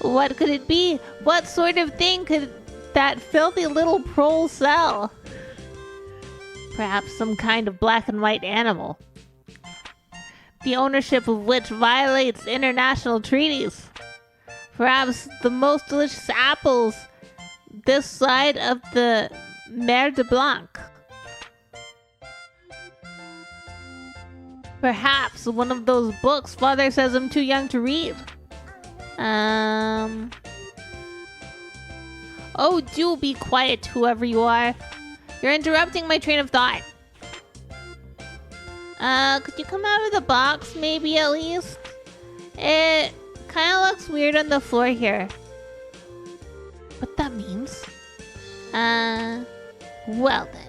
What could it be? What sort of thing could that filthy little prole sell? Perhaps some kind of black and white animal, the ownership of which violates international treaties. Perhaps the most delicious apples this side of the Mer de Blanc. Perhaps one of those books Father says I'm too young to read. Oh, do be quiet, whoever you are. You're interrupting my train of thought. Could you come out of the box, maybe, at least? It kind of looks weird on the floor here. What that means? Well then.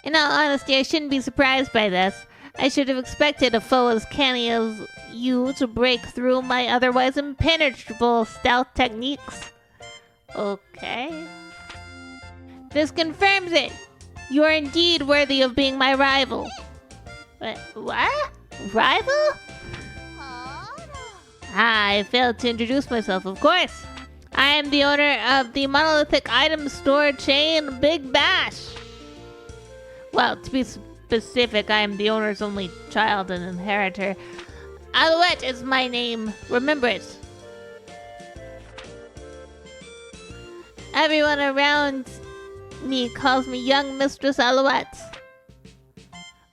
In all honesty, I shouldn't be surprised by this. I should have expected a foe as canny as you to break through my otherwise impenetrable stealth techniques. Okay. This confirms it. You are indeed worthy of being my rival. What? Rival? I failed to introduce myself, of course. I am the owner of the monolithic item store chain Big Bash. Well, to be specific, I am the owner's only child and inheritor. Alouette is my name. Remember it. Everyone around me calls me young Mistress Alouette.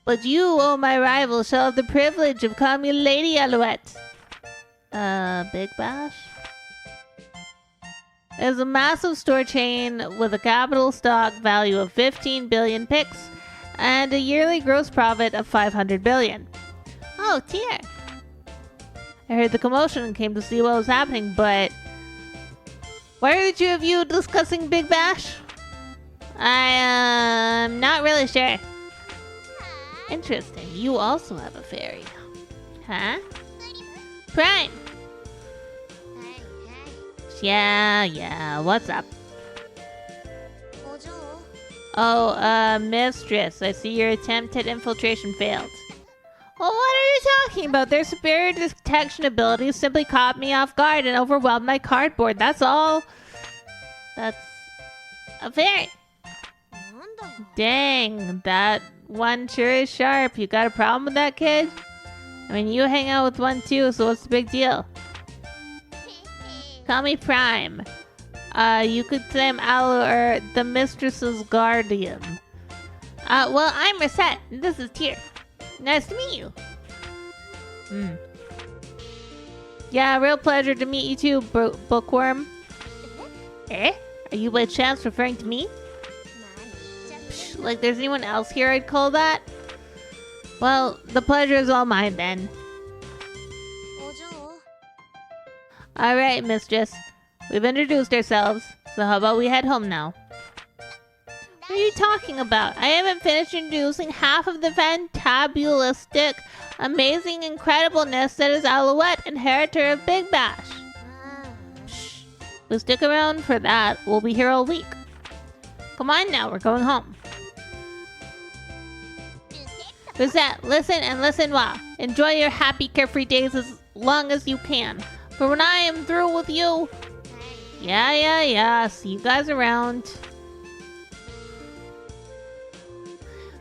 But you, oh my rival, shall have the privilege of calling me Lady Alouette. Big Bash? It is a massive store chain with a capital stock value of 15 billion pix and a yearly gross profit of 500 billion. Oh dear. I heard the commotion and came to see what was happening, but... Why are the two of you discussing Big Bash? I'm not really sure. Interesting. You also have a fairy. Huh? Prime! Yeah, what's up? Oh, mistress, I see your attempt at infiltration failed. Well, what are you talking about? Their superior detection abilities simply caught me off guard and overwhelmed my cardboard, that's all. That's a fairy. Dang, that one sure is sharp. You got a problem with that, kid? I mean, you hang out with one too, so what's the big deal? Call me Prime. You could say I'm or the mistress's guardian. Well, I'm Recette, and this is Tear. Nice to meet you. Yeah, real pleasure to meet you too, bookworm. Eh? Are you by chance referring to me? Psh, like there's anyone else here I'd call that? Well, the pleasure is all mine then. Alright, mistress. We've introduced ourselves, so how about we head home now? What are you talking about? I haven't finished introducing half of the fantabulistic, amazing incredibleness that is Alouette, inheritor of Big Bash. Shh. We'll stick around for that. We'll be here all week. Come on now, we're going home. Recette, listen and listen well. Enjoy your happy, carefree days as long as you can. For when I am through with you... Yeah. See you guys around.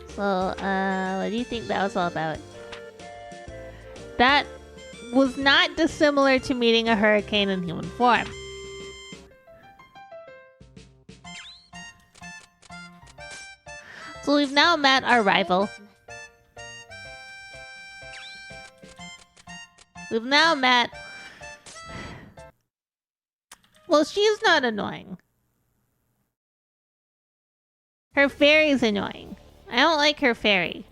So, what do you think that was all about? That was not dissimilar to meeting a hurricane in human form. So we've now met our rival. We've now met... Well, she's not annoying. Her fairy's annoying. I don't like her fairy.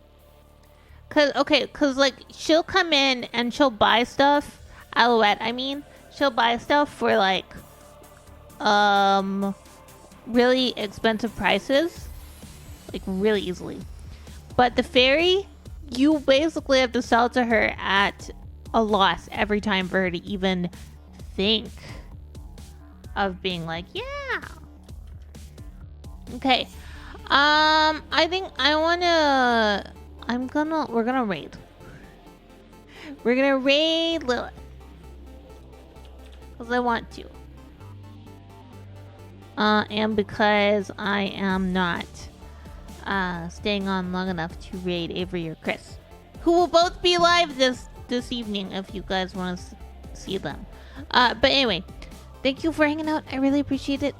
Cause like, she'll come in and she'll buy stuff. Alouette, I mean. She'll buy stuff for like, really expensive prices. Like, really easily. But the fairy, you basically have to sell to her at a loss every time for her to even think of being like, yeah. Okay. I think we're gonna raid. We're gonna raid Lilith. Because I want to. And because I am not staying on long enough to raid Avery or Chris, who will both be live this evening if you guys want to see them. But anyway, thank you for hanging out. I really appreciate it.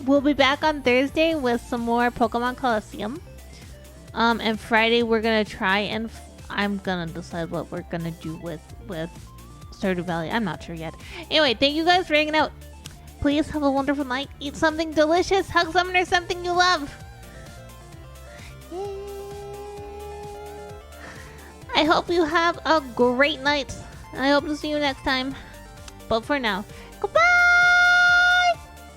We'll be back on Thursday with some more Pokemon Coliseum. And Friday we're gonna try and I'm gonna decide what we're gonna do with Stardew Valley. I'm not sure yet. Anyway, thank you guys for hanging out. Please have a wonderful night. Eat something delicious. Hug someone or something you love. I hope you have a great night. I hope to see you next time. But for now,